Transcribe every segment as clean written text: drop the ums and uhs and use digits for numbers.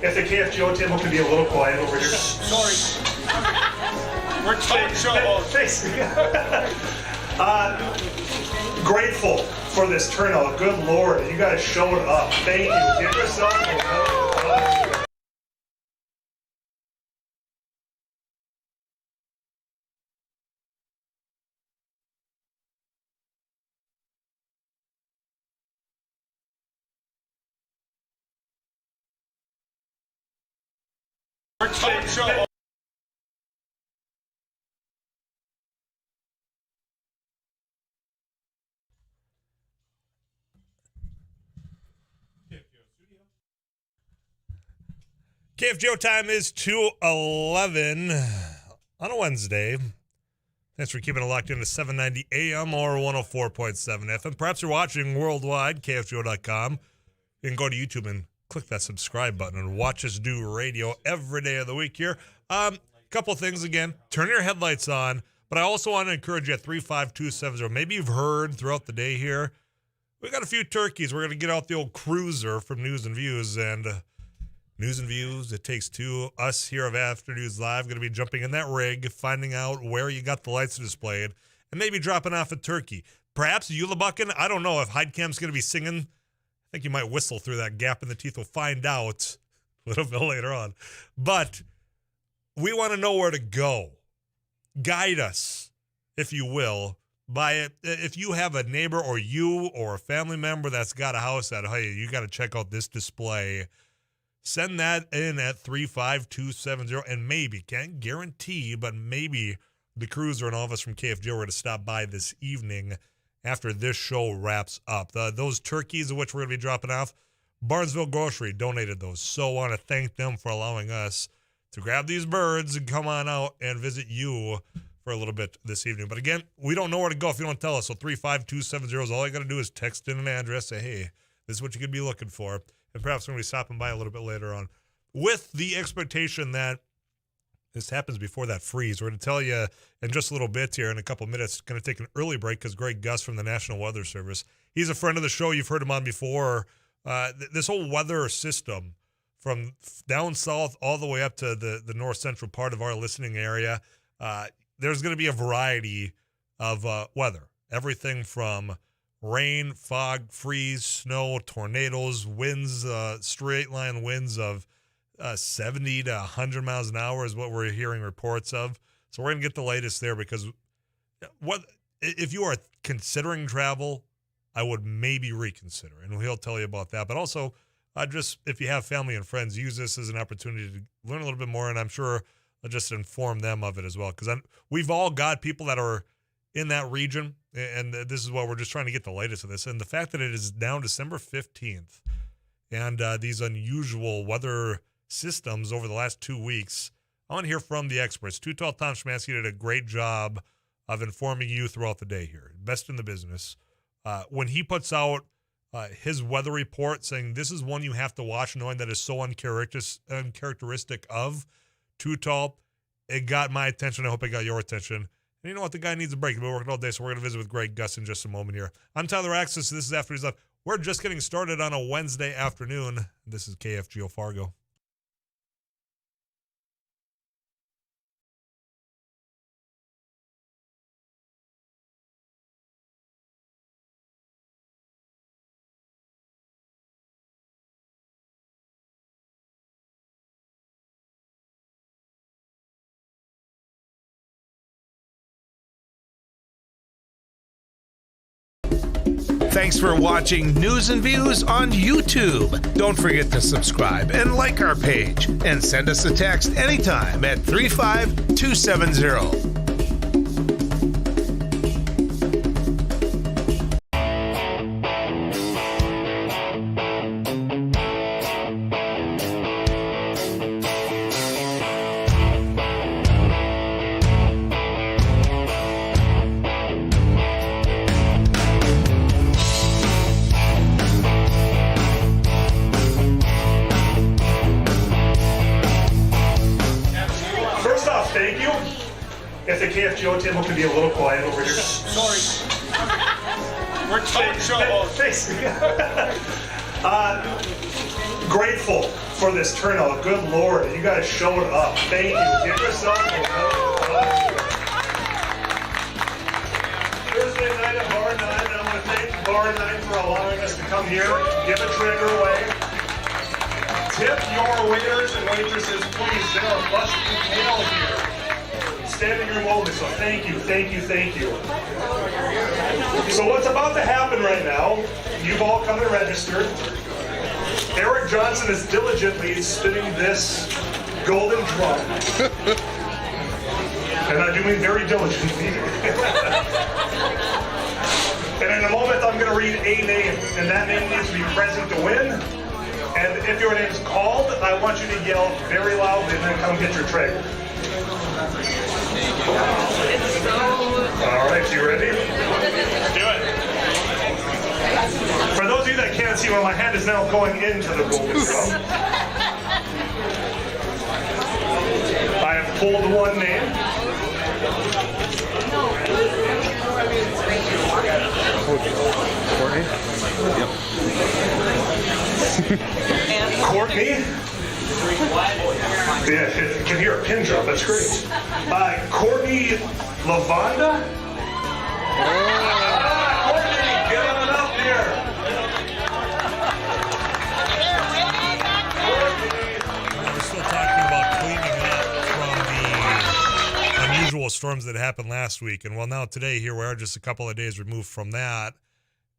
If the KFGO table could be a little quiet over here. Sorry. We're talk show. Grateful for this turnout. Good Lord, you guys showed up. Thank you. Give yourself a round of applause. We're talk show. KFGO time is 2:11 on a Wednesday. Thanks for keeping it locked in to 790 AM or 104.7 FM. Perhaps you're watching worldwide, KFGO.com. You can go to YouTube and click that subscribe button and watch us do radio every day of the week here. Couple things again. Turn your headlights on, but I also want to encourage you at 35270. Maybe you've heard throughout the day here, we got a few turkeys. We're going to get out the old cruiser from News and Views, and News and Views, it takes two. Us here of After News Live going to be jumping in that rig, finding out where you got the lights displayed, and maybe dropping off a turkey. Perhaps Eula bucking. I don't know if Heidkamp's going to be singing. I think you might whistle through that gap in the teeth. We'll find out a little bit later on. But we want to know where to go. Guide us, if you will, by it. If you have a neighbor or you or a family member that's got a house that, hey, you got to check out this display, send that in at 35270, and maybe, can't guarantee, but maybe the cruiser and all of us from KFGO are going to stop by this evening after this show wraps up. Those turkeys, of which we're going to be dropping off, Barnesville Grocery donated those. So I want to thank them for allowing us to grab these birds and come on out and visit you for a little bit this evening. But again, we don't know where to go if you don't tell us. So 35270 is all you got to do is text in an address, say, hey, this is what you could be looking for. And perhaps we're going to be stopping by a little bit later on with the expectation that this happens before that freeze. We're going to tell you in just a little bit here in a couple minutes. Going to take an early break because Greg Gus from the National Weather Service, he's a friend of the show. You've heard him on before. This whole weather system from down south all the way up to the north central part of our listening area, there's going to be a variety of weather. Everything from rain, fog, freeze, snow, tornadoes, winds, straight line winds of 70 to 100 miles an hour is what we're hearing reports of. So we're going to get the latest there because what if you are considering travel, I would maybe reconsider, and he'll tell you about that. But also, just if you have family and friends, use this as an opportunity to learn a little bit more, and I'm sure I'll just inform them of it as well because we've all got people that are in that region, and this is why we're just trying to get the latest of this. And the fact that it is now December 15th, and these unusual weather systems over the last 2 weeks, I want to hear from the experts. 212 Tom Szymanski did a great job of informing you throughout the day here. Best in the business. When he puts out his weather report saying this is one you have to watch, knowing that is so uncharacteristic of 212, it got my attention. I hope it got your attention. And you know what? The guy needs a break. He's been working all day, so we're going to visit with Greg Gus in just a moment here. I'm Tyler Axis. This is After He's Up. We're just getting started on a Wednesday afternoon. This is KFGO Fargo. Thanks for watching News and Views on YouTube. Don't forget to subscribe and like our page. And send us a text anytime at 35270. Thank you. If the KFGO table could be a little quiet over here. Sorry. We're talk show. Grateful for this turnout. Good Lord, you guys showed up. Thank you. Give yourself a round of applause. Thursday night at Bar 9, and I want to thank Bar 9 for allowing us to come here, give a trigger away. Tip your waiters and waitresses, please. They are busting tail here. Standing room only, so thank you, thank you, thank you. So what's about to happen right now, you've all come and registered. Eric Johnson is diligently spinning this golden drum. And I do mean very diligently. And in a moment, I'm going to read a name, and that name needs to be present to win. And if your name's called, I want you to yell very loudly and then come get your tray. All right, you ready? Do it. For those of you that can't see, well, my hand is now going into the golden drum. I have pulled one name. Courtney? Yeah, you can hear a pin drop. That's great. Courtney Lavonda? Courtney, get on up here. We're still talking about cleaning up from the unusual storms that happened last week. And well, now today, here we are just a couple of days removed from that.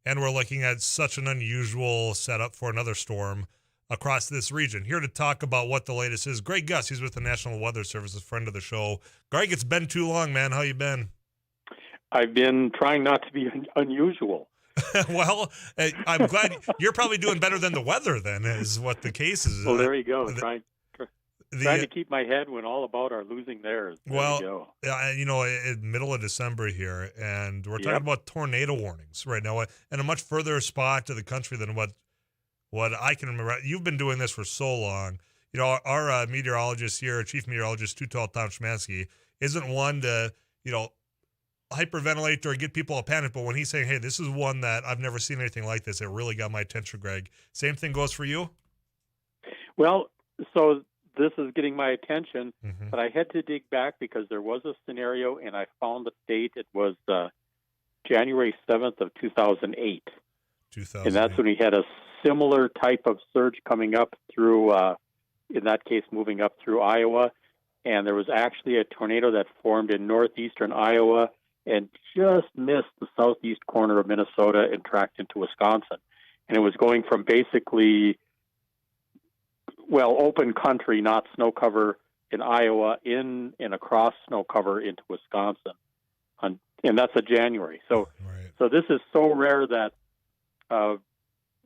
And we're looking at such an unusual setup for another storm across this region. Here to talk about what the latest is, Greg Guss. He's with the National Weather Service, a friend of the show. Greg, it's been too long, man. How you been? I've been trying not to be unusual. Well, I'm glad you're probably doing better than the weather then, is what the case is. Well, there you go. Trying to keep my head when all about are losing theirs. Well, you know, middle of December here, and we're talking about tornado warnings right now, and a much further spot to the country than what I can remember. You've been doing this for so long. You know, our meteorologist here, chief meteorologist, Too Tall Tom Schmansky, isn't one to, you know, hyperventilate or get people a panic, but when he's saying, hey, this is one that I've never seen anything like this, it really got my attention, Greg. Same thing goes for you? Well, so this is getting my attention, but I had to dig back because there was a scenario, and I found the date. It was January 7th of 2008. And that's when we had a similar type of surge coming up through, in that case, moving up through Iowa. And there was actually a tornado that formed in northeastern Iowa and just missed the southeast corner of Minnesota and tracked into Wisconsin. And it was going from basically, well, open country, not snow cover in Iowa, in and across snow cover into Wisconsin. And that's a January. So, so this is so rare that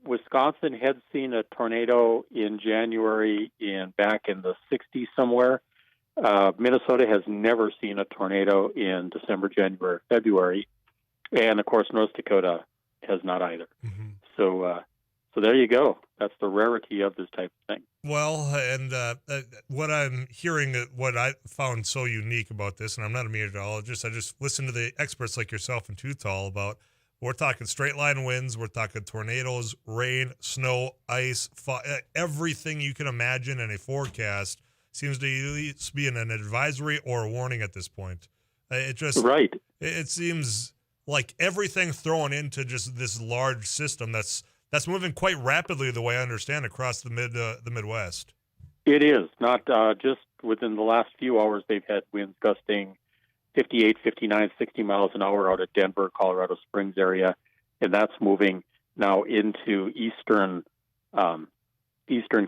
Wisconsin had seen a tornado in January back in the 60s somewhere. Minnesota has never seen a tornado in December, January, February. And, of course, North Dakota has not either. So there you go. That's the rarity of this type of thing. Well, and what I'm hearing, what I found so unique about this, and I'm not a meteorologist, I just listen to the experts like yourself and Too Tall about, we're talking straight line winds, we're talking tornadoes, rain, snow, ice, everything you can imagine in a forecast seems to either be in an advisory or a warning at this point. It just it seems like everything thrown into just this large system that's moving quite rapidly, the way I understand, across the Midwest. It is not just within the last few hours. They've had winds gusting 58, 59, 60 miles an hour out of Denver, Colorado Springs area, and that's moving now into eastern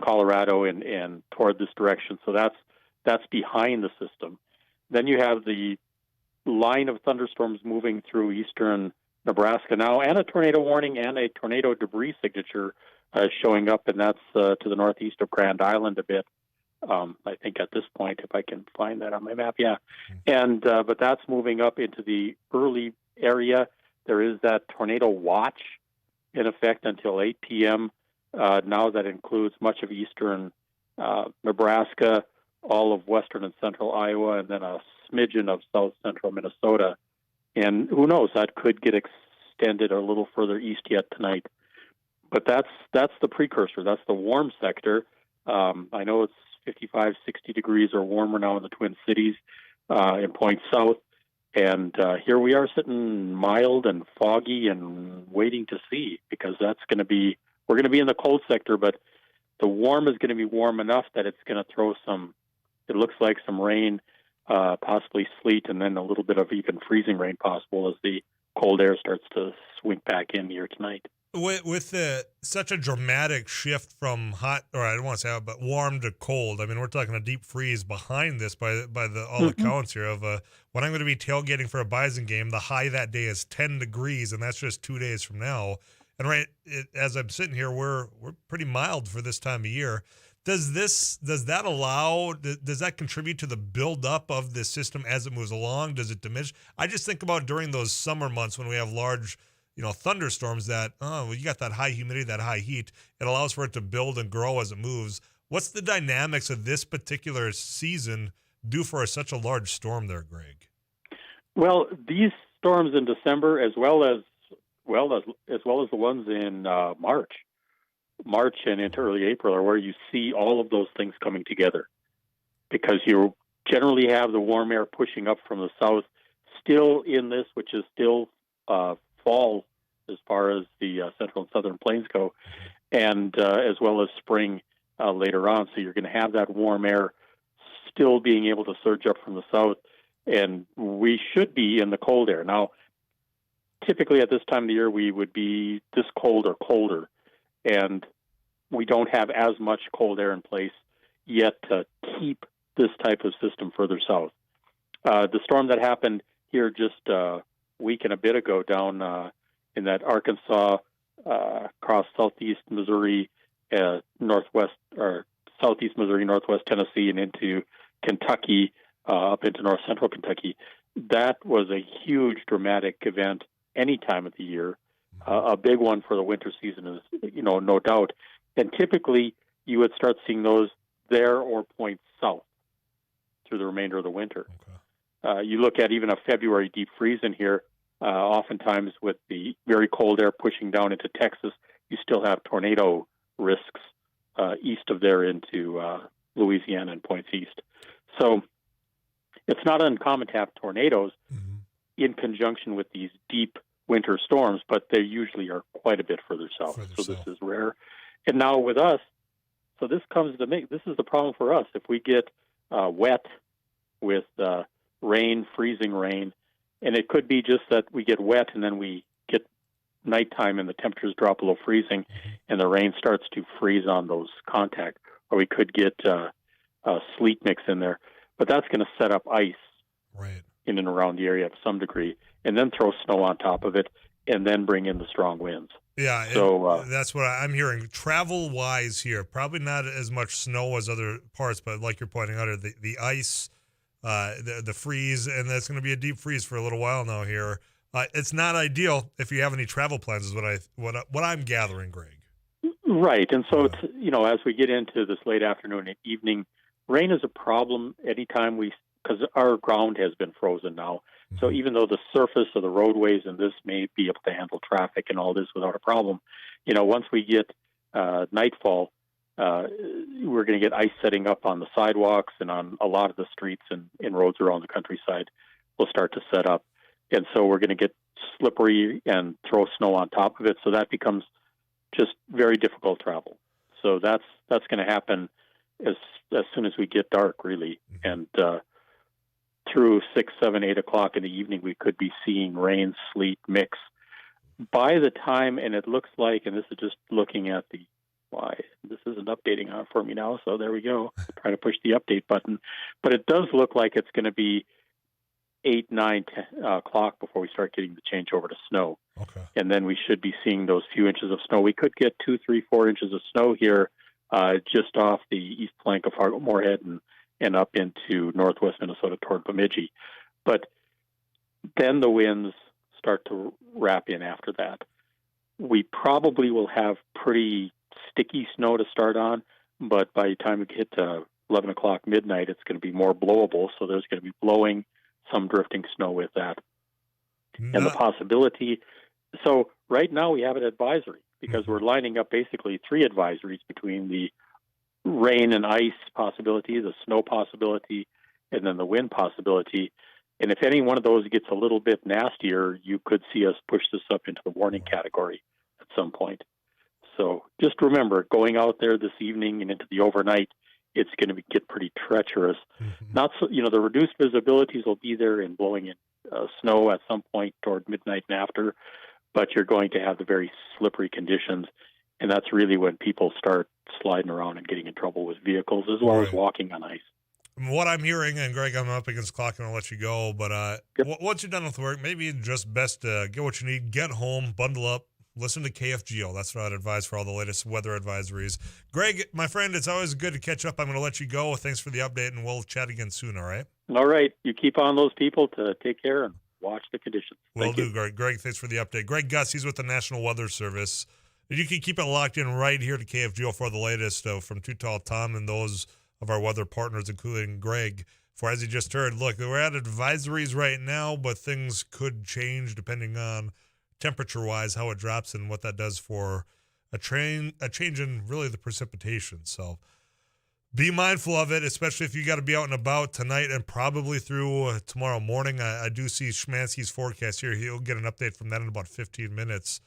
Colorado and toward this direction. So that's behind the system. Then you have the line of thunderstorms moving through eastern Nebraska now, and a tornado warning and a tornado debris signature showing up, and that's to the northeast of Grand Island a bit. I think at this point, if I can find that on my map, and but that's moving up into the early area. There is that tornado watch in effect until 8 p.m. Now that includes much of eastern Nebraska, all of western and central Iowa, and then a smidgen of south central Minnesota. And who knows, that could get extended a little further east yet tonight. But that's the precursor. That's the warm sector. I know it's 55, 60 degrees or warmer now in the Twin Cities in Point South. And here we are sitting mild and foggy and waiting to see, because we're going to be in the cold sector, but the warm is going to be warm enough that it's going to throw it looks like some rain, possibly sleet, and then a little bit of even freezing rain possible as the cold air starts to swing back in here tonight. With such a dramatic shift from hot, or I don't want to say hot, but warm to cold. I mean, we're talking a deep freeze behind this by all accounts here of when I'm going to be tailgating for a Bison game. The high that day is 10 degrees, and that's just 2 days from now. And as I'm sitting here, we're pretty mild for this time of year. Does that contribute to the buildup of the system as it moves along? Does it diminish? I just think about during those summer months when we have large, thunderstorms that, you got that high humidity, that high heat. It allows for it to build and grow as it moves. What's the dynamics of this particular season do for such a large storm there, Greg? Well, these storms in December, as well as the ones in March and into early April, are where you see all of those things coming together, because you generally have the warm air pushing up from the south still in this, which is still fall as far as the central and southern plains go, and as well as spring later on. So you're going to have that warm air still being able to surge up from the south, and we should be in the cold air. Now, typically at this time of the year, we would be this cold or colder, and we don't have as much cold air in place yet to keep this type of system further south. The storm that happened here just a week and a bit ago down in that Arkansas, across southeast Missouri, northwest or southeast Missouri, northwest Tennessee, and into Kentucky, up into north central Kentucky, that was a huge dramatic event any time of the year. A big one for the winter season is, no doubt. And typically you would start seeing those there or point south through the remainder of the winter. Okay. You look at even a February deep freeze in here, oftentimes with the very cold air pushing down into Texas, you still have tornado risks east of there into Louisiana and points east. So it's not uncommon to have tornadoes in conjunction with these deep winter storms, but they usually are quite a bit further south. This is rare. And now with us, so this is the problem for us. If we get wet with rain, freezing rain, and it could be just that we get wet and then we get nighttime and the temperatures drop below freezing and the rain starts to freeze on those contact, or we could get sleet mix in there. But that's going to set up ice in and around the area to some degree, and then throw snow on top of it, and then bring in the strong winds. Yeah, so that's what I'm hearing. Travel-wise here, probably not as much snow as other parts, but like you're pointing out, the ice, the freeze, and that's going to be a deep freeze for a little while now here. It's not ideal if you have any travel plans, is what I'm gathering, Greg. Right, and so it's, as we get into this late afternoon and evening, rain is a problem anytime because our ground has been frozen now. So even though the surface of the roadways and this may be able to handle traffic and all this without a problem, once we get nightfall, we're going to get ice setting up on the sidewalks and on a lot of the streets and roads around the countryside will start to set up. And so we're going to get slippery and throw snow on top of it. So that becomes just very difficult travel. So that's going to happen as soon as we get dark, really. And through 6, 7, 8 o'clock in the evening, we could be seeing rain, sleet mix. By the time, and it looks like, and this is just looking at this isn't updating on for me now, so there we go. Trying to push the update button. But it does look like it's going to be 8, 9, 10 o'clock before we start getting the change over to snow. Okay. And then we should be seeing those few inches of snow. We could get 2, 3, 4 inches of snow here just off the east flank of Fargo-Moorhead and up into northwest Minnesota toward Bemidji. But then the winds start to wrap in after that. We probably will have pretty sticky snow to start on, but by the time we get to 11 o'clock midnight, it's going to be more blowable, so there's going to be blowing, some drifting snow with that. And the possibility, so right now we have an advisory because we're lining up basically 3 advisories between the rain and ice possibility, the snow possibility, and then the wind possibility. And if any one of those gets a little bit nastier, you could see us push this up into the warning category at some point. So just remember, going out there this evening and into the overnight, it's going to get pretty treacherous. Not so, the reduced visibilities will be there and blowing in snow at some point toward midnight and after, but you're going to have the very slippery conditions. And that's really when people start sliding around and getting in trouble with vehicles as well as walking on ice. What I'm hearing, and Greg, I'm up against the clock and I'll let you go, but once you're done with work, maybe just best to get what you need, get home, bundle up, listen to KFGO. That's what I'd advise for all the latest weather advisories. Greg, my friend, it's always good to catch up. I'm going to let you go. Thanks for the update, and we'll chat again soon, all right? All right. You keep on those people to take care and watch the conditions. Will do, Greg. Greg, thanks for the update. Greg Gus, he's with the National Weather Service. You can keep it locked in right here to KFGO for the latest from Too Tall Tom and those of our weather partners, including Greg. For as you just heard, look, we're at advisories right now, but things could change depending on temperature-wise, how it drops and what that does for a change in really the precipitation. So be mindful of it, especially if you got to be out and about tonight and probably through tomorrow morning. I do see Schmansky's forecast here. He'll get an update from that in about 15 minutes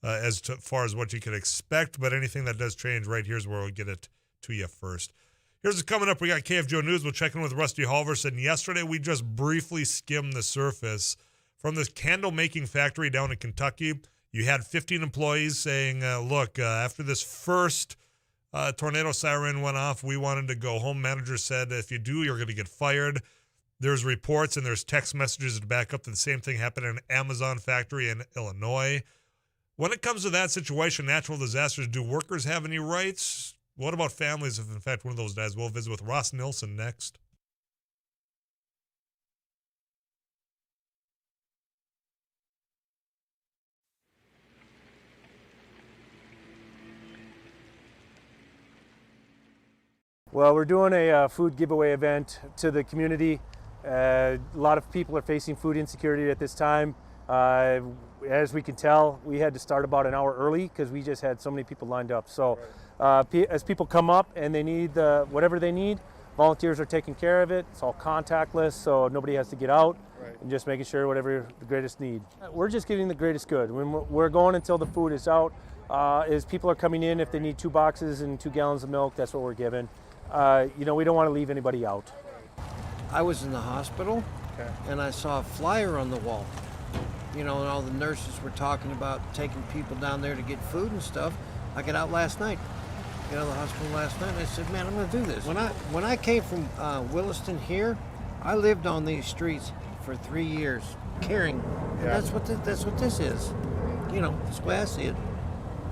as far as what you can expect, but anything that does change right here is where we'll get it to you first. Here's what's coming up. We got KFGO News. We'll check in with Rusty Halverson. Yesterday, we just briefly skimmed the surface from this candle-making factory down in Kentucky. You had 15 employees saying, look, after this first tornado siren went off, we wanted to go home. Manager said, if you do, you're going to get fired. There's reports and there's text messages to back up that the same thing happened in an Amazon factory in Illinois. When it comes to that situation, natural disasters, do workers have any rights? What about families if, in fact, one of those dies? We'll visit with Ross Nilsson next. Well, we're doing a food giveaway event to the community. A lot of people are facing food insecurity at this time. As we can tell, we had to start about an hour early because we just had so many people lined up. So as people come up and they need whatever they need, volunteers are taking care of it. It's all contactless, so nobody has to get out. And just making sure whatever the greatest need. We're just getting the greatest good. When we're going until the food is out. As people are coming in, if they need 2 boxes and 2 gallons of milk, that's what we're giving. We don't want to leave anybody out. I was in the hospital, and I saw a flyer on the wall. And all the nurses were talking about taking people down there to get food and stuff. I got out last night. Got out of the hospital last night, and I said, man, I'm going to do this. When I came from Williston here, I lived on these streets for 3 years, caring. And that's what this is. That's the way I see it.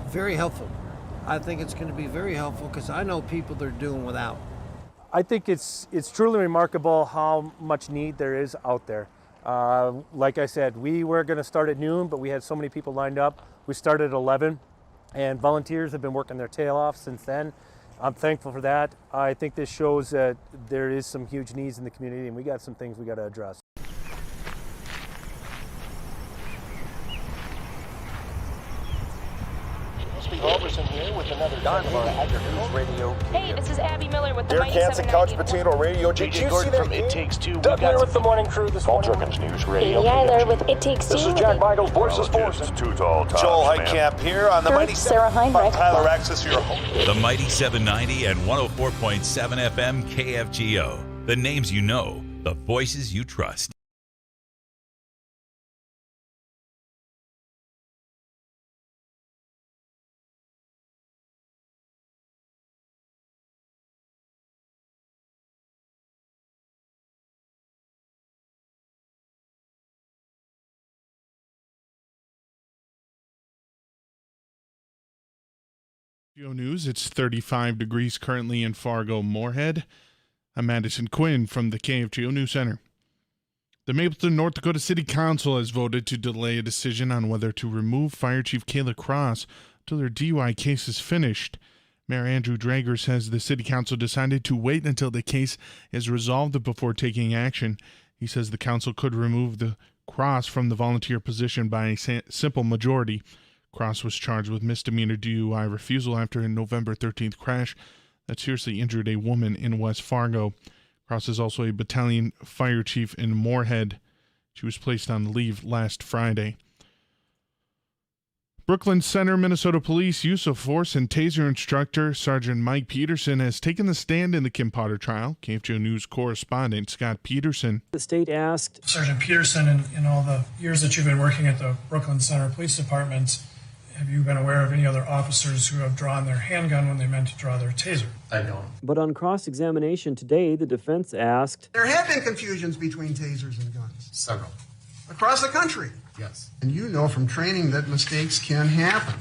Very helpful. I think it's going to be very helpful because I know people that are doing without. I think it's truly remarkable how much need there is out there. Like I said, we were going to start at noon, but we had so many people lined up. We started at 11, and volunteers have been working their tail off since then. I'm thankful for that. I think this shows that there is some huge needs in the community, and we got some things we got to address. Halverson here with another News Radio. Hey, this is Abby Miller with the Derek Hansen, Couch Potato Radio. Did you see that from It Takes Two? Doug Miller with the morning crew this morning. Paul Jerkins News Radio. Eiler with It Takes Two. This is Jack Michaels, Voices Force. Too Tall Tom. Joel Heitkamp here on the Mighty Sarah Heinrich. Tyler Axis, your host. The Mighty 790 and 104.7 FM KFGO. The names you know, the voices you trust. News. It's 35 degrees currently in Fargo-Moorhead. I'm Madison Quinn from the KFGO News Center. The Mapleton, North Dakota City Council has voted to delay a decision on whether to remove Fire Chief Kayla Cross till their DUI case is finished. Mayor Andrew Drager says the City Council decided to wait until the case is resolved before taking action. He says the council could remove the Cross from the volunteer position by a simple majority. Cross was charged with misdemeanor DUI refusal after a November 13th crash that seriously injured a woman in West Fargo. Cross is also a battalion fire chief in Moorhead. She was placed on leave last Friday. Brooklyn Center, Minnesota Police use of force and taser instructor Sergeant Mike Peterson has taken the stand in the Kim Potter trial. KFGO News correspondent Scott Peterson. The state asked Sergeant Peterson, in all the years that you've been working at the Brooklyn Center Police Department, have you been aware of any other officers who have drawn their handgun when they meant to draw their taser? I don't. But on cross-examination today, the defense asked, there have been confusions between tasers and guns. Several. Across the country. Yes. And you know from training that mistakes can happen.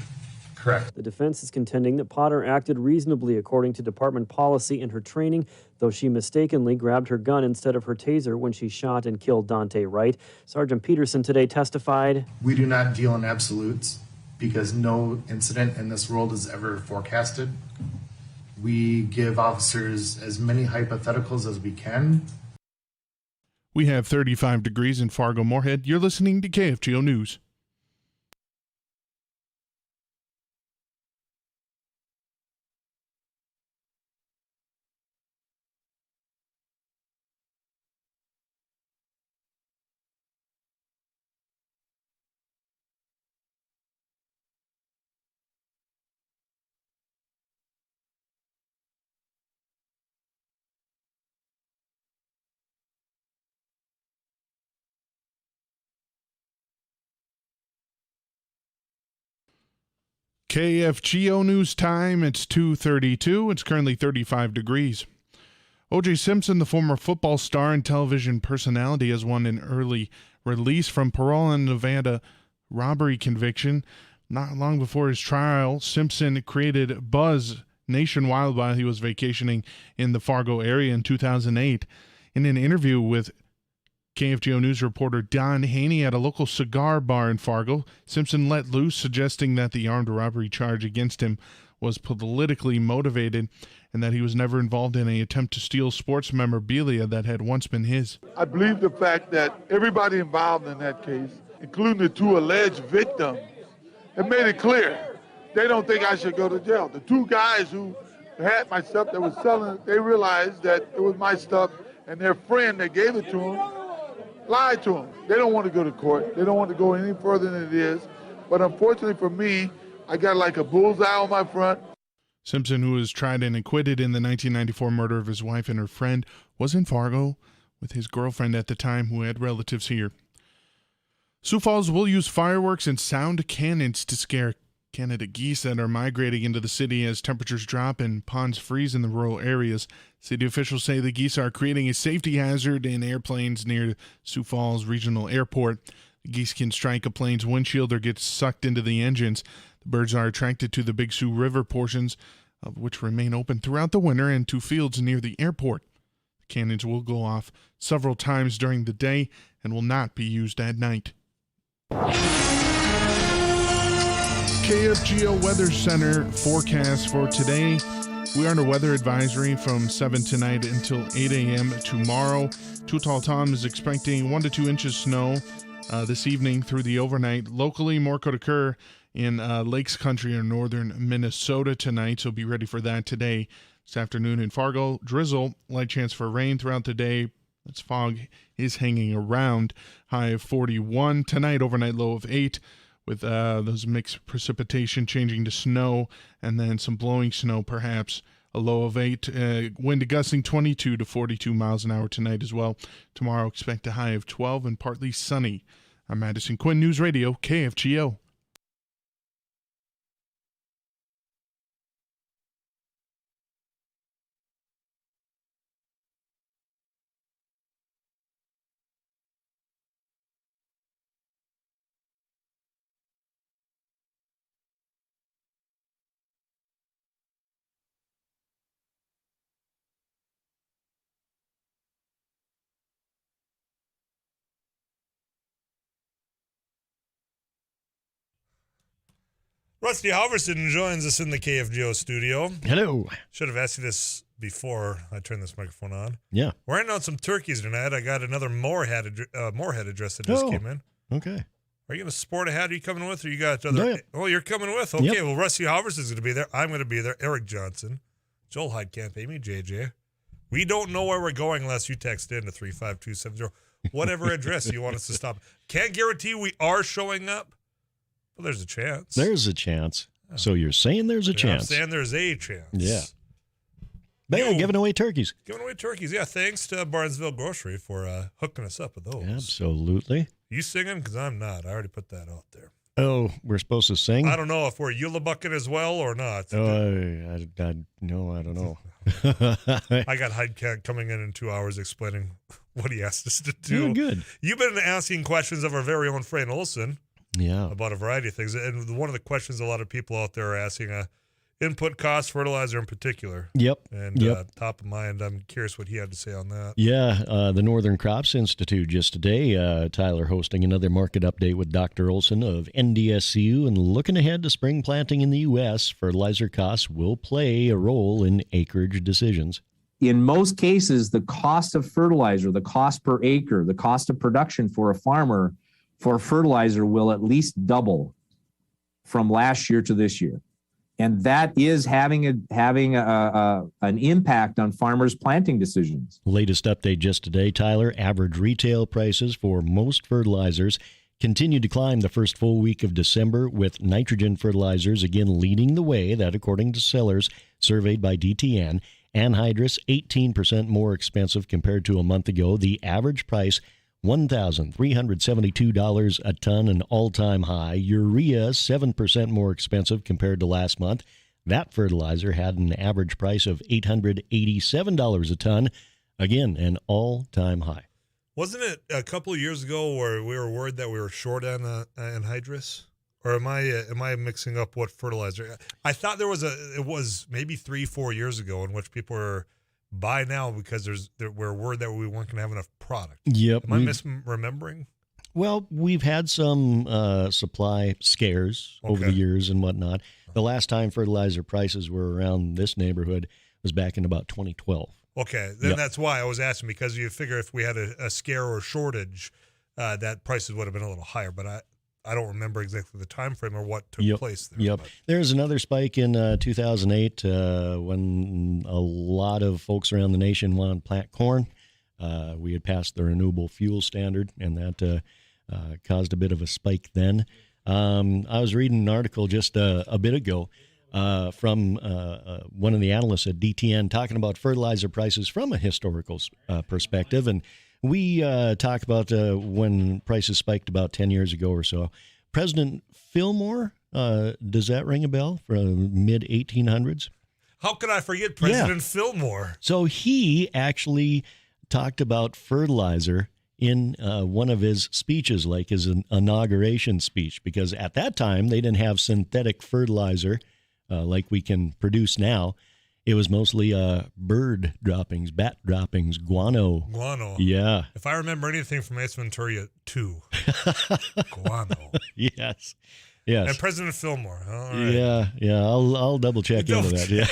Correct. The defense is contending that Potter acted reasonably according to department policy in her training, though she mistakenly grabbed her gun instead of her taser when she shot and killed Dante Wright. Sergeant Peterson today testified, we do not deal in absolutes because no incident in this world is ever forecasted. We give officers as many hypotheticals as we can. We have 35 degrees in Fargo-Moorhead. You're listening to KFGO News. KFGO News time. It's 2:32. It's currently 35 degrees. O.J. Simpson, the former football star and television personality, has won an early release from parole on Nevada robbery conviction. Not long before his trial, Simpson created buzz nationwide while he was vacationing in the Fargo area in 2008. In an interview with KFGO News reporter Don Haney at a local cigar bar in Fargo, Simpson let loose, suggesting that the armed robbery charge against him was politically motivated and that he was never involved in an attempt to steal sports memorabilia that had once been his. I believe the fact that everybody involved in that case, including the two alleged victims, have made it clear they don't think I should go to jail. The two guys who had my stuff that was selling it, they realized that it was my stuff, and their friend that gave it to them lied to them. They don't want to go to court. They don't want to go any further than it is. But unfortunately for me, I got like a bullseye on my front. Simpson, who was tried and acquitted in the 1994 murder of his wife and her friend, was in Fargo with his girlfriend at the time who had relatives here. Sioux Falls will use fireworks and sound cannons to scare Canada geese that are migrating into the city as temperatures drop and ponds freeze in the rural areas. City officials say the geese are creating a safety hazard in airplanes near Sioux Falls Regional Airport. The geese can strike a plane's windshield or get sucked into the engines. The birds are attracted to the Big Sioux River portions, of which remain open throughout the winter, and to fields near the airport. The cannons will go off several times during the day and will not be used at night. KFGO Weather Center forecast for today. We are under weather advisory from 7 tonight until 8 a.m. tomorrow. Tall Tom is expecting 1 to 2 inches snow this evening through the overnight. Locally, more could occur in Lakes Country or northern Minnesota tonight, so be ready for that today. This afternoon in Fargo, drizzle, light chance for rain throughout the day. This fog is hanging around. High of 41. Tonight, overnight low of 8. With those mixed precipitation changing to snow and then some blowing snow, perhaps a low of 8. Wind gusting 22 to 42 miles an hour tonight as well. Tomorrow, expect a high of 12 and partly sunny. I'm Madison Quinn, News Radio, KFGO. Rusty Halverson joins us in the KFGO studio. Hello. Should have asked you this before I turned this microphone on. Yeah. We're handing out some turkeys tonight. I got another Moorhead address that just came in. Okay. Are you going to sport a hat? Are you coming with? Or you got other? No, yeah. Oh, you're coming with? Okay. Yep. Well, Rusty Halverson is going to be there. I'm going to be there. Eric Johnson, Joel Hyde can't pay me, JJ. We don't know where we're going unless you text in to 35270. Whatever address you want us to stop. Can't guarantee we are showing up, but there's a chance. There's a chance. So you're saying there's a chance. I'm saying there's a chance. Yeah. But yeah, giving away turkeys. Giving away turkeys. Yeah, thanks to Barnesville Grocery for hooking us up with those. Absolutely. You singing? Because I'm not. I already put that out there. Oh, we're supposed to sing? I don't know if we're Eula Bucket as well or not. Oh, I don't know. I got Hyde coming in 2 hours explaining what he asked us to do. Oh, good. You've been asking questions of our very own Fran Olson. Yeah. About a variety of things. And one of the questions a lot of people out there are asking, input cost, fertilizer in particular. Yep. And top of mind, I'm curious what he had to say on that. Yeah, the Northern Crops Institute just today, Tyler hosting another market update with Dr. Olson of NDSCU, and looking ahead to spring planting in the U.S., fertilizer costs will play a role in acreage decisions. In most cases, the cost of fertilizer, the cost per acre, the cost of production for a farmer for fertilizer will at least double from last year to this year. And that is having an impact on farmers' planting decisions. Latest update just today, Tyler. Average retail prices for most fertilizers continued to climb the first full week of December, with nitrogen fertilizers again leading the way. That, according to sellers surveyed by DTN. Anhydrous, 18% more expensive compared to a month ago. The average price, $1,372 a ton, an all-time high. Urea, 7% more expensive compared to last month. That fertilizer had an average price of $887 a ton. Again, an all-time high. Wasn't it a couple of years ago where we were worried that we were short on anhydrous? Or am I mixing up what fertilizer? I thought it was maybe 3-4 years ago in which people were buy now because we're worried that we weren't going to have enough product. Yep. Am I misremembering? Well, we've had some supply scares over the years and whatnot. The last time fertilizer prices were around this neighborhood was back in about 2012. Okay, then that's why I was asking, because you figure if we had a scare or shortage, that prices would have been a little higher. But I don't remember exactly the time frame or what took place there. Yep. There's another spike in 2008 when a lot of folks around the nation wanted to plant corn. We had passed the renewable fuel standard, and that caused a bit of a spike then. I was reading an article just a bit ago from one of the analysts at DTN talking about fertilizer prices from a historical perspective. And we talk about when prices spiked about 10 years ago or so. President Fillmore, does that ring a bell, from mid-1800s? How could I forget President Fillmore? So he actually talked about fertilizer in one of his speeches, like his inauguration speech, because at that time they didn't have synthetic fertilizer like we can produce now. It was mostly bird droppings, bat droppings, guano. Guano. Yeah. If I remember anything from Ace Ventura 2, guano. Yes. Yes. And President Fillmore. All right. Yeah. I'll double check into that. Yeah.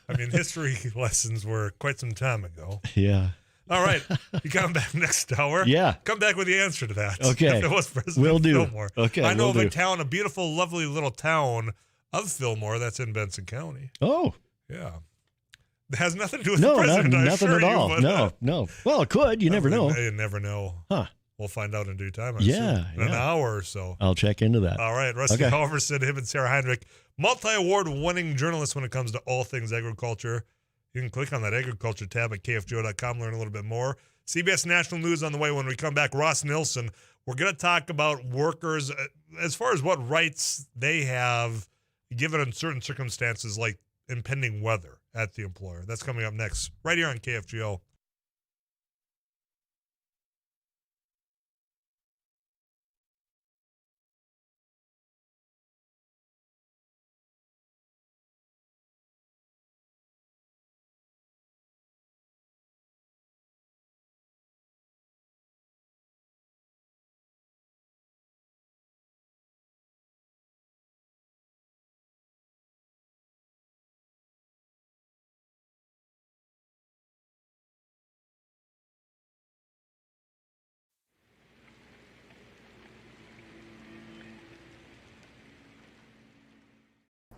I mean, history lessons were quite some time ago. Yeah. All right. You come back next hour. Yeah. Come back with the answer to that. Okay. If it was President Fillmore. Okay. I know of a town, a beautiful, lovely little town of Fillmore that's in Benson County. Oh. Yeah. It has nothing to do with the president, nothing at all. No. Well, it could. You never know. You never know. Huh. We'll find out in due time. In an hour or so. I'll check into that. All right. Rusty Halverson, him and Sarah Heinrich, multi-award winning journalists when it comes to all things agriculture. You can click on that agriculture tab at kfgo.com, learn a little bit more. CBS National News on the way. When we come back, Ross Nilsson, we're going to talk about workers as far as what rights they have given in certain circumstances, like impending weather at the employer. That's coming up next, right here on KFGO.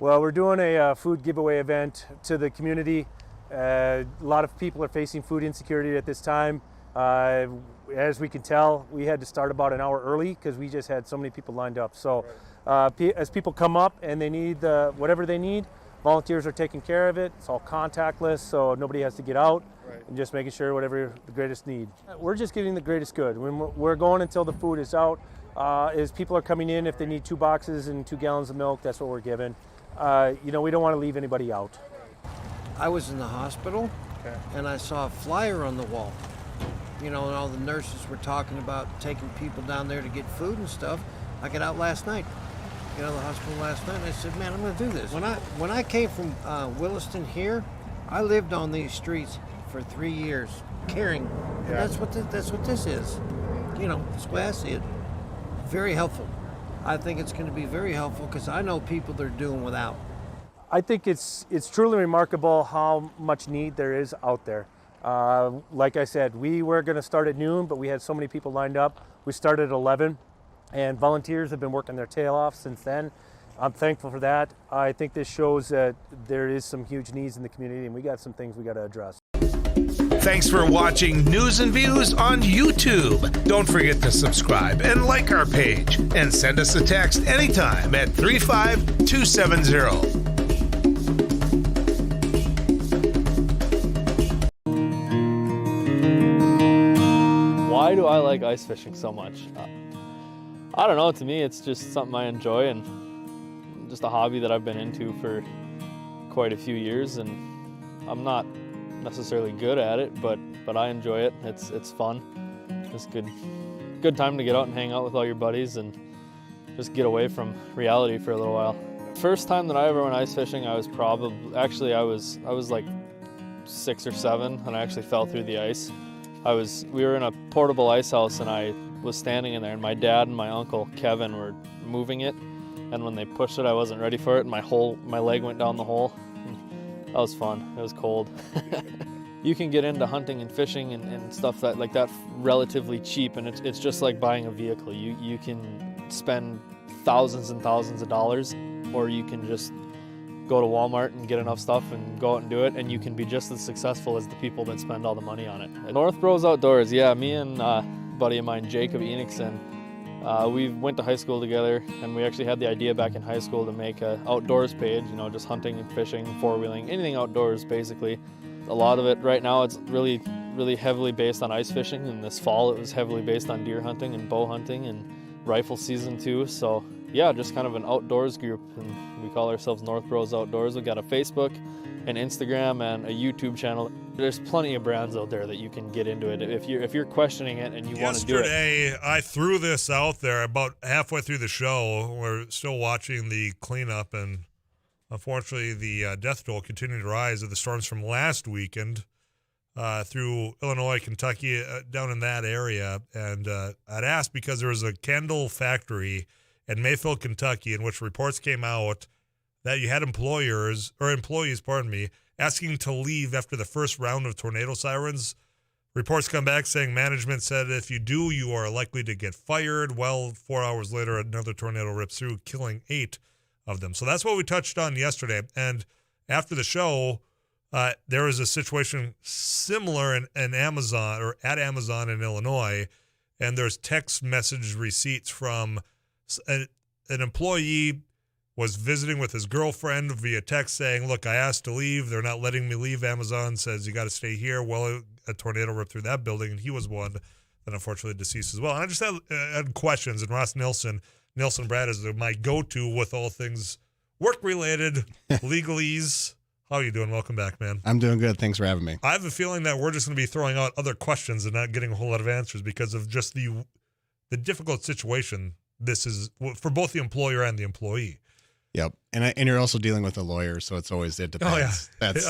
Well, we're doing a food giveaway event to the community. A lot of people are facing food insecurity at this time. As we can tell, we had to start about an hour early because we just had so many people lined up. So as people come up and they need whatever they need, volunteers are taking care of it. It's all contactless, so nobody has to get out. And just making sure whatever the greatest need. We're just getting the greatest good. When we're going until the food is out. As people are coming in, if they need 2 boxes and 2 gallons of milk, that's what we're giving. We don't want to leave anybody out. I was in the hospital, and I saw a flyer on the wall. And all the nurses were talking about taking people down there to get food and stuff. I got out last night. Got out of the hospital last night, and I said, man, I'm going to do this. When I came from Williston here, I lived on these streets for 3 years, caring. And that's what this is. That's the way I see it. Very helpful. I think it's going to be very helpful because I know people that are doing without. I think it's truly remarkable how much need there is out there. Like I said, we were going to start at noon, but we had so many people lined up. We started at 11, and volunteers have been working their tail off since then. I'm thankful for that. I think this shows that there is some huge needs in the community, and we got some things we got to address. Thanks for watching News and Views on YouTube. Don't forget to subscribe and like our page, and send us a text anytime at 35270. Why do I like ice fishing so much? I don't know, to me it's just something I enjoy and just a hobby that I've been into for quite a few years, and I'm not necessarily good at it, but I enjoy it. It's fun. It's good time to get out and hang out with all your buddies and just get away from reality for a little while. First time that I ever went ice fishing, I was like 6 or 7, and I actually fell through the ice. We were in a portable ice house, and I was standing in there, and my dad and my uncle Kevin were moving it, and when they pushed it, I wasn't ready for it, and my leg went down the hole. That was fun. It was cold. You can get into hunting and fishing and stuff like that relatively cheap, and it's just like buying a vehicle. You can spend thousands and thousands of dollars, or you can just go to Walmart and get enough stuff and go out and do it, and you can be just as successful as the people that spend all the money on it. North Bros Outdoors, yeah, me and a buddy of mine, Jacob Enixon, we went to high school together, and we actually had the idea back in high school to make an outdoors page, just hunting and fishing, four-wheeling, anything outdoors basically. A lot of it right now, it's really, really heavily based on ice fishing, and this fall it was heavily based on deer hunting and bow hunting and rifle season too. So yeah, just kind of an outdoors group, and we call ourselves North Bros Outdoors. We've got a Facebook, an Instagram, and a YouTube channel. There's plenty of brands out there that you can get into it if you're questioning it and you want to do it. Yesterday, I threw this out there about halfway through the show. We're still watching the cleanup, and unfortunately, the death toll continued to rise of the storms from last weekend through Illinois, Kentucky, down in that area. And I'd asked because there was a candle factory in Mayfield, Kentucky, in which reports came out that you had employees, asking to leave after the first round of tornado sirens. Reports come back saying management said if you do, you are likely to get fired. Well, 4 hours later, another tornado rips through, killing 8 of them. So that's what we touched on yesterday. And after the show, there was a situation similar in Amazon, or at Amazon in Illinois, and there's text message receipts from an employee was visiting with his girlfriend via text saying, look, I asked to leave. They're not letting me leave. Amazon says you got to stay here. Well, a tornado ripped through that building, and he was one that unfortunately deceased as well. And I just had questions, and Ross Nilsson Brad is my go-to with all things work-related, legalese. How are you doing? Welcome back, man. I'm doing good. Thanks for having me. I have a feeling that we're just going to be throwing out other questions and not getting a whole lot of answers because of just the difficult situation this is for both the employer and the employee. Yep, and you're also dealing with a lawyer, so it depends. Oh yeah,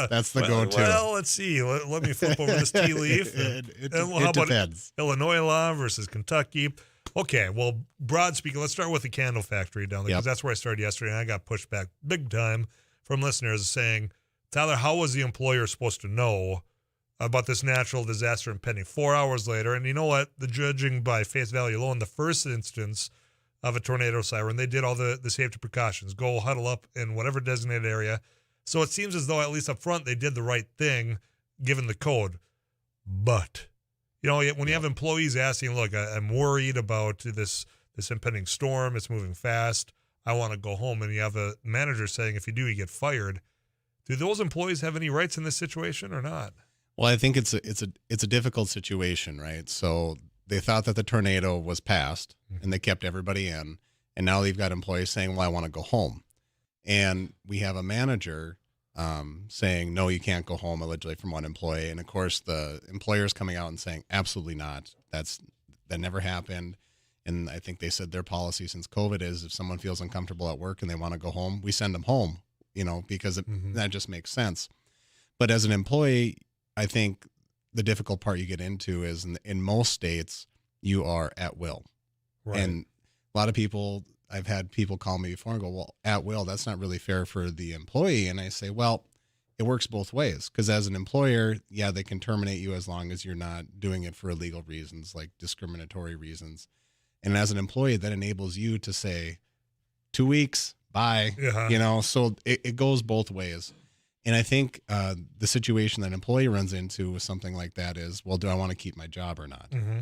that's the go-to. Well, let's see. Let me flip over this tea leaf. It how about depends. Illinois law versus Kentucky? Okay, well, broad speaking, let's start with the candle factory down there because that's where I started yesterday, and I got pushed back big time from listeners saying, Tyler, how was the employer supposed to know about this natural disaster impending 4 hours later? And you know what? The judging by face value alone, the first instance, of a tornado siren. They did all the safety precautions, go huddle up in whatever designated area. So it seems as though, at least up front, they did the right thing given the code. But, when you have employees asking, look, I'm worried about this impending storm, it's moving fast, I want to go home, and you have a manager saying, if you do, you get fired. Do those employees have any rights in this situation or not? Well, I think it's a difficult situation, right? So they thought that the tornado was past, and they kept everybody in, and now they've got employees saying, well, I want to go home. And we have a manager saying, no, you can't go home, allegedly from one employee. And of course, the employer's coming out and saying, absolutely not. That never happened. And I think they said their policy since COVID is if someone feels uncomfortable at work and they want to go home, we send them home, because that just makes sense. But as an employee, I think the difficult part you get into is in most states, you are at will. Right. And a lot of people, I've had people call me before and go, well, at will, that's not really fair for the employee. And I say, well, it works both ways. Because as an employer, yeah, they can terminate you as long as you're not doing it for illegal reasons, like discriminatory reasons. And as an employee, that enables you to say, 2 weeks, bye. So it goes both ways. And I think the situation that an employee runs into with something like that is, well, do I want to keep my job or not? Mm-hmm.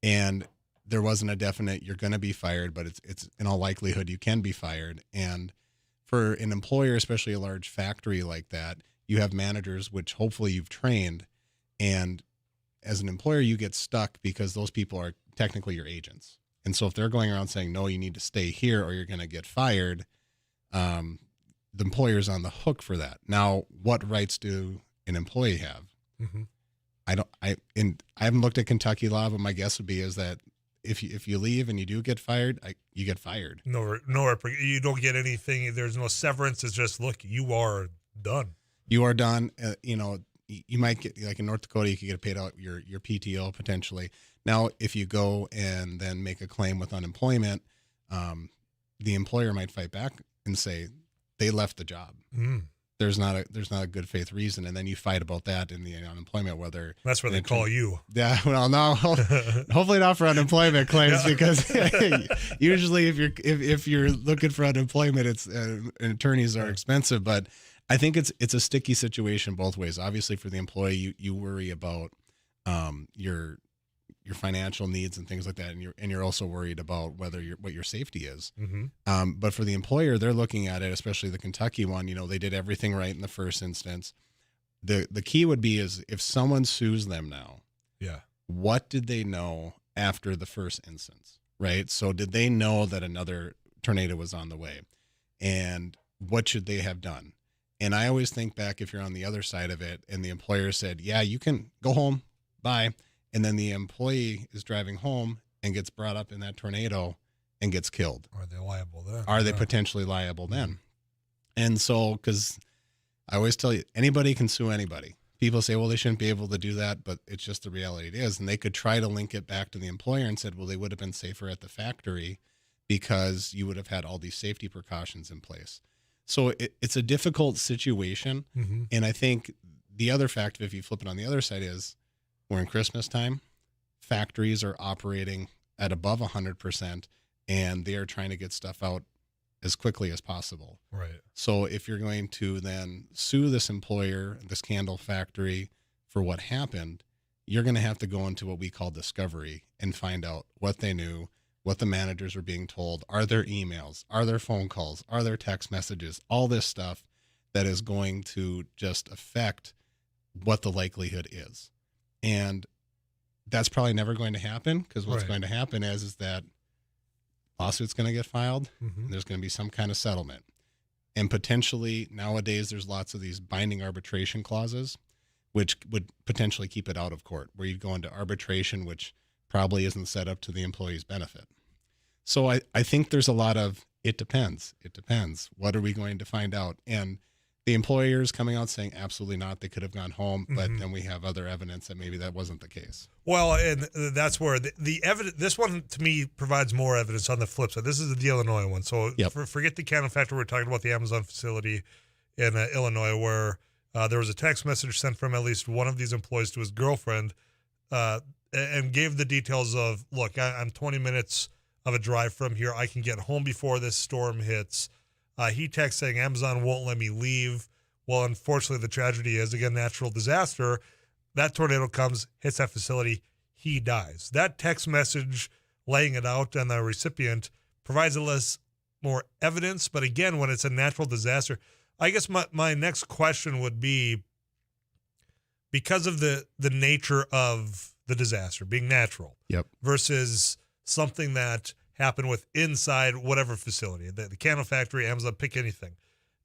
And there wasn't a definite, you're going to be fired, but it's in all likelihood you can be fired. And for an employer, especially a large factory like that, you have managers, which hopefully you've trained. And as an employer, you get stuck because those people are technically your agents. And so if they're going around saying, no, you need to stay here or you're going to get fired, the employer's on the hook for that. Now, what rights do an employee have? Mm-hmm. I haven't looked at Kentucky law, but my guess would be is that if you leave and you do get fired, you get fired. No, you don't get anything. There's no severance. It's just, look, you are done. You are done. You might get, like in North Dakota, you could get paid out your PTO potentially. Now, if you go and then make a claim with unemployment, the employer might fight back and say they left the job. Mm. There's not a good faith reason, and then you fight about that in the unemployment. Whether that's where they call you. Yeah, well, no, hopefully not for unemployment claims because usually if you're looking for unemployment, it's attorneys are expensive. But I think it's a sticky situation both ways. Obviously, for the employee, you worry about your financial needs and things like that, and you're also worried about what your safety is. Mm-hmm. But for the employer, they're looking at it, especially the Kentucky one. They did everything right in the first instance. The key would be is if someone sues them now, yeah, what did they know after the first instance, right? So did they know that another tornado was on the way, and what should they have done? And I always think back if you're on the other side of it, and the employer said, "Yeah, you can go home, bye." And then the employee is driving home and gets brought up in that tornado and gets killed. Are they liable then? Are they potentially liable then? And so, because I always tell you, anybody can sue anybody. People say, well, they shouldn't be able to do that, but it's just the reality it is. And they could try to link it back to the employer and said, well, they would have been safer at the factory because you would have had all these safety precautions in place. So it's a difficult situation. Mm-hmm. And I think the other fact, if you flip it on the other side, is we're in Christmas time. Factories are operating at above 100%, and they are trying to get stuff out as quickly as possible. Right. So if you're going to then sue this employer, this candle factory, for what happened, you're going to have to go into what we call discovery and find out what they knew, what the managers were being told. Are there emails? Are there phone calls? Are there text messages? All this stuff that is going to just affect what the likelihood is. And that's probably never going to happen because what's going to happen is that lawsuit's going to get filed. Mm-hmm. And there's going to be some kind of settlement. And potentially nowadays there's lots of these binding arbitration clauses, which would potentially keep it out of court, where you'd go into arbitration, which probably isn't set up to the employee's benefit. So I think there's a lot of, it depends. It depends. What are we going to find out? And the employers coming out saying absolutely not, they could have gone home, but then we have other evidence that maybe that wasn't the case. Well, and that's where the evidence, this one to me provides more evidence on the flip side. This is the Illinois one. So forget the candle factory. We're talking about the Amazon facility in Illinois where there was a text message sent from at least one of these employees to his girlfriend and gave the details of, look, I'm 20 minutes of a drive from here. I can get home before this storm hits. He texts saying Amazon won't let me leave. Well, unfortunately, the tragedy is, again, natural disaster. That tornado comes, hits that facility, he dies. That text message laying it out on the recipient provides a less more evidence. But again, when it's a natural disaster, I guess my next question would be, because of the nature of the disaster being natural versus something that happened with inside whatever facility, the candle factory, Amazon, pick anything.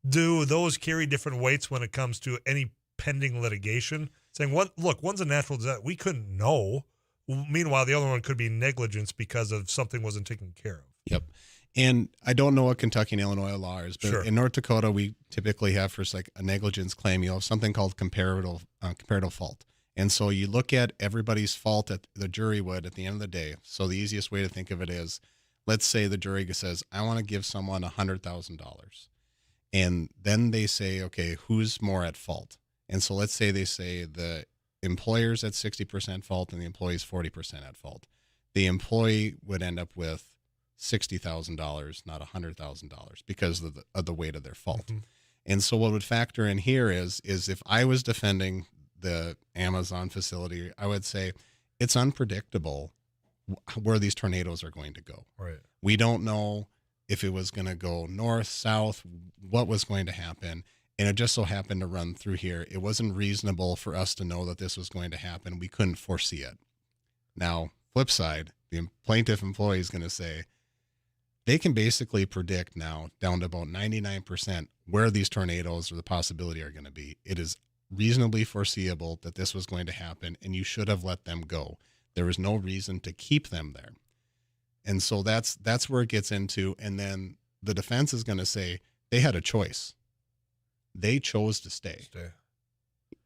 Do those carry different weights when it comes to any pending litigation? Saying, one's a natural disaster. We couldn't know. Meanwhile, the other one could be negligence because of something wasn't taken care of. Yep. And I don't know what Kentucky and Illinois law is, but in North Dakota, we typically have, for like a negligence claim, you have something called comparative fault. And so you look at everybody's fault that the jury would at the end of the day. So the easiest way to think of it is, let's say the jury says, I want to give someone $100,000. And then they say, okay, who's more at fault? And so let's say they say the employer's at 60% fault and the employee's 40% at fault. The employee would end up with $60,000, not $100,000, because of the weight of their fault. Mm-hmm. And so what would factor in here is if I was defending the Amazon facility, I would say it's unpredictable where these tornadoes are going to go. Right. We don't know if it was going to go north, south, what was going to happen. And it just so happened to run through here. It wasn't reasonable for us to know that this was going to happen. We couldn't foresee it. Now, flip side, the plaintiff employee is going to say, they can basically predict now down to about 99% where these tornadoes or the possibility are going to be. It is reasonably foreseeable that this was going to happen, and you should have let them go. There was no reason to keep them there. And so that's where it gets into. And then the defense is going to say they had a choice. They chose to stay.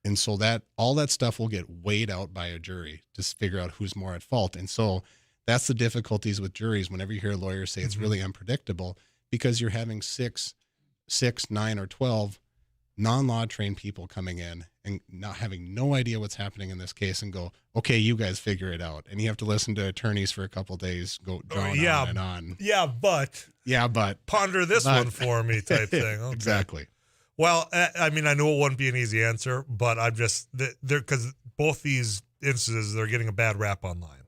And so that all that stuff will get weighed out by a jury to figure out who's more at fault. And so that's the difficulties with juries. Whenever you hear lawyers say it's really unpredictable, because you're having 6, 9, or 12 non-law trained people coming in and not having no idea what's happening in this case and go, okay, you guys figure it out. And you have to listen to attorneys for a couple of days, go on and on. Yeah, but ponder this one for me type thing. Okay. Exactly. Well, I mean, I know it wouldn't be an easy answer, but I'm just there because both these instances, they're getting a bad rap online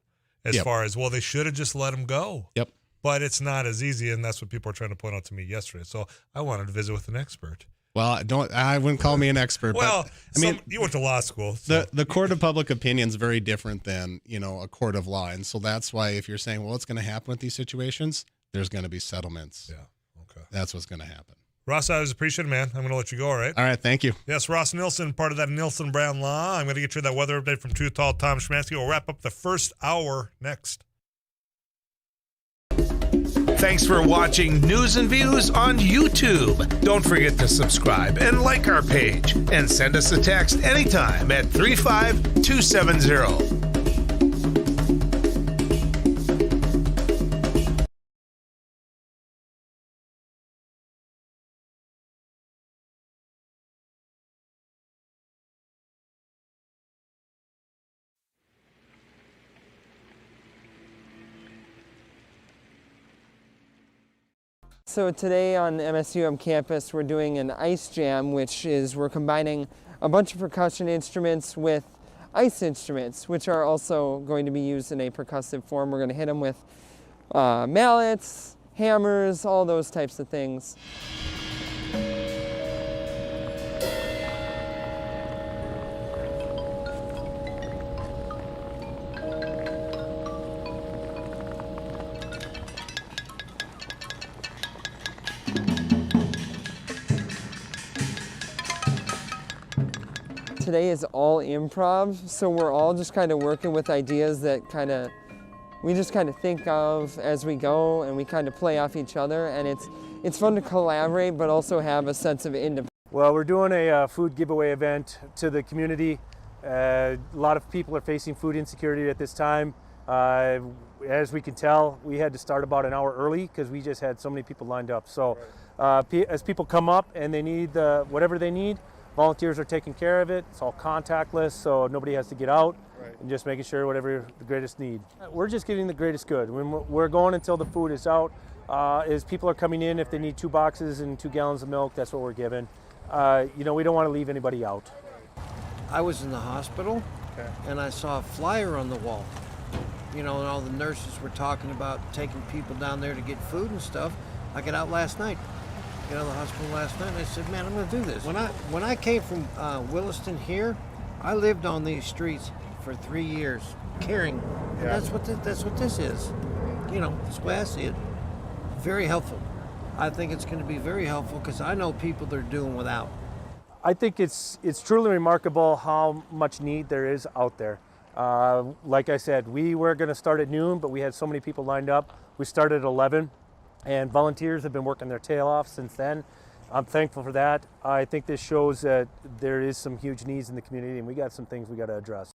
as far as, well, they should have just let him go. Yep. But it's not as easy, and that's what people are trying to point out to me yesterday. So I wanted to visit with an expert. Well, I wouldn't call me an expert. Well, but, I mean, you went to law school. So. The court of public opinion is very different than, a court of law. And so that's why if you're saying, well, what's going to happen with these situations, there's going to be settlements. Yeah. Okay. That's what's going to happen. Ross, I was appreciative, man. I'm going to let you go, all right? All right, thank you. Yes, Ross Nilsson, part of that Nilsson Brown Law. I'm going to get you that weather update from Too Tall Tom Schmansky. We'll wrap up the first hour next. Thanks for watching News and Views on YouTube. Don't forget to subscribe and like our page. And send us a text anytime at 35270. So today on the MSUM campus we're doing an ice jam, which is we're combining a bunch of percussion instruments with ice instruments, which are also going to be used in a percussive form. We're going to hit them with mallets, hammers, all those types of things. Today is all improv, so we're all just kind of working with ideas that we just kind of think of as we go, and we kind of play off each other, and it's fun to collaborate but also have a sense of independence. Well, we're doing a food giveaway event to the community. A lot of people are facing food insecurity at this time. As we can tell, we had to start about an hour early because we just had so many people lined up. So as people come up and they need whatever they need, volunteers are taking care of it. It's all contactless, so nobody has to get out. and just making sure whatever the greatest need. We're just getting the greatest good. When we're going until the food is out, as people are coming in, if they need 2 boxes and 2 gallons of milk, that's what we're giving. We don't want to leave anybody out. I was in the hospital, and I saw a flyer on the wall. And all the nurses were talking about taking people down there to get food and stuff. I got out last night. Got out of the hospital last night, and I said, man, I'm going to do this. When I came from Williston here, I lived on these streets for 3 years, caring. And that's what this is. That's the way I see it. Very helpful. I think it's going to be very helpful because I know people that are doing without. I think it's truly remarkable how much need there is out there. Like I said, we were going to start at noon, but we had so many people lined up. We started at 11, and volunteers have been working their tail off since then. I'm thankful for that. I think this shows that there is some huge needs in the community, and we got some things we got to address.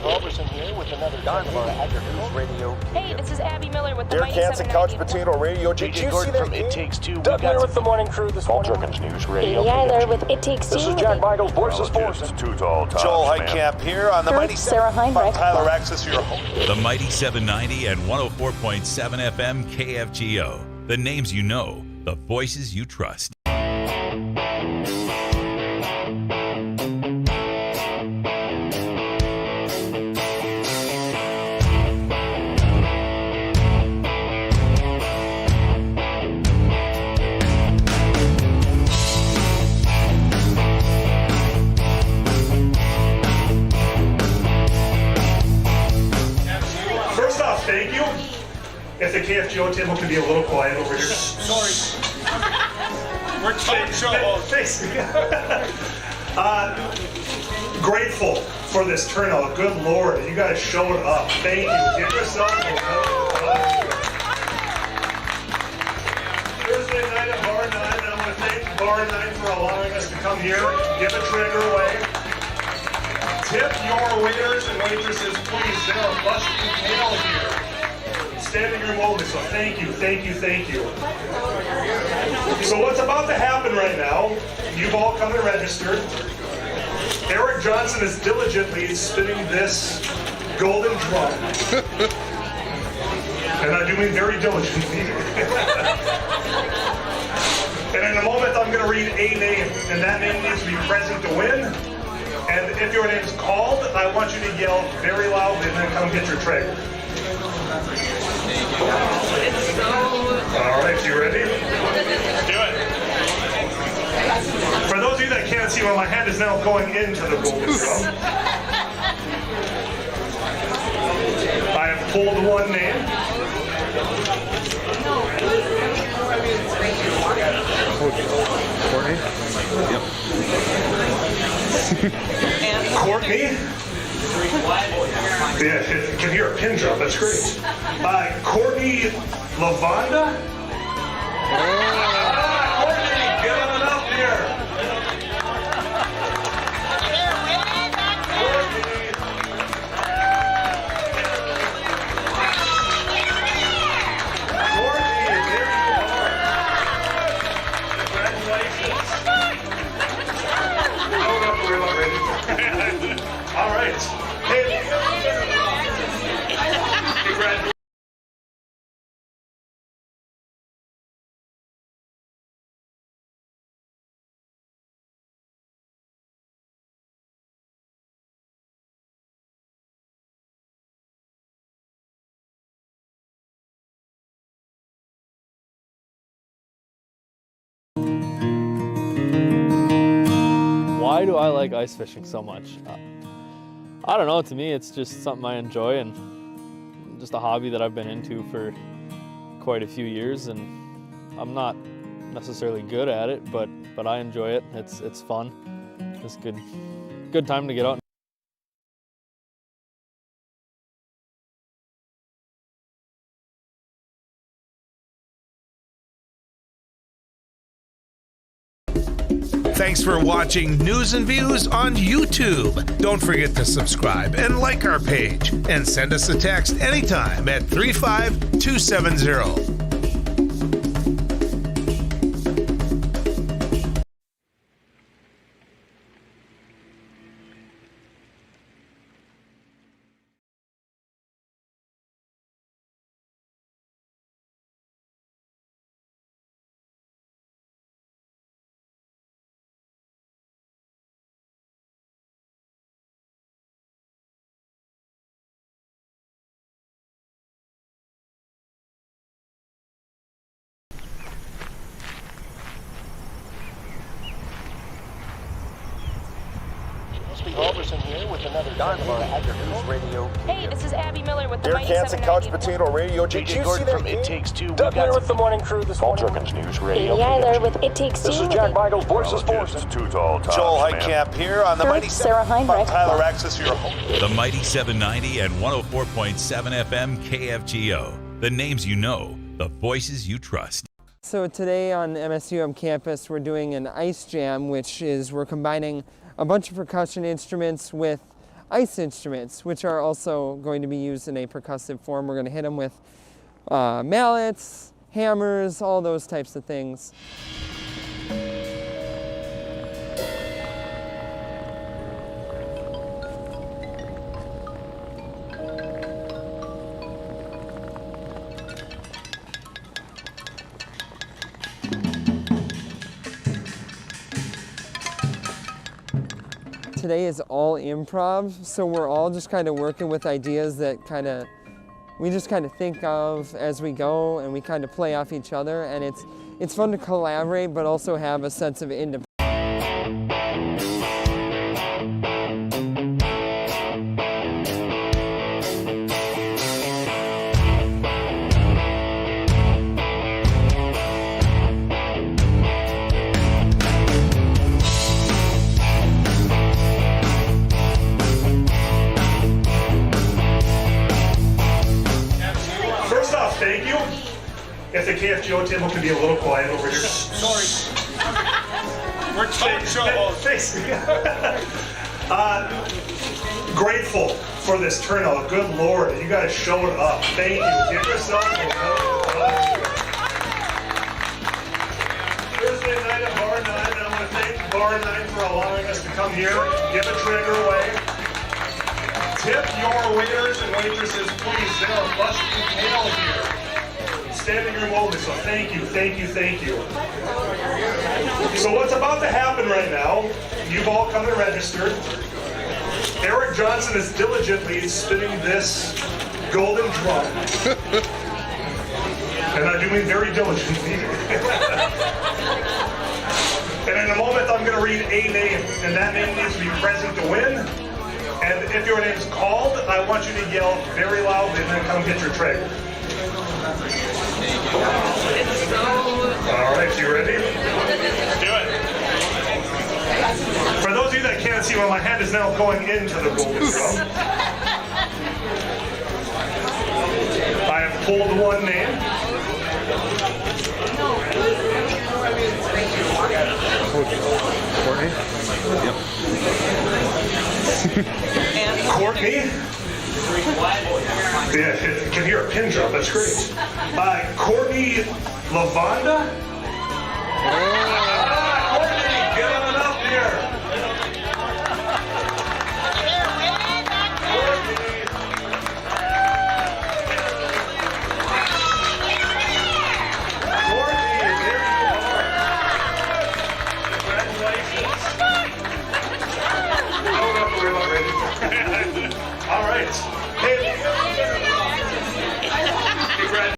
Robertson here with another News Radio. Hey, this is Abby Miller with the Derek Mighty Hansen, 790. Couch Potato Radio. Did you see that? It Takes Two. Doug Miller with the morning crew this morning. Jerkins News Radio. Katie Eiler with It Takes Two. This is Jack Michaels, Voices Forces. Joel Heitkamp here on the Mighty Sarah Heinrich. Tyler Axis, your host. The Mighty 790 and 104.7 FM KFGO. The names you know, the voices you trust. First off, thank you. If the KFGO table could be a little quiet over here. Sorry. We're talk show hosts. Grateful for this turnout. Good Lord, you guys showed up. Thank you. Give yourself a round of applause. Thursday night at Bar 9, and I want to thank Bar 9 for allowing us to come here, give a trigger away. Tip your waiters and waitresses, please. They are busting tail here. Standing room only, so thank you, thank you, thank you. So what's about to happen right now, you've all come and registered. Eric Johnson is diligently spinning this golden drum. And I do mean very diligently. And in a moment I'm going to read a name, and that name needs to be present to win. And if your name's called, I want you to yell very loudly and then come get your tray. All right, you ready? Let's do it. For those of you that can't see, well, my hand is now going into the golden drum. I have pulled one name. Courtney? Courtney? Yeah, you can hear a pin drop. That's great. Courtney Lavonda? Courtney, get on up here. Courtney, there you are. Congratulations. I don't know if we're about ready. All right. Hey. Congratulations. Why do I like ice fishing so much? I don't know, to me it's just something I enjoy and just a hobby that I've been into for quite a few years, and I'm not necessarily good at it, but I enjoy it. It's fun. It's good time to get out. Thanks for watching News and Views on YouTube. Don't forget to subscribe and like our page, and send us a text anytime at 35270. Leslie Halverson here with another News Radio. Hey, this is Abby Miller with the Derek Mighty Hansen, 790. Couch Potato Radio. Did you see that from It Takes Two? Doug Miller with the morning crew this morning. News Radio. Amy Eiler with It Takes Two. This is Jack Michaels, Voice of Sports. Too tall, Joel Heitkamp here on the Mighty Sarah 7. Heinrich. Tyler Axis, your host. The Mighty 790 and 104.7 FM KFGO. The names you know, the voices you trust. So today on MSUM campus, we're doing an ice jam, which is we're combining a bunch of percussion instruments with ice instruments, which are also going to be used in a percussive form. We're going to hit them with mallets, hammers, all those types of things. Today is all improv, so we're all just kind of working with ideas that we just kind of think of as we go, and we kind of play off each other, and it's fun to collaborate but also have a sense of independence. First off, thank you. If the KFGO table could be a little quiet over here. Sorry. We're talk show hosts. Grateful for this turnout. Good Lord, you guys showed up. Thank you. Give yourself a round of applause. Thursday night at Bar 9, I want to thank Bar 9 for allowing us to come here, give a trigger away. Tip your waiters and waitresses, please. They are busting tail here. Standing room only, so thank you, thank you, thank you. So what's about to happen right now, you've all come and registered. Eric Johnson is diligently spinning this golden drum. And I do mean very diligently. And in a moment, I'm going to read a name, and that name needs to be present to win. And if your name's called, I want you to yell very loudly and then come get your tray. All right, you ready? Do it. For those of you that can't see, well, my hand is now going into the golden drum. I have pulled one name. Courtney? Yep. Courtney? Yeah, you can hear a pin drop, that's great. Courtney Lavonda? Courtney, get on up here. Courtney. Courtney, there you are. Congratulations. Hold up, we're not ready. All right. Hey. Congratulations.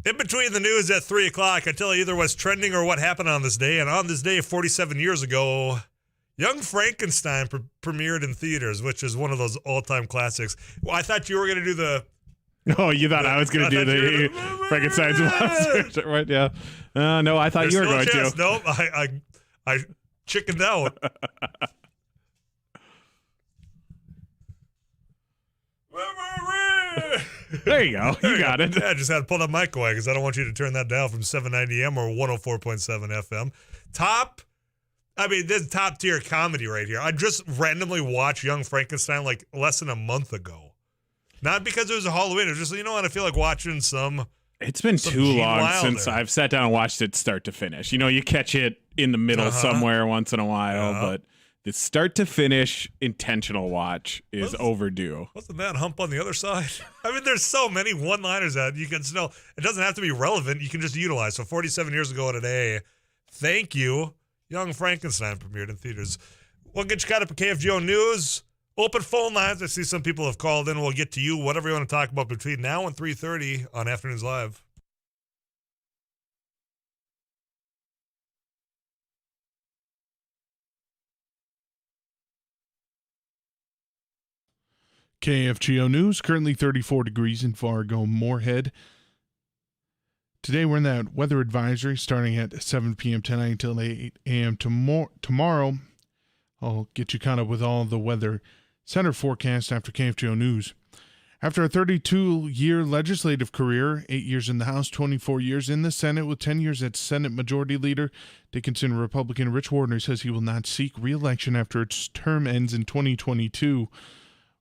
In between the news at 3 o'clock, I tell you either what's trending or what happened on this day. And on this day, 47 years ago, Young Frankenstein premiered in theaters, which is one of those all-time classics. Well, I thought you were going to do the... Oh, you thought I was going to do the Frankenstein's monster, right? Yeah. No, I thought you were going to. Nope, I chickened out. There you go. You got it. Yeah, I just had to pull that mic away because I don't want you to turn that down from 790M or 104.7 FM. This is top tier comedy right here. I just randomly watched Young Frankenstein like less than a month ago. Not because it was a Halloween. It was just, you know what? I feel like watching some. It's been too Gene long Wilder. since I've sat down and watched it start to finish. You know, you catch it in the middle somewhere once in a while, but the start to finish intentional watch is overdue. What's the man hump on the other side? I mean, there's so many one-liners that you can still. It doesn't have to be relevant. You can just utilize. So 47 years ago today, thank you. Young Frankenstein premiered in theaters. We'll get you caught up at KFGO News. Open phone lines. I see some people have called in. We'll get to you. Whatever you want to talk about between now and 3:30 on Afternoons Live. KFGO News, currently 34 degrees in Fargo-Moorhead. Today we're in that weather advisory starting at 7 p.m. tonight until 8 a.m. tomorrow. I'll get you caught up with all the Weather Center forecast after KFGO News. After a 32-year legislative career, 8 years in the House, 24 years in the Senate, with 10 years as Senate Majority Leader, Dickinson Republican Rich Wardner says he will not seek re-election after its term ends in 2022.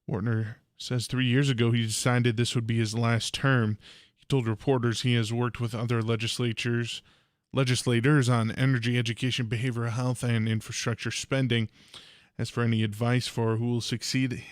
Wardner says 3 years ago he decided this would be his last term. He told reporters he has worked with other legislators on energy, education, behavioral health, and infrastructure spending. As for any advice for who will succeed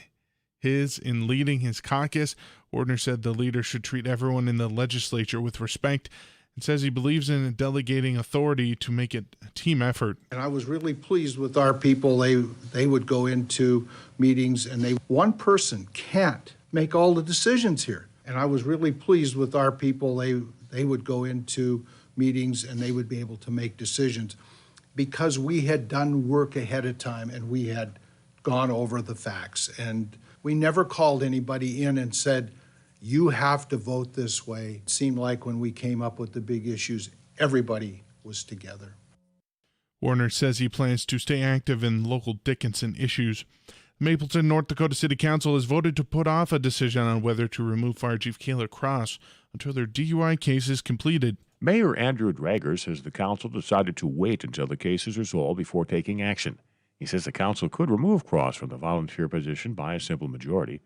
in leading his caucus, Wardner said the leader should treat everyone in the legislature with respect and says he believes in delegating authority to make it a team effort. And I was really pleased with our people. They would go into meetings and one person can't make all the decisions here. And I was really pleased with our people. They would go into meetings and they would be able to make decisions because we had done work ahead of time and we had gone over the facts. And we never called anybody in and said, you have to vote this way. It seemed like when we came up with the big issues, everybody was together. Warner says he plans to stay active in local Dickinson issues. Mapleton, North Dakota City Council has voted to put off a decision on whether to remove Fire Chief Kayla Cross until their DUI case is completed. Mayor Andrew Drager says the council decided to wait until the case is resolved before taking action. He says the council could remove Cross from the volunteer position by a simple majority.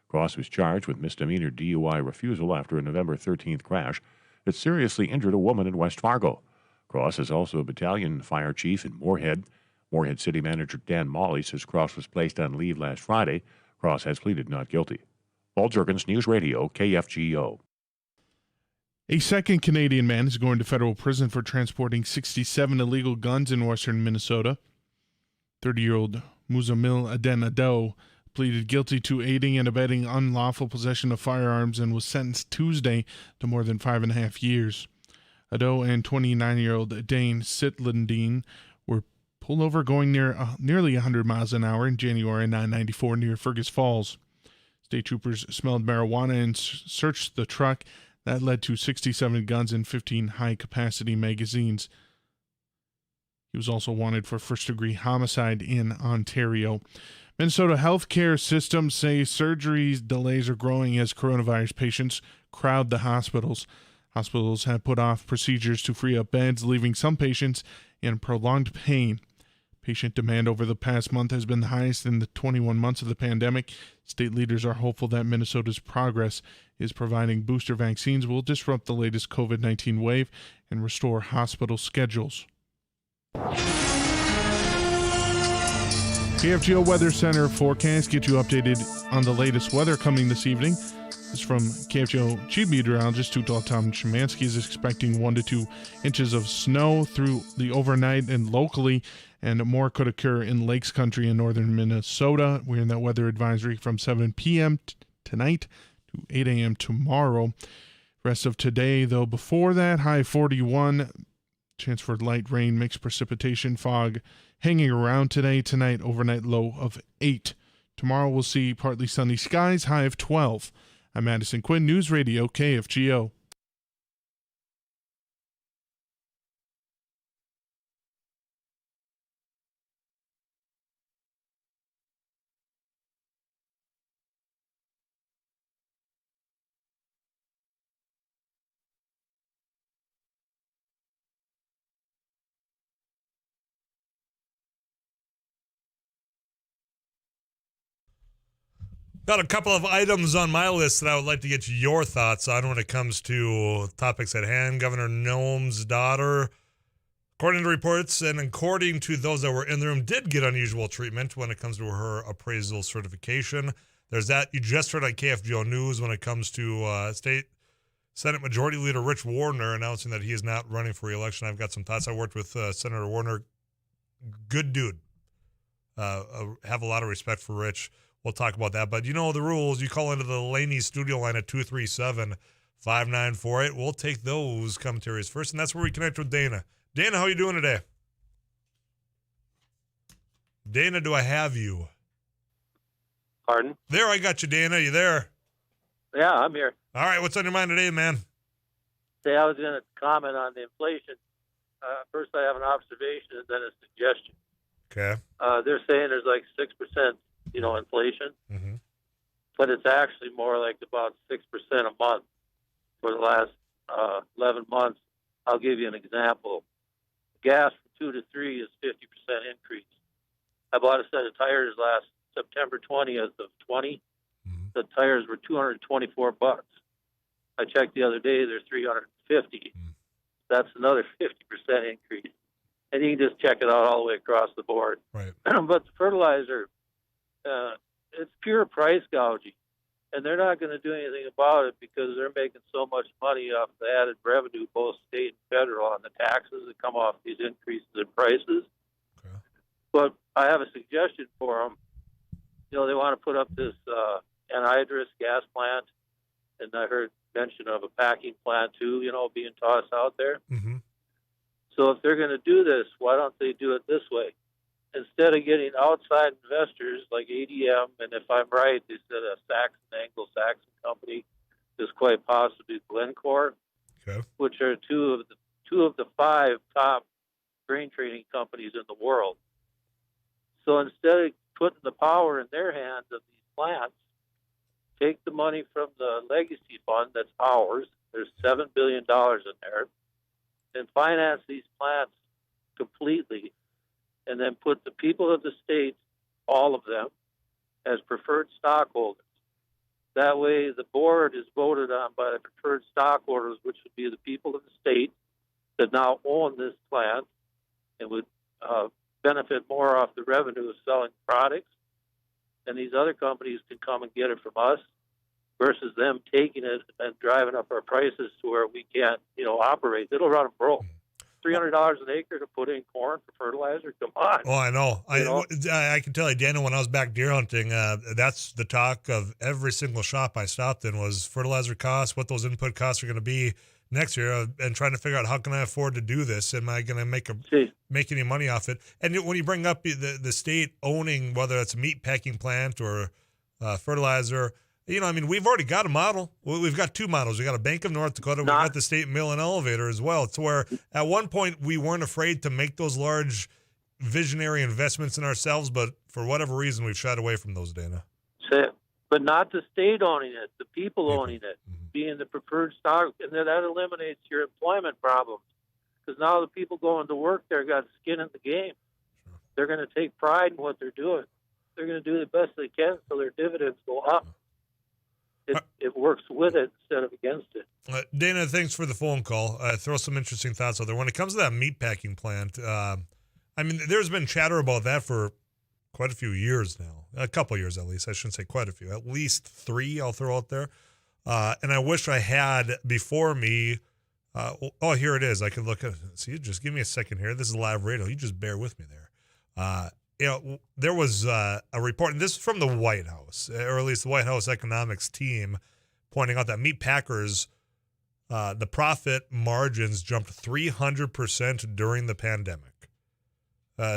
Cross was charged with misdemeanor DUI refusal after a November 13th crash that seriously injured a woman in West Fargo. Cross is also a battalion fire chief in Moorhead. Moorhead City Manager Dan Molly says Cross was placed on leave last Friday. Cross has pleaded not guilty. Paul Jerkins, News Radio, KFGO. A second Canadian man is going to federal prison for transporting 67 illegal guns in western Minnesota. 30-year-old Muzamil Aden Ado pleaded guilty to aiding and abetting unlawful possession of firearms and was sentenced Tuesday to more than 5.5 years. Ado and 29-year-old Dane Sitlandine were pulled over going nearly 100 miles an hour in January 994 near Fergus Falls. State troopers smelled marijuana and searched the truck. That led to 67 guns and 15 high-capacity magazines. He was also wanted for first-degree homicide in Ontario. Minnesota healthcare systems say surgery delays are growing as coronavirus patients crowd the hospitals. Hospitals have put off procedures to free up beds, leaving some patients in prolonged pain. Patient demand over the past month has been the highest in the 21 months of the pandemic. State leaders are hopeful that Minnesota's progress is providing booster vaccines will disrupt the latest COVID-19 wave and restore hospital schedules. KFGO Weather Center forecast get you updated on the latest weather coming this evening. This is from KFGO Chief Meteorologist Tom Szymanski is expecting 1 to 2 inches of snow through the overnight and locally, and more could occur in Lakes Country in northern Minnesota. We're in that weather advisory from 7 p.m. tonight to 8 a.m. tomorrow. Rest of today, though, before that, high 41. Chance for light rain, mixed precipitation, fog hanging around today. Tonight, overnight low of 8. Tomorrow we'll see partly sunny skies, high of 12. I'm Madison Quinn, News Radio, KFGO. Got a couple of items on my list that I would like to get your thoughts on when it comes to topics at hand. Governor Noem's daughter, according to reports and according to those that were in the room, did get unusual treatment when it comes to her appraisal certification. There's that. You just heard on KFGO News when it comes to State Senate Majority Leader Rich Wardner announcing that he is not running for re-election. I've got some thoughts. I worked with Senator Wardner. Good dude. Have a lot of respect for Rich. We'll talk about that. But you know the rules. You call into the Laney studio line at 237-5948. We'll take those commentaries first, and that's where we connect with Dana. Dana, how are you doing today? Dana, do I have you? Pardon? There, I got you, Dana. You there? Yeah, I'm here. All right, what's on your mind today, man? Say, I was going to comment on the inflation. First, I have an observation and then a suggestion. Okay. They're saying there's like 6%, inflation, but it's actually more like about 6% a month for the last 11 months. I'll give you an example. Gas from 2 to 3 is 50% increase. I bought a set of tires last September 20th of 20. The tires were $224. I checked the other day; they're $350. That's another 50% increase, and you can just check it out all the way across the board. Right. But the fertilizer, it's pure price gouging, and they're not going to do anything about it because they're making so much money off the added revenue, both state and federal, on the taxes that come off these increases in prices. Okay. But I have a suggestion for them. They want to put up this anhydrous gas plant, and I heard mention of a packing plant too, being tossed out there. So if they're going to do this, why don't they do it this way? Instead of getting outside investors like ADM, and if I'm right, they said a Anglo-Saxon company, is quite possibly Glencore, which are two of the 5 top grain trading companies in the world. So instead of putting the power in their hands of these plants, take the money from the legacy fund that's ours. There's $7 billion in there, and finance these plants completely, and then put the people of the state, all of them, as preferred stockholders. That way, the board is voted on by the preferred stockholders, which would be the people of the state that now own this plant and would benefit more off the revenue of selling products. And these other companies can come and get it from us versus them taking it and driving up our prices to where we can't, operate. It'll run them broke. $300 an acre to put in corn for fertilizer? Come on. Oh, I know. I can tell you, Daniel, when I was back deer hunting, that's the talk of every single shop I stopped in was fertilizer costs, what those input costs are going to be next year, and trying to figure out how can I afford to do this? Am I going to make any money off it? And when you bring up the state owning, whether it's a meat packing plant or fertilizer, we've already got a model. We've got 2 models. We got a Bank of North Dakota. We've got the state mill and elevator as well. It's where at one point we weren't afraid to make those large visionary investments in ourselves, but for whatever reason we've shied away from those, Dana. But not the state owning it, the people owning it, being the preferred stock, and then that eliminates your employment problems. Because now the people going to work there got skin in the game. Sure. They're going to take pride in what they're doing. They're going to do the best they can so their dividends go up. It works with it instead of against it. Dana, thanks for the phone call. Throw some interesting thoughts out there. When it comes to that meat packing plant, there's been chatter about that for quite a few years now. A couple years at least. I shouldn't say quite a few. At least 3 I'll throw out there. And I wish I had before me. Here it is. I could look at it. See, just give me a second here. This is live radio. You just bear with me there. There was a report, and this is from the White House, or at least the White House economics team, pointing out that meat packers, the profit margins jumped 300% during the pandemic.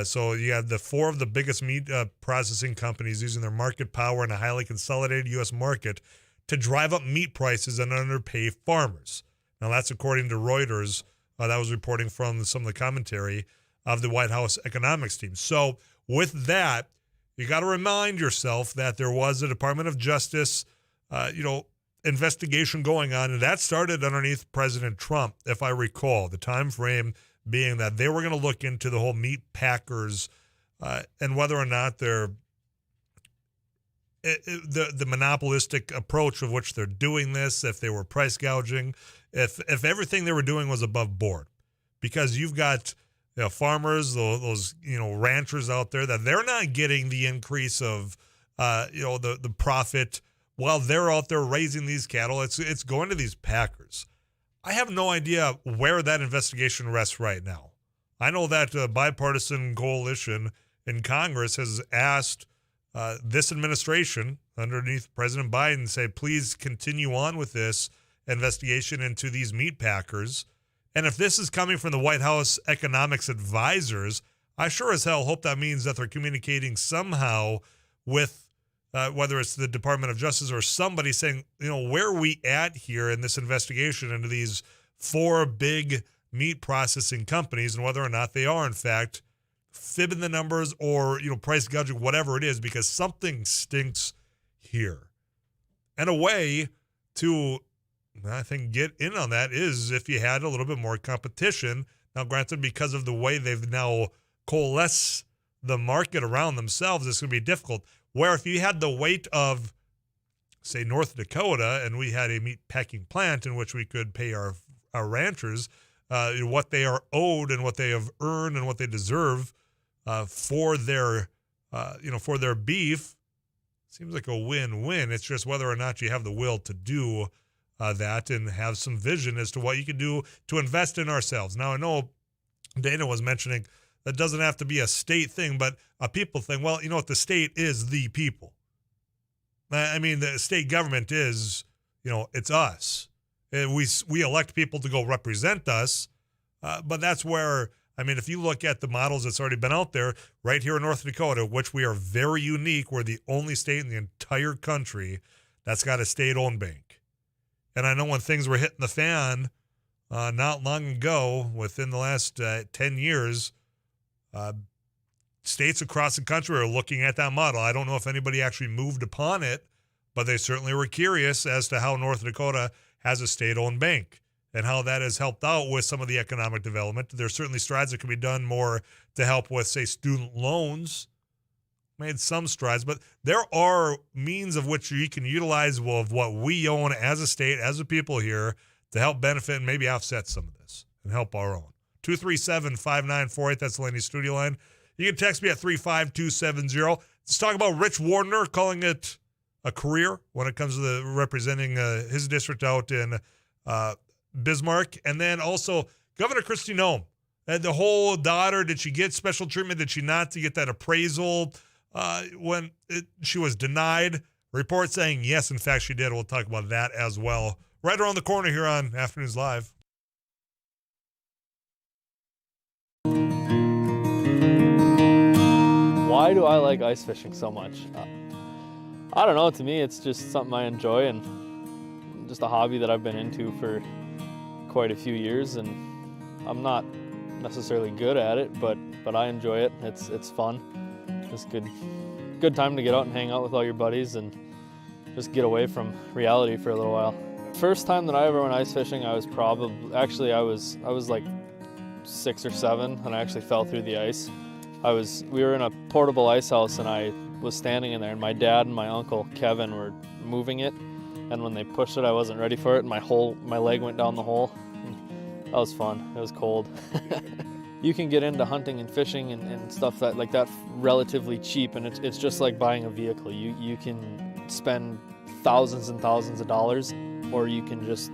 So you had the 4 of the biggest meat processing companies using their market power in a highly consolidated U.S. market to drive up meat prices and underpay farmers. Now, that's according to Reuters. That was reporting from some of the commentary of the White House economics team. So with that, you got to remind yourself that there was a Department of Justice, investigation going on, and that started underneath President Trump, if I recall, the time frame being that they were going to look into the whole meat packers and whether or not they're the monopolistic approach of which they're doing this, if they were price gouging, if everything they were doing was above board, because you've got farmers, those ranchers out there that they're not getting the increase of the profit while they're out there raising these cattle. It's going to these packers. I have no idea where that investigation rests right now. I know that a bipartisan coalition in Congress has asked this administration underneath President Biden, say, please continue on with this investigation into these meat packers. And if this is coming from the White House economics advisors, I sure as hell hope that means that they're communicating somehow with whether it's the Department of Justice or somebody saying, where are we at here in this investigation into these 4 big meat processing companies and whether or not they are, in fact, fibbing the numbers or, price gouging, whatever it is, because something stinks here. And a way to, I think, get in on that is if you had a little bit more competition. Now, granted, because of the way they've now coalesced the market around themselves, it's going to be difficult. Where if you had the weight of, say, North Dakota, and we had a meat packing plant in which we could pay our ranchers what they are owed and what they have earned and what they deserve for their beef, seems like a win-win. It's just whether or not you have the will to do that and have some vision as to what you can do to invest in ourselves. Now, I know Dana was mentioning that doesn't have to be a state thing, but a people thing. Well, you know what? The state is the people. I mean, the state government is, it's us. We elect people to go represent us, but that's where, if you look at the models that's already been out there, right here in North Dakota, which we are very unique, we're the only state in the entire country that's got a state-owned bank. And I know when things were hitting the fan not long ago, within the last 10 years, states across the country are looking at that model. I don't know if anybody actually moved upon it, but they certainly were curious as to how North Dakota has a state-owned bank and how that has helped out with some of the economic development. There's certainly strides that can be done more to help with, say, student loans. Made some strides, but there are means of which you can utilize of what we own as a state, as a people here, to help benefit and maybe offset some of this and help our own. 237-5948, that's the Laney studio line. You can text me at 35270. Let's talk about Rich Wardner calling it a career when it comes to representing his district out in Bismarck. And then also Governor Kristi Noem. The whole daughter, did she get special treatment? Did she not to get that appraisal when she was denied? Report saying yes, in fact, she did. We'll talk about that as well. Right around the corner here on Afternoons Live. Why do I like ice fishing so much? I don't know. To me, it's just something I enjoy and just a hobby that I've been into for quite a few years. And I'm not necessarily good at it, but I enjoy it. It's fun. It's good time to get out and hang out with all your buddies and just get away from reality for a little while. First time that I ever went ice fishing, I was like 6 or 7, and I actually fell through the ice. We were in a portable ice house, and I was standing in there, and my dad and my uncle Kevin were moving it, and when they pushed it, I wasn't ready for it, and my leg went down the hole. That was fun. It was cold. You can get into hunting and fishing and stuff like that relatively cheap, and it's just like buying a vehicle. You can spend thousands and thousands of dollars, or you can just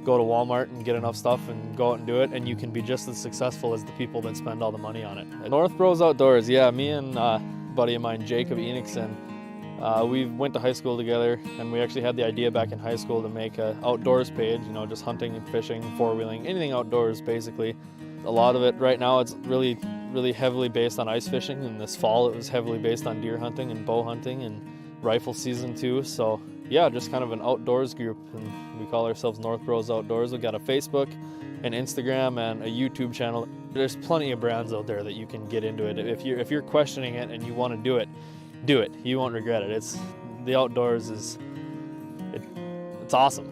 go to Walmart and get enough stuff and go out and do it, and you can be just as successful as the people that spend all the money on it. North Bros Outdoors, yeah, me and a buddy of mine, Jacob Enixon, we went to high school together, and we actually had the idea back in high school to make an outdoors page, just hunting and fishing, four-wheeling, anything outdoors basically. A lot of it right now, it's really, really heavily based on ice fishing, and this fall it was heavily based on deer hunting and bow hunting and rifle season too. So yeah, just kind of an outdoors group, and we call ourselves North Bros Outdoors. We've got a Facebook, an Instagram, and a YouTube channel. There's plenty of brands out there that you can get into it. If you're questioning it and you want to do it, do it. You won't regret it. The outdoors it's awesome.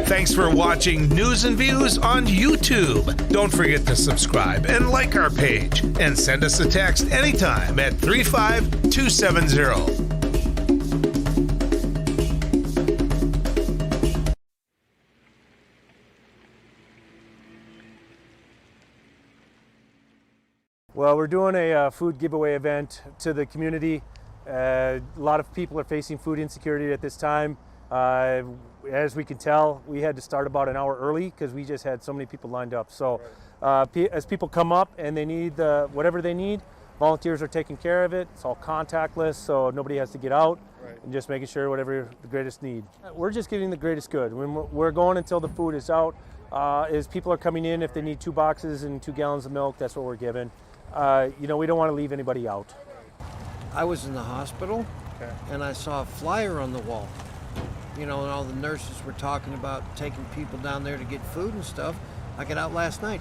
Thanks for watching News and Views on YouTube. Don't forget to subscribe and like our page, and send us a text anytime at 35270. Well, we're doing a food giveaway event to the community. A lot of people are facing food insecurity at this time. As we can tell, we had to start about an hour early because we just had so many people lined up. So as people come up and they need whatever they need, Volunteers are taking care of it. It's all contactless, so nobody has to get out, and just making sure whatever the greatest need. We're just getting the greatest good. When we're going until the food is out. As people are coming in, if they need 2 boxes and 2 gallons of milk, that's what we're giving. We don't want to leave anybody out. I was in the hospital, and I saw a flyer on the wall. And all the nurses were talking about taking people down there to get food and stuff. I got out last night.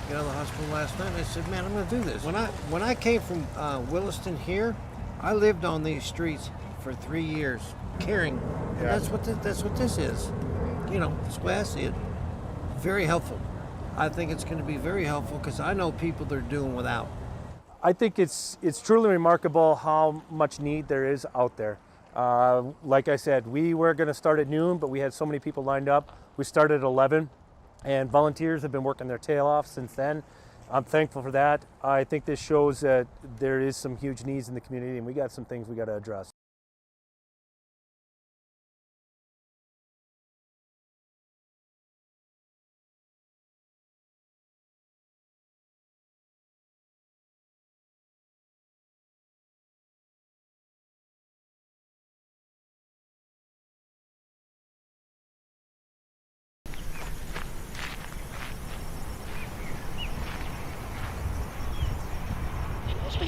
Got out of the hospital last night, and I said, man, I'm going to do this. When I came from Williston here, I lived on these streets for 3 years, caring. And that's what this is. That's the way I see it. Very helpful. I think it's going to be very helpful because I know people that are doing without. I think it's truly remarkable how much need there is out there. Like I said, we were going to start at noon, but we had so many people lined up. We started at 11, and volunteers have been working their tail off since then. I'm thankful for that. I think this shows that there is some huge needs in the community, and we got some things we got to address.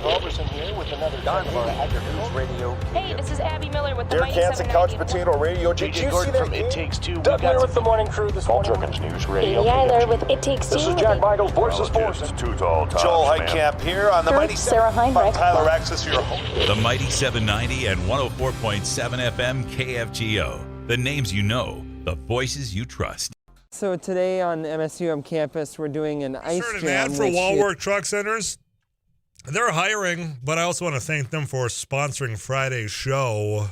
Robertson here with another Agri-News Radio. Hey, this is Abby Miller with the Derek Mighty Hansen, 790. Couch Potato Radio. Did you see that? It Takes Two. Doug Miller with the morning crew this morning. Jerkins News Radio. Amy Eiler with It Takes Two. This is Jack Michaels, Voices Force. Joel Heitkamp here on the Mighty Sarah Heinrich. Tyler Axis, your host. The Mighty 790 and 104.7 FM KFGO. The names you know, the voices you trust. So today on the MSUM campus, we're doing an ice Started jam. an ad for Wallwork Truck Centers. They're hiring, but I also want to thank them for sponsoring Friday's show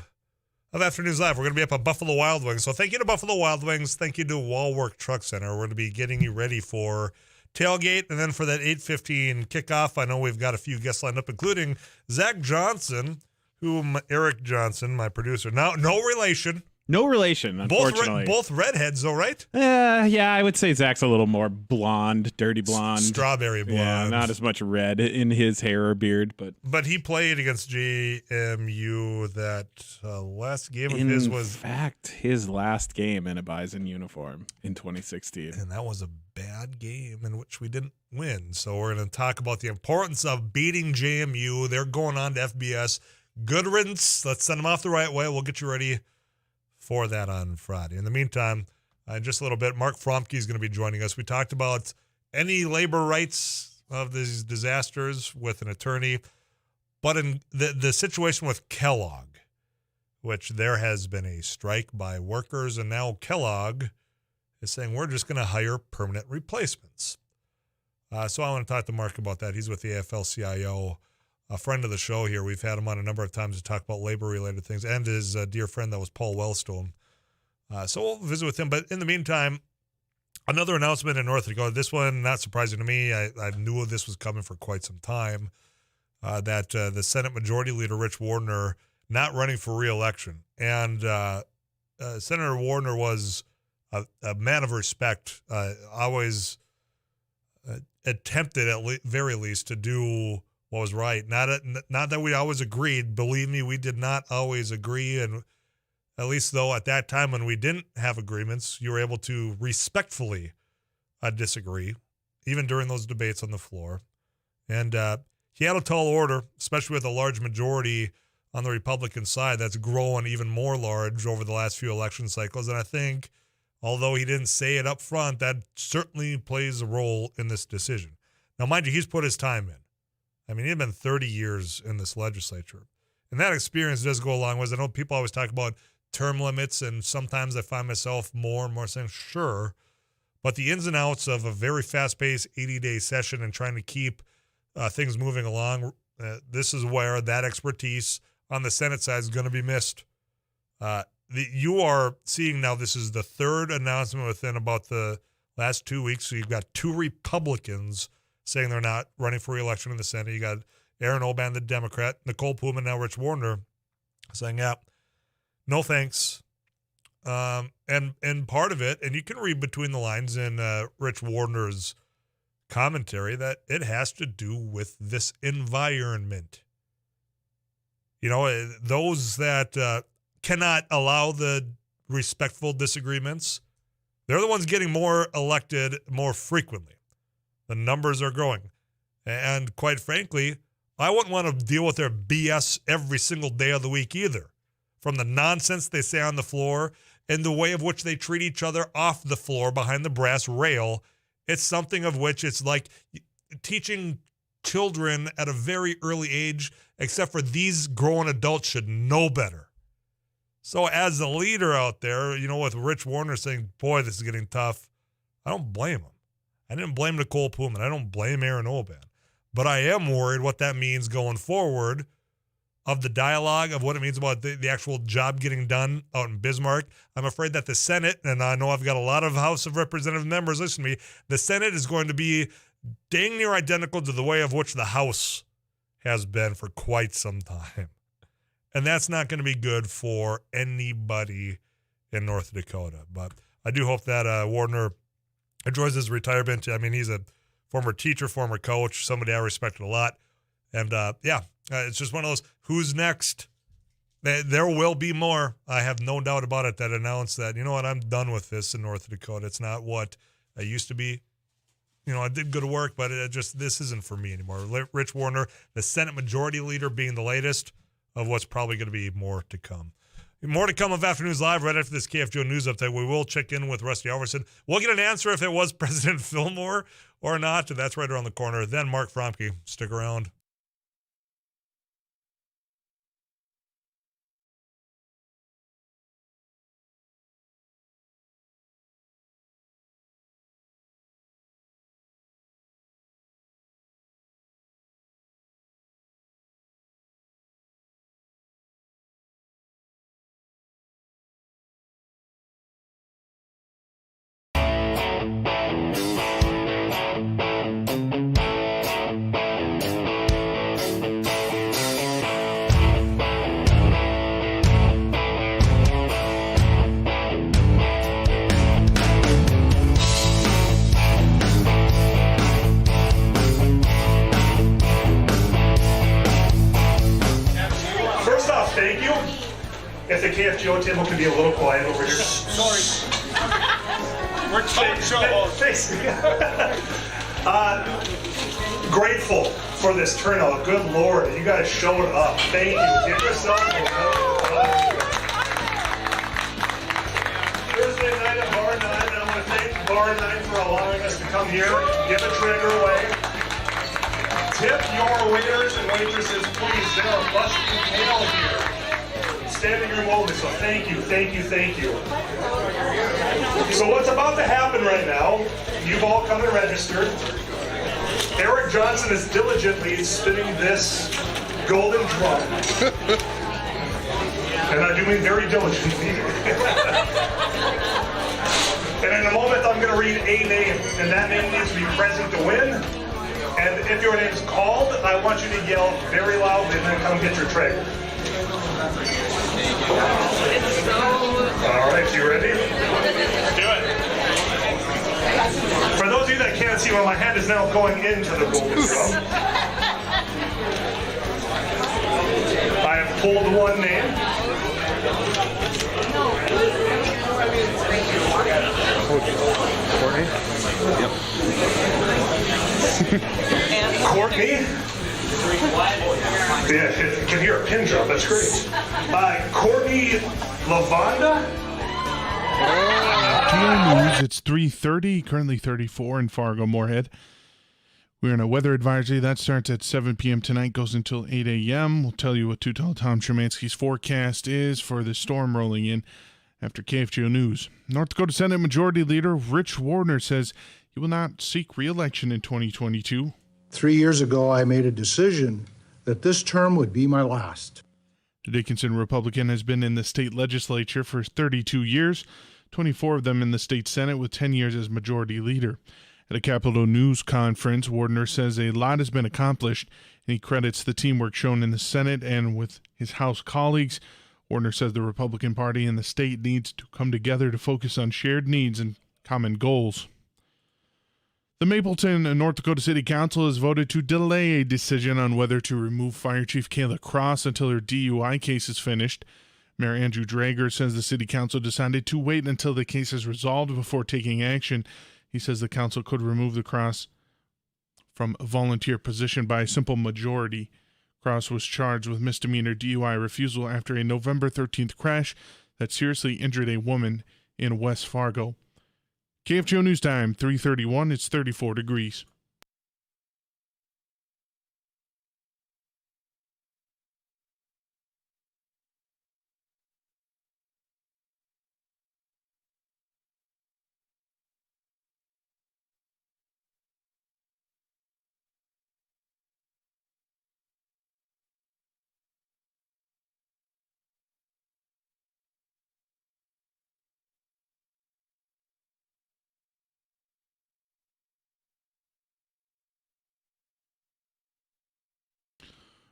of Afternoons Live. We're going to be up at Buffalo Wild Wings. So thank you to Buffalo Wild Wings. Thank you to Wallwork Truck Center. We're going to be getting you ready for tailgate. And then for that 8:15 kickoff, I know we've got a few guests lined up, including Zach Johnson, Eric Johnson, my producer. Now, no relation. No relation, unfortunately. Both redheads, though, right? Yeah, I would say Zach's a little more blonde, dirty blonde. Strawberry blonde. Yeah, not as much red in his hair or beard. But he played against JMU that last game of his was... In fact, his last game in a Bison uniform in 2016. And that was a bad game in which we didn't win. So we're going to talk about the importance of beating JMU. They're going on to FBS. Good riddance. Let's send them off the right way. We'll get you ready for that on Friday. In the meantime, in just a little bit, Mark Fromke is going to be joining us. We talked about any labor rights of these disasters with an attorney, but in the situation with Kellogg, which there has been a strike by workers, and now Kellogg is saying we're just going to hire permanent replacements. So I want to talk to Mark about that. He's with the AFL-CIO, a friend of the show here. We've had him on a number of times to talk about labor-related things, and his dear friend that was Paul Wellstone. So we'll visit with him. But in the meantime, another announcement in North Dakota. This one, not surprising to me. I knew this was coming for quite some time, that the Senate Majority Leader, Rich Wardner, not running for re-election. And Senator Wardner was a man of respect, always attempted at very least to do what was right. Not that we always agreed. Believe me, we did not always agree. And at least though at that time when we didn't have agreements, you were able to respectfully disagree, even during those debates on the floor. And he had a tall order, especially with a large majority on the Republican side that's grown even more large over the last few election cycles. And I think, although he didn't say it up front, that certainly plays a role in this decision. Now, mind you, he's put his time in. I mean, he'd been 30 years in this legislature. And that experience does go along with it. I know people always talk about term limits, and sometimes I find myself more and more saying, sure. But the ins and outs of a very fast-paced 80-day session and trying to keep things moving along, this is where that expertise on the Senate side is going to be missed. You are seeing now, this is the third announcement within about the last 2 weeks. So you've got two Republicans saying they're not running for re-election in the Senate. You got Aaron Oban, the Democrat, Nicole Pullman, now Rich Warner, saying, yeah, no thanks. And part of it, and you can read between the lines in Rich Warner's commentary that it has to do with this environment. You know, those that cannot allow the respectful disagreements, they're the ones getting more elected more frequently. The numbers are growing. And quite frankly, I wouldn't want to deal with their BS every single day of the week either. From the nonsense they say on the floor and the way of which they treat each other off the floor behind the brass rail, it's something of which it's like teaching children at a very early age, except for these grown adults should know better. So as a leader out there, you know, with Rich Warner saying, boy, this is getting tough, I don't blame him. I didn't blame Nicole Pullman. I don't blame Aaron Oban. But I am worried what that means going forward of the dialogue of what it means about the actual job getting done out in Bismarck. I'm afraid that the Senate, and I know I've got a lot of House of Representative members listening to me, the Senate is going to be dang near identical to the way of which the House has been for quite some time. And that's not going to be good for anybody in North Dakota. But I do hope that Warner enjoys his retirement. I mean, he's a former teacher, former coach, somebody I respected a lot. And it's just one of those, who's next? There will be more. I have no doubt about it, that announce that, you know what, I'm done with this in North Dakota. It's not what I used to be. You know, I did good work, but this isn't for me anymore. Rich Warner, the Senate Majority Leader, being the latest of what's probably going to be more to come. More to come of Afternoons Live right after this KFGO News Update. We will check in with Rusty Alverson. We'll get an answer if it was President Fillmore or not. That's right around the corner. Then Mark Fromke. Stick around. Thank you. If the KFGO table could be a little quiet over here. Sorry. We're talk show hosts. Grateful for this turnout. Good Lord, you guys showed up. Thank you. Give yourself a Thursday night at Bar 9. I want to thank Bar 9 for allowing us to come here, give a trigger away. Tip your waiters and waitresses, please. They are busting tail here. Standing room only, so thank you, thank you, thank you. So what's about to happen right now, you've all come and registered. Eric Johnson is diligently spinning this golden drum. And I do mean very diligently. And in a moment, I'm going to read a name, and that name needs to be present to win. And if your name's called, I want you to yell very loudly and then come get your tray. All right, you ready? Do it. For those of you that can't see, well, my hand is now going into the golden drum. I have pulled one name. Courtney? Yep. Courtney? Yeah, you can hear a pin drop. That's great. Courtney Lavonda? GO News, it's 3:30, currently 34 in Fargo-Moorhead. We're in a weather advisory. That starts at 7 p.m. tonight, goes until 8 a.m. We'll tell you what Tom Shermansky's forecast is for the storm rolling in after KFGO News. North Dakota Senate Majority Leader Rich Warner says he will not seek re-election in 2022. 3 years ago, I made a decision that this term would be my last. The Dickinson Republican has been in the state legislature for 32 years, 24 of them in the state Senate, with 10 years as majority leader. At a Capitol News conference, Warner says a lot has been accomplished, and he credits the teamwork shown in the Senate and with his House colleagues. Warner says the Republican Party and the state needs to come together to focus on shared needs and common goals. The Mapleton and North Dakota City Council has voted to delay a decision on whether to remove Fire Chief Kayla Cross until her DUI case is finished. Mayor Andrew Drager says the City Council decided to wait until the case is resolved before taking action. He says the council could remove the Cross from a volunteer position by a simple majority. Cross was charged with misdemeanor DUI refusal after a November 13th crash that seriously injured a woman in West Fargo. KFGO News Time, 3:31. It's 34 degrees.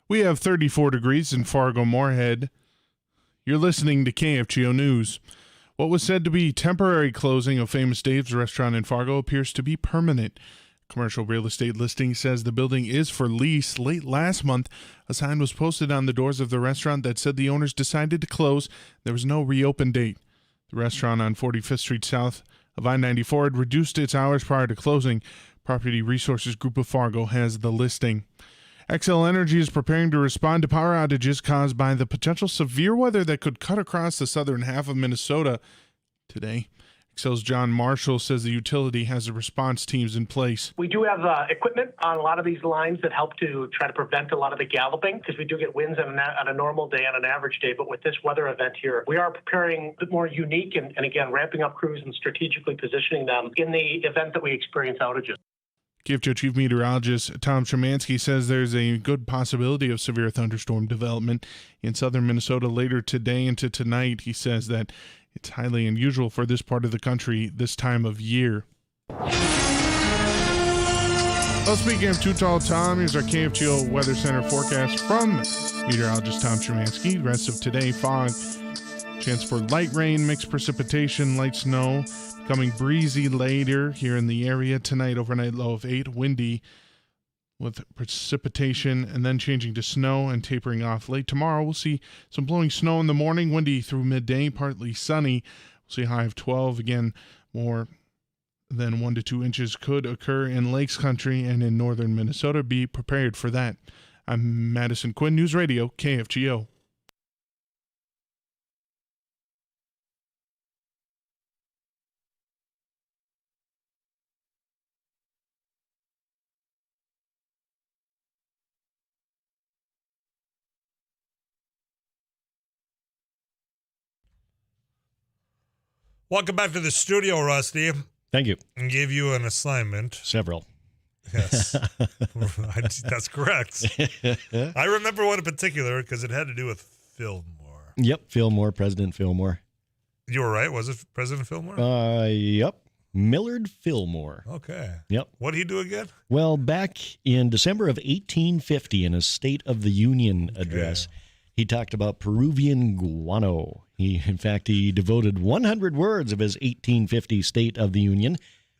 We have 34 degrees in Fargo-Moorhead. You're listening to KFGO News. What was said to be temporary closing of Famous Dave's restaurant in Fargo appears to be permanent. Commercial real estate listing says the building is for lease. Late last month, a sign was posted on the doors of the restaurant that said the owners decided to close. There was no reopen date. The restaurant on 45th Street south of I-94 had reduced its hours prior to closing. Property Resources Group of Fargo has the listing. Xcel Energy is preparing to respond to power outages caused by the potential severe weather that could cut across the southern half of Minnesota today. Xcel's John Marshall says the utility has the response teams in place. We do have equipment on a lot of these lines that help to try to prevent a lot of the galloping, because we do get winds on a normal day, on an average day. But with this weather event here, we are preparing a bit more unique and again, ramping up crews and strategically positioning them in the event that we experience outages. KFGO Chief Meteorologist Tom Szymanski says there's a good possibility of severe thunderstorm development in southern Minnesota later today into tonight. He says that it's highly unusual for this part of the country this time of year. Well, speaking of Too Tall Tom, here's our KFGO Weather Center forecast from meteorologist Tom Szymanski. The rest of today, fog, chance for light rain, mixed precipitation, light snow. Becoming breezy later here in the area tonight, overnight low of 8, windy with precipitation and then changing to snow and tapering off late. Tomorrow we'll see some blowing snow in the morning, windy through midday, partly sunny. We'll see a high of 12. Again, more than 1 to 2 inches could occur in Lakes Country and in northern Minnesota. Be prepared for that. I'm Madison Quinn, News Radio, KFGO. Welcome back to the studio, Rusty. Thank you. And gave you an assignment. Several. Yes. That's correct. I remember one in particular because it had to do with Fillmore. Yep, Fillmore, President Fillmore. You were right. Was it President Fillmore? Yep. Millard Fillmore. Okay. Yep. What did he do again? Well, back in December of 1850 in his State of the Union address, he talked about Peruvian guano. In fact, he devoted 100 words of his 1850 State of the Union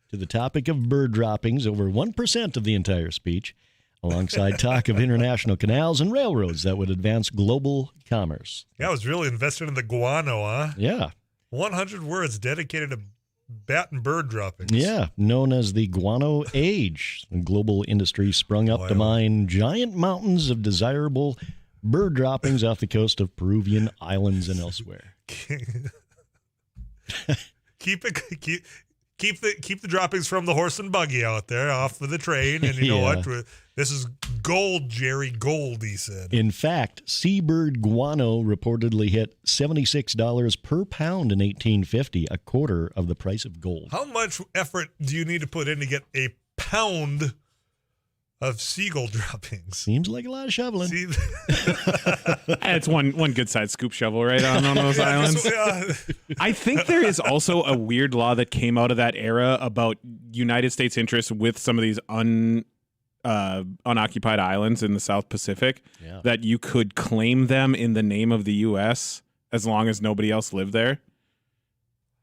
to the topic of bird droppings, over 1% of the entire speech, alongside talk of international canals and railroads that would advance global commerce. Yeah, I was really invested in the guano, huh? Yeah. 100 words dedicated to bat and bird droppings. Yeah, known as the guano age. The global industry sprung up to mine giant mountains of desirable bird droppings off the coast of Peruvian islands and elsewhere. keep the droppings from the horse and buggy out there, off of the train, and you know what? This is gold, Jerry, gold, he said. In fact, seabird guano reportedly hit $76 per pound in 1850, a quarter of the price of gold. How much effort do you need to put in to get a pound of seagull droppings? Seems like a lot of shoveling. It's one good size scoop shovel right on those islands. I think there is also a weird law that came out of that era about United States interests with some of these unoccupied islands in the South Pacific, that you could claim them in the name of the U.S. as long as nobody else lived there.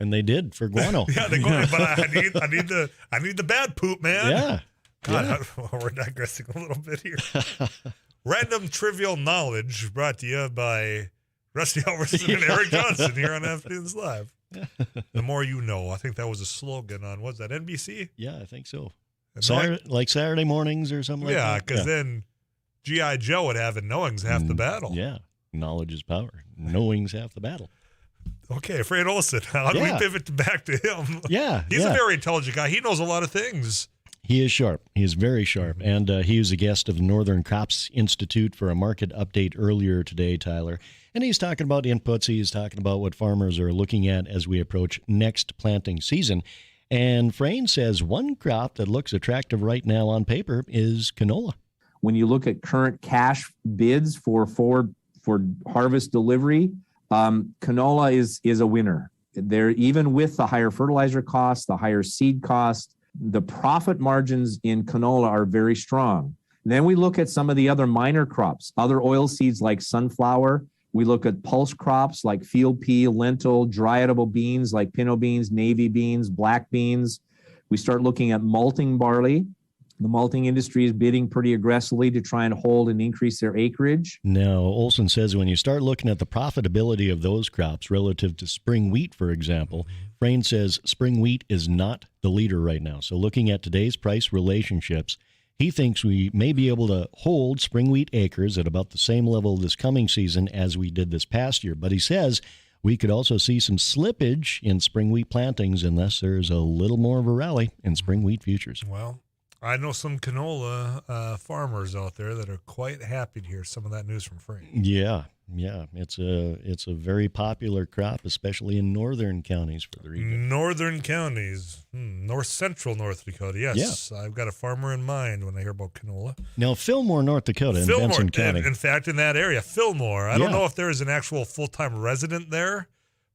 And they did for guano. Yeah, they go. But I need the bad poop, man. Yeah. God, we're digressing a little bit here. Random trivial knowledge brought to you by Rusty Alverson and Eric Johnson here on Afternoons Live. The more you know. I think that was a slogan on, what's that, NBC? Yeah, I think so. And like Saturday mornings or something like that? Yeah, because then G.I. Joe would have it, knowing's half the battle. Yeah, knowledge is power. Knowing's half the battle. Okay, Fred Olson. How do we pivot back to him? Yeah. He's a very intelligent guy. He knows a lot of things. He is sharp. He is very sharp. And he was a guest of the Northern Crops Institute for a market update earlier today, Tyler. And he's talking about inputs. He's talking about what farmers are looking at as we approach next planting season. And Frayne says one crop that looks attractive right now on paper is canola. When you look at current cash bids for harvest delivery, canola is a winner. There, even with the higher fertilizer costs, the higher seed cost, the profit margins in canola are very strong. And then we look at some of the other minor crops, other oil seeds like sunflower. We look at pulse crops like field pea, lentil, dry edible beans like pinto beans, navy beans, black beans. We start looking at malting barley. The malting industry is bidding pretty aggressively to try and hold and increase their acreage. Now, Olson says when you start looking at the profitability of those crops relative to spring wheat, for example, Frayne says spring wheat is not the leader right now. So looking at today's price relationships, he thinks we may be able to hold spring wheat acres at about the same level this coming season as we did this past year. But he says we could also see some slippage in spring wheat plantings unless there's a little more of a rally in spring wheat futures. Well, I know some canola farmers out there that are quite happy to hear some of that news from Frayne. Yeah. It's a very popular crop, especially in northern counties for the region. Northern counties, north central North Dakota. Yes, I've got a farmer in mind when I hear about canola. Now, Fillmore, North Dakota, in Benson County. In fact, in that area, Fillmore. I don't know if there is an actual full-time resident there,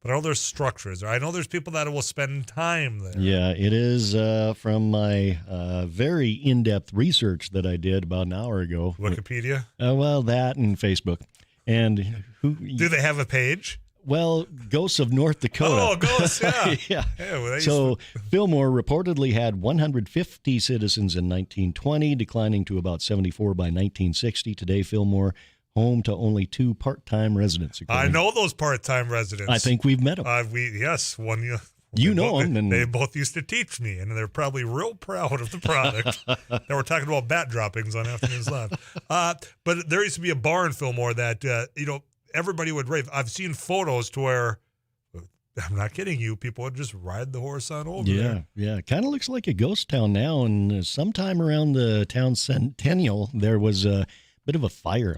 but I know there's structures. I know there's people that will spend time there. Yeah, it is from my very in-depth research that I did about an hour ago. Wikipedia? Well, that and Facebook. And do they have a page? Well, Ghosts of North Dakota. Oh, Ghosts, yeah. Yeah. Well, So Fillmore reportedly had 150 citizens in 1920, declining to about 74 by 1960. Today, Fillmore home to only 2 part-time residents. I know those part-time residents. I think we've met them. One. You know them. And they both used to teach me, and they're probably real proud of the product. They were talking about bat droppings on Afternoons Live. But there used to be a bar in Fillmore that, everybody would rave. I've seen photos to where, I'm not kidding you, people would just ride the horse on over there. Yeah. Kind of looks like a ghost town now. And sometime around the town centennial, there was a bit of a fire,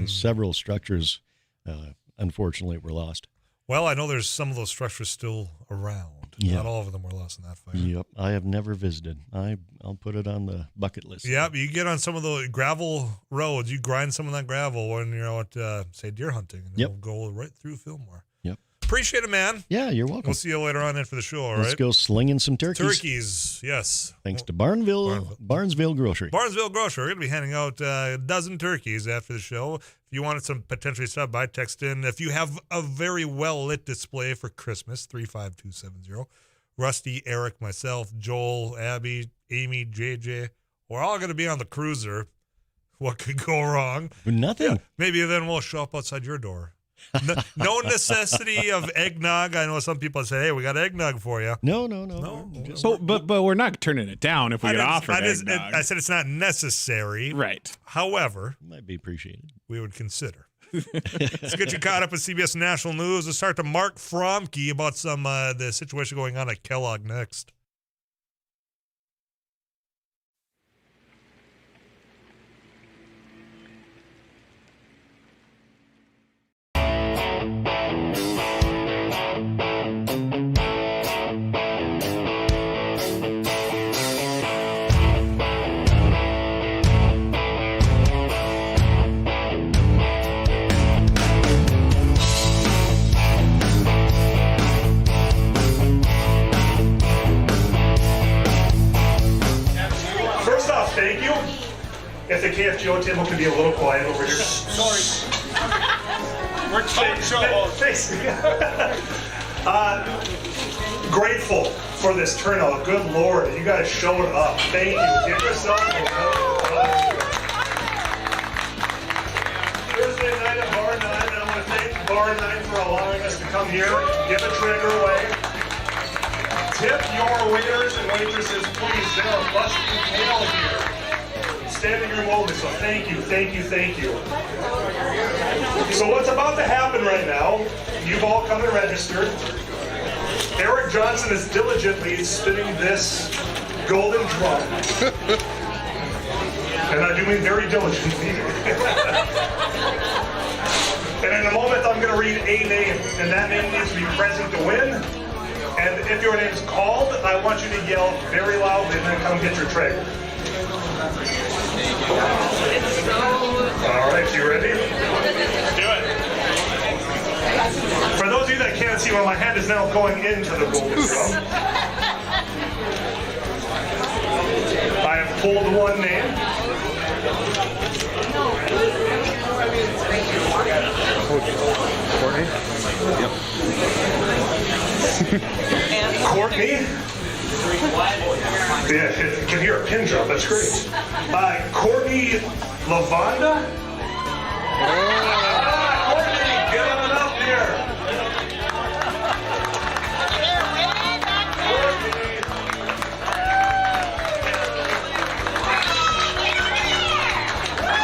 several structures, unfortunately, were lost. Well, I know there's some of those structures still around. Yeah. Not all of them were lost in that fire. Yep, I have never visited. I'll put it on the bucket list. Yeah, you get on some of the gravel roads, you grind some of that gravel when you're out, say, deer hunting, and it'll go right through Fillmore. Yep. Appreciate it, man. Yeah, you're welcome. We'll see you later on for the show, all right? Let's go slinging some turkeys. Turkeys, yes. Thanks to Barnesville Grocery. Barnesville Grocery. We're going to be handing out a dozen turkeys after the show. If you wanted some potentially stop by, text in. If you have a very well-lit display for Christmas, 35270. Rusty, Eric, myself, Joel, Abby, Amy, JJ, we're all going to be on the cruiser. What could go wrong? Nothing. Yeah, maybe then we'll show up outside your door. No necessity of eggnog. I know some people say, "Hey, we got eggnog for you." No. But we're not turning it down if we get offered eggnog. I said it's not necessary. Right. However, might be appreciated. We would consider. Let's get you caught up with CBS National News. Let's start to Mark Fromke about some the situation going on at Kellogg next. Thank you. If the KFGO table could be a little quiet over here. Sorry. We're talk show. grateful for this turnout. Good Lord, you guys showed up. Thank you. Give yourself a round of applause. Thursday night at Bar 9, and I want to thank Bar 9 for allowing us to come here, give a trigger away. Tip your waiters and waitresses, please. They are busting tail here. Standing room only, so thank you, thank you, thank you. So what's about to happen right now, you've all come and registered. Eric Johnson is diligently spinning this golden drum. And I do mean very diligently. And in a moment, I'm going to read a name, and that name needs to be present to win. And if your name's called, I want you to yell very loudly and then come get your tray. All right, you ready? Do it. For those of you that can't see, my hand is now going into the golden drum. I have pulled one name. Courtney? Yep. Courtney? Yeah, you can hear a pin drop. That's great. Courtney Lavonda? Courtney, get on up here.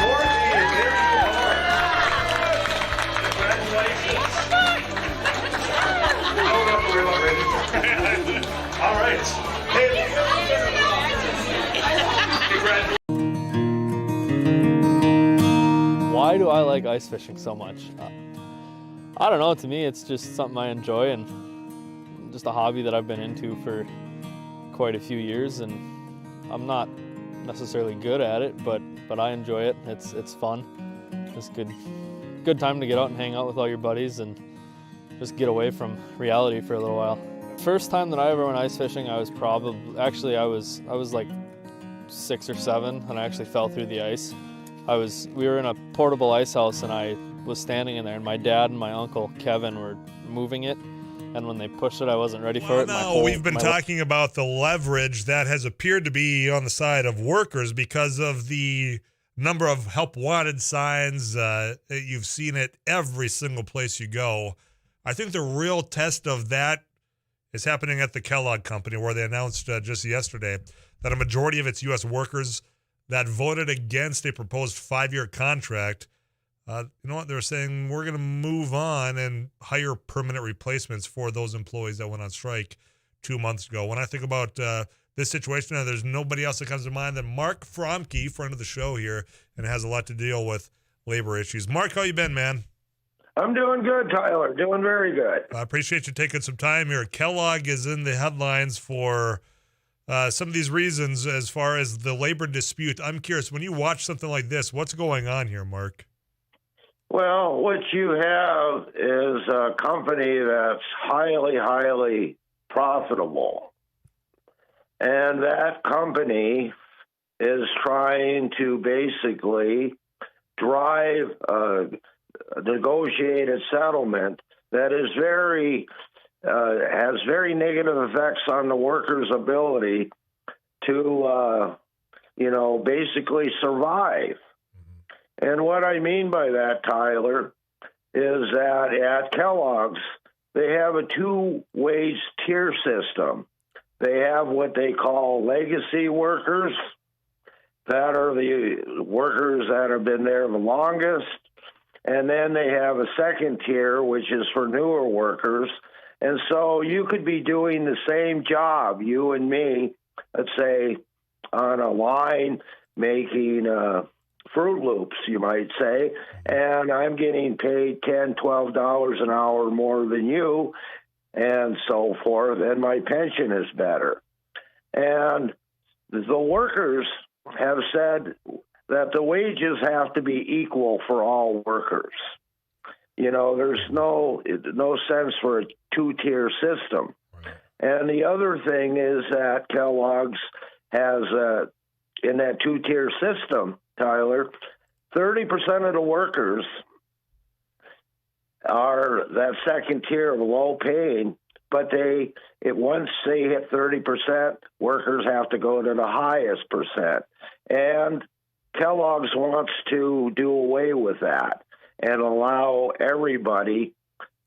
Courtney, there you are. Congratulations. Oh, no, we're not ready. All right. Hey, Why do I like ice fishing so much? I don't know, to me it's just something I enjoy and just a hobby that I've been into for quite a few years, and I'm not necessarily good at it, but I enjoy it. It's fun. It's good time to get out and hang out with all your buddies and just get away from reality for a little while. First time that I ever went ice fishing, I was like 6 or 7, and I actually fell through the ice. We were in a portable ice house, and I was standing in there, and my dad and my uncle Kevin were moving it, and when they pushed it, I wasn't ready for it. We've been talking about the leverage that has appeared to be on the side of workers because of the number of help wanted signs. You've seen it every single place you go. I think the real test of that is happening at the Kellogg Company, where they announced just yesterday that a majority of its U.S. workers that voted against a proposed 5-year contract, you know what, they're saying we're going to move on and hire permanent replacements for those employees that went on strike 2 months ago. When I think about this situation, there's nobody else that comes to mind than Mark Fromke, friend of the show here, and has a lot to deal with labor issues. Mark, how you been, man? I'm doing good, Tyler. Doing very good. I appreciate you taking some time here. Kellogg is in the headlines for some of these reasons as far as the labor dispute. I'm curious, when you watch something like this, what's going on here, Mark? Well, what you have is a company that's highly, highly profitable. And that company is trying to basically drive a negotiated settlement that is has very negative effects on the workers' ability to, basically survive. And what I mean by that, Tyler, is that at Kellogg's, they have a 2-wage tier system. They have what they call legacy workers, that are the workers that have been there the longest. And then they have a second tier, which is for newer workers. And so you could be doing the same job, you and me, let's say, on a line making Fruit Loops, you might say, and I'm getting paid $10, $12 an hour more than you, and so forth, and my pension is better. And the workers have said that the wages have to be equal for all workers. There's no sense for a 2-tier system. And the other thing is that Kellogg's has, in that 2-tier system, Tyler, 30% of the workers are that second tier of low paying, but once they hit 30%, workers have to go to the highest percent. And Kellogg's wants to do away with that and allow everybody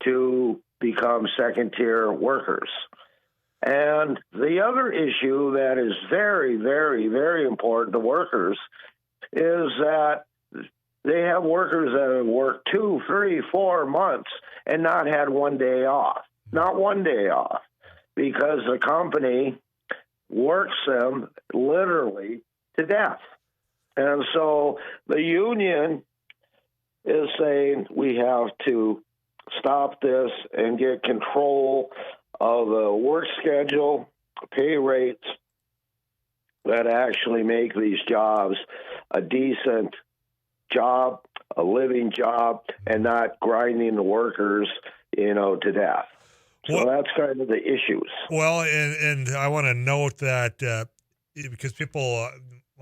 to become second-tier workers. And the other issue that is very, very, very important to workers is that they have workers that have worked 2, 3, 4 months and not had one day off. Not one day off, because the company works them literally to death. And so the union is saying we have to stop this and get control of the work schedule, pay rates that actually make these jobs a decent job, a living job, and not grinding the workers, to death. So that's kind of the issues. Well, and I want to note that because people,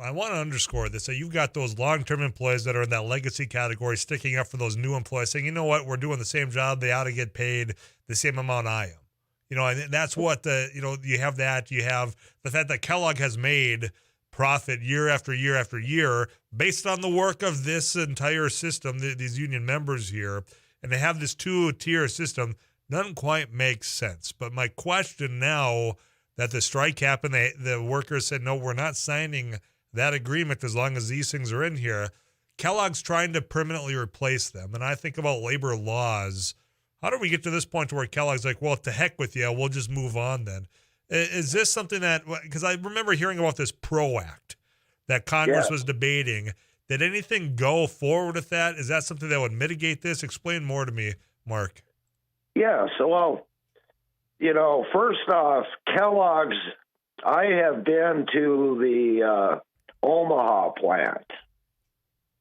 I want to underscore this, that you've got those long-term employees that are in that legacy category sticking up for those new employees saying, you know what, we're doing the same job. They ought to get paid the same amount I am. And that's what you have that. You have the fact that Kellogg has made profit year after year after year based on the work of this entire system, these union members here, and they have this two-tier system. Doesn't quite make sense. But my question now that the strike happened, the workers said, no, we're not signing that agreement as long as these things are in here. Kellogg's trying to permanently replace them. And I think about labor laws. How do we get to this point to where Kellogg's like, well, to heck with you, we'll just move on then? Is this something that, because I remember hearing about this PRO Act that Congress was debating. Did anything go forward with that? Is that something that would mitigate this? Explain more to me, Mark. Yeah, so, first off, Kellogg's, I have been to the Omaha plant,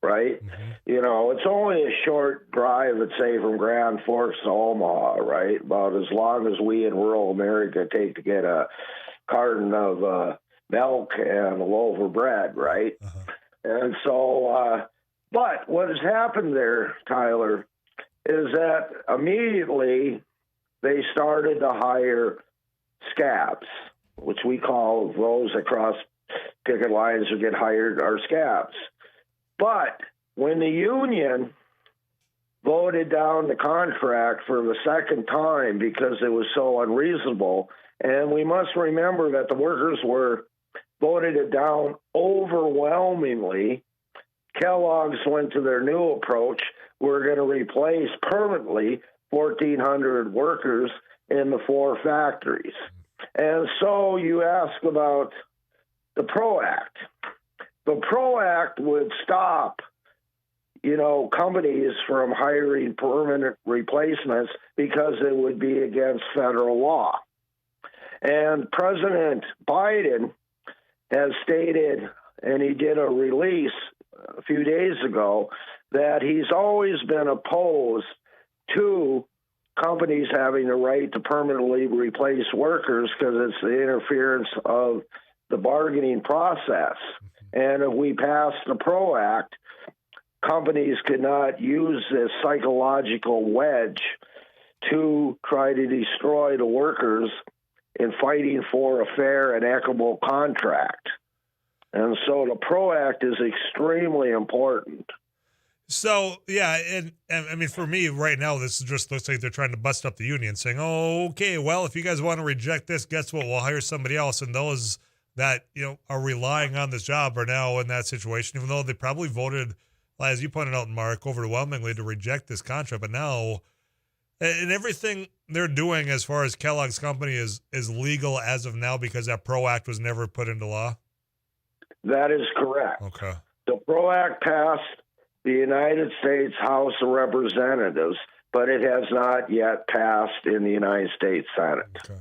right? It's only a short drive, let's say, from Grand Forks to Omaha, right? About as long as we in rural America take to get a carton of milk and a loaf of bread, right? And so, but what has happened there, Tyler, is that immediately they started to hire scabs, which we call those that cross picket lines or get hired are scabs. But when the union voted down the contract for the second time because it was so unreasonable, and we must remember that the workers voted it down overwhelmingly, Kellogg's went to their new approach. We're going to replace permanently 1,400 workers in the 4 factories. And so you ask about the PRO Act. The PRO Act would stop, companies from hiring permanent replacements because it would be against federal law. And President Biden has stated, and he did a release a few days ago, that he's always been opposed to companies having the right to permanently replace workers because it's the interference of the bargaining process. And if we pass the PRO Act, companies could not use this psychological wedge to try to destroy the workers in fighting for a fair and equitable contract. And so the PRO Act is extremely important. So, yeah, and I mean, for me right now, this just looks like they're trying to bust up the union saying, oh, okay, well, if you guys want to reject this, guess what? We'll hire somebody else. And those that, are relying on this job are now in that situation, even though they probably voted, as you pointed out, Mark, overwhelmingly to reject this contract. But now, and everything they're doing as far as Kellogg's company is legal as of now because that PRO Act was never put into law? That is correct. Okay. The PRO Act passed the United States House of Representatives, but it has not yet passed in the United States Senate. Okay.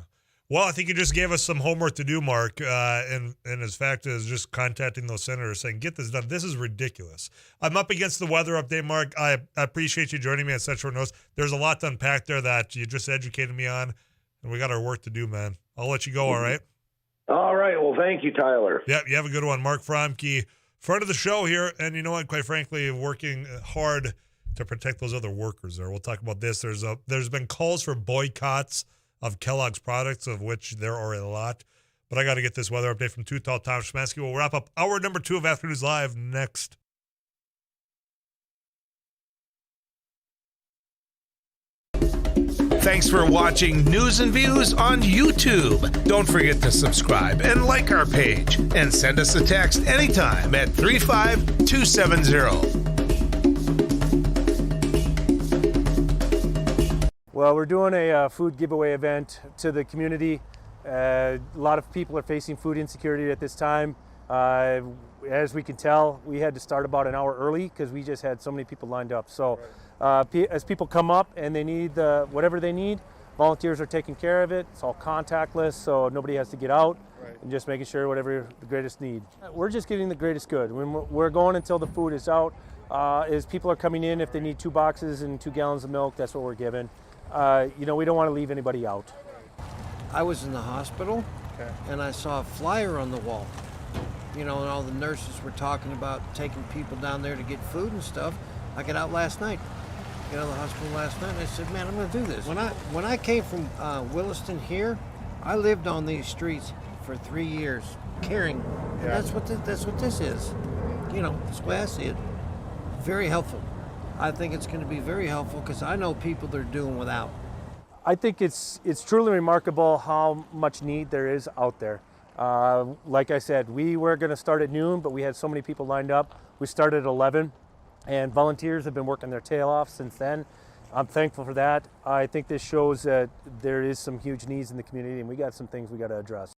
Well, I think you just gave us some homework to do, Mark, and as fact is just contacting those senators saying, get this done. This is ridiculous. I'm up against the weather update, Mark. I appreciate you joining me at such short notice. There's a lot to unpack there that you just educated me on, and we got our work to do, man. I'll let you go, all right? All right. Well, thank you, Tyler. Yep, you have a good one. Mark Fromke, front of the show here, and you know what, quite frankly, working hard to protect those other workers there. We'll talk about this. There's been calls for boycotts of Kellogg's products, of which there are a lot. But I got to get this weather update from Too Tall Tom Szymanski. We'll wrap up hour number 2 of Afternoons Live next. Thanks for watching News and Views on YouTube. Don't forget to subscribe and like our page. And send us a text anytime at 35270. Well, we're doing a food giveaway event to the community. A lot of people are facing food insecurity at this time. As we can tell, we had to start about an hour early because we just had so many people lined up. So as people come up and they need whatever they need, volunteers are taking care of it. It's all contactless, so nobody has to get out, and just making sure whatever the greatest need. We're just getting the greatest good. When we're going until the food is out. As people are coming in, if they need 2 boxes and 2 gallons of milk, that's what we're giving. We don't want to leave anybody out. I was in the hospital, and I saw a flyer on the wall. And all the nurses were talking about taking people down there to get food and stuff. I got out last night. Got out of the hospital last night, and I said, man, I'm going to do this. When I came from Williston here, I lived on these streets for 3 years, caring. And that's what this is. That's the way I see it. Very helpful. I think it's going to be very helpful because I know people that are doing without. I think it's truly remarkable how much need there is out there. Like I said, we were going to start at noon, but we had so many people lined up. We started at 11, and volunteers have been working their tail off since then. I'm thankful for that. I think this shows that there is some huge needs in the community, and we got some things we got to address.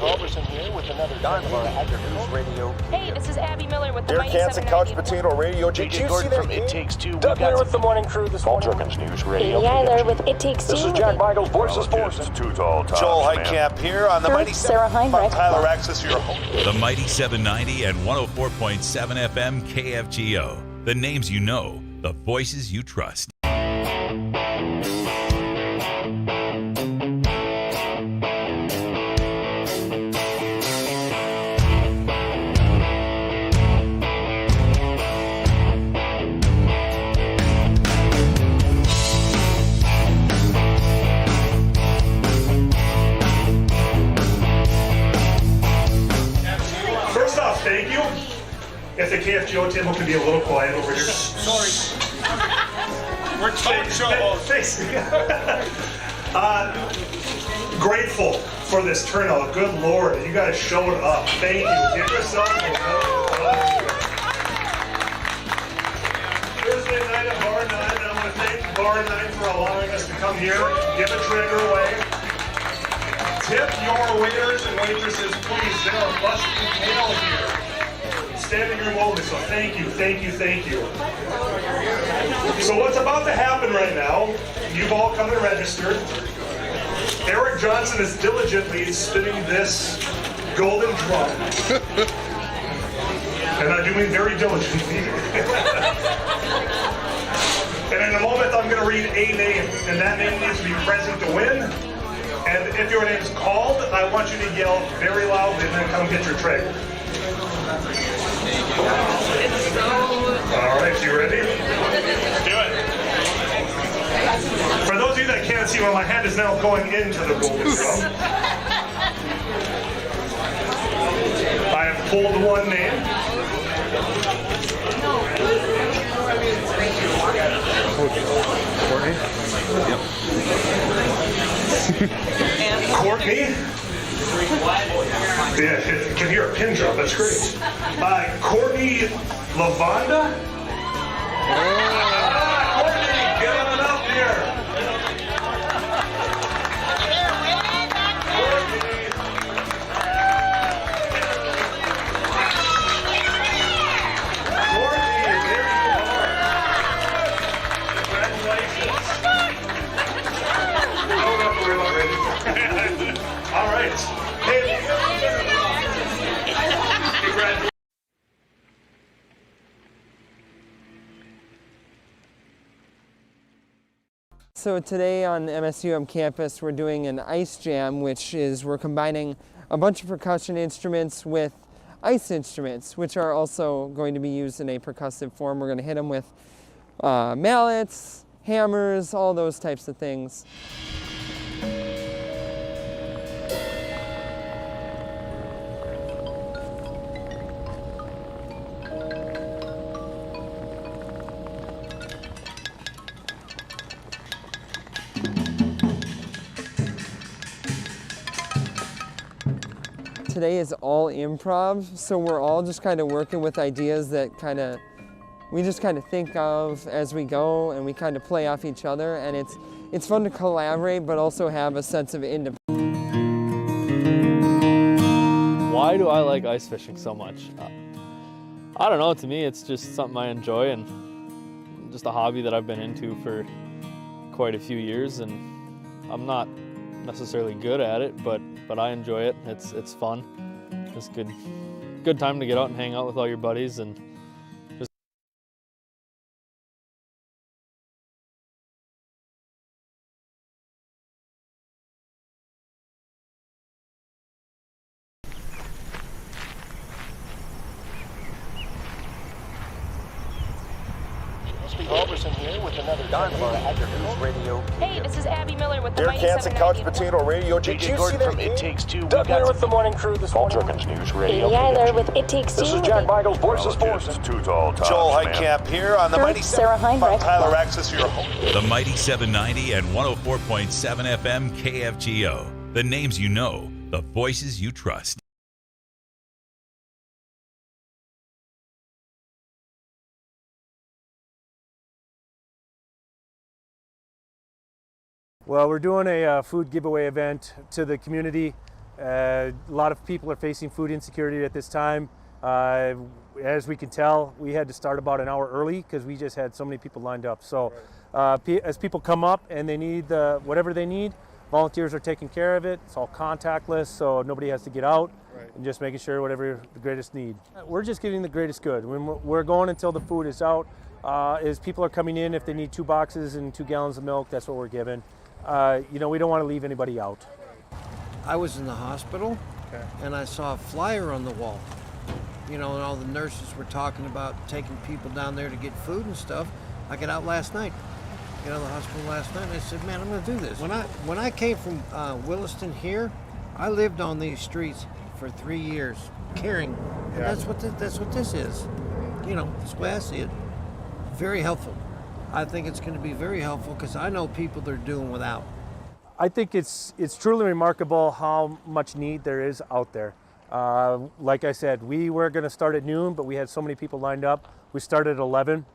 Robertson here with another Don News Radio. Hey, this is Abby Miller with the Derek Hansen, Couch Potato Radio. Did you see that? It Takes Two. Doug Miller with the morning crew this morning. Jerkins News Radio. Amy Eiler with It Takes Two. This is Jack Michaels, Voice of Sports. Too Tall Tom. Joel Heitkamp here on the Mighty Sarah Heinrich. Tyler Axis, your host. The Mighty 790 and 104.7 FM KFGO. The names you know, the voices you trust. Thank you. If the KFGO table could be a little quiet over here. Sorry. We're talk show hosts. Grateful for this turnout. Good Lord, you guys showed up. Thank you. Give yourself a Thursday night at Bar 9, and I want to thank Bar 9 for allowing us to come here, give a trigger away. Tip your waiters and waitresses, please. There are busting tail here. Standing room only, so thank you, thank you, thank you. So what's about to happen right now, you've all come and registered. Eric Johnson is diligently spinning this golden drum. And I do mean very diligently. And in a moment I'm going to read a name, and that name needs to be present to win. And if your name's called, I want you to yell very loudly and then come get your tray. All right, you ready? Let's do it. For those of you that can't see, well, my hand is now going into the golden drum. I have pulled one name. Courtney? Yep. Courtney? Yeah, you can hear a pin drop. That's great. Courtney Lavanda? Courtney, get on up here. Courtney, there you are. Congratulations. All right. Hey. So today on MSUM campus, we're doing an ice jam, which is we're combining a bunch of percussion instruments with ice instruments, which are also going to be used in a percussive form. We're going to hit them with mallets, hammers, all those types of things. Today is all improv, so we're all just kind of working with ideas that we just kind of think of as we go, and we kind of play off each other, and it's fun to collaborate but also have a sense of independence. Why do I like ice fishing so much? I don't know, to me it's just something I enjoy and just a hobby that I've been into for quite a few years, and I'm not necessarily good at it, but I enjoy it. It's fun. It's good time to get out and hang out with all your buddies and just. Roberson here with another News Radio. Hey, this is Abby Miller with the Derek Mighty Hansen, Couch 790. Potato Radio. Did you see that from It Takes Two? Doug Miller with the morning crew this morning. Jerkins News Radio. Katie Eiler with It Takes Two. This is Jack Michaels, Voices Forces. Too tall, Joel Heitkamp here on the Mighty Sarah Heinrich. Tyler Axis, your host. The Mighty 790 and 104.7 FM KFGO. The names you know, the voices you trust. Well, we're doing a food giveaway event to the community. A lot of people are facing food insecurity at this time. As we can tell, we had to start about an hour early because we just had so many people lined up. So as people come up and they need whatever they need, volunteers are taking care of it. It's all contactless, so nobody has to get out, and just making sure whatever the greatest need. We're just getting the greatest good. We're going until the food is out. As people are coming in, if they need 2 boxes and 2 gallons of milk, that's what we're giving. We don't want to leave anybody out. I was in the hospital, and I saw a flyer on the wall. And all the nurses were talking about taking people down there to get food and stuff. I got out last night, the hospital last night, and I said, man, I'm going to do this. When I came from Williston here, I lived on these streets for 3 years, caring. And that's what this is. That's the way I see it. Very helpful. I think it's going to be very helpful because I know people that are doing without. I think it's truly remarkable how much need there is out there. Like I said, we were going to start at noon, but we had so many people lined up. We started at 11,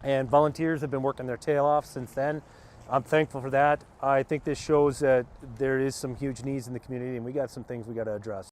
and volunteers have been working their tail off since then. I'm thankful for that. I think this shows that there is some huge needs in the community, and we got some things we got to address.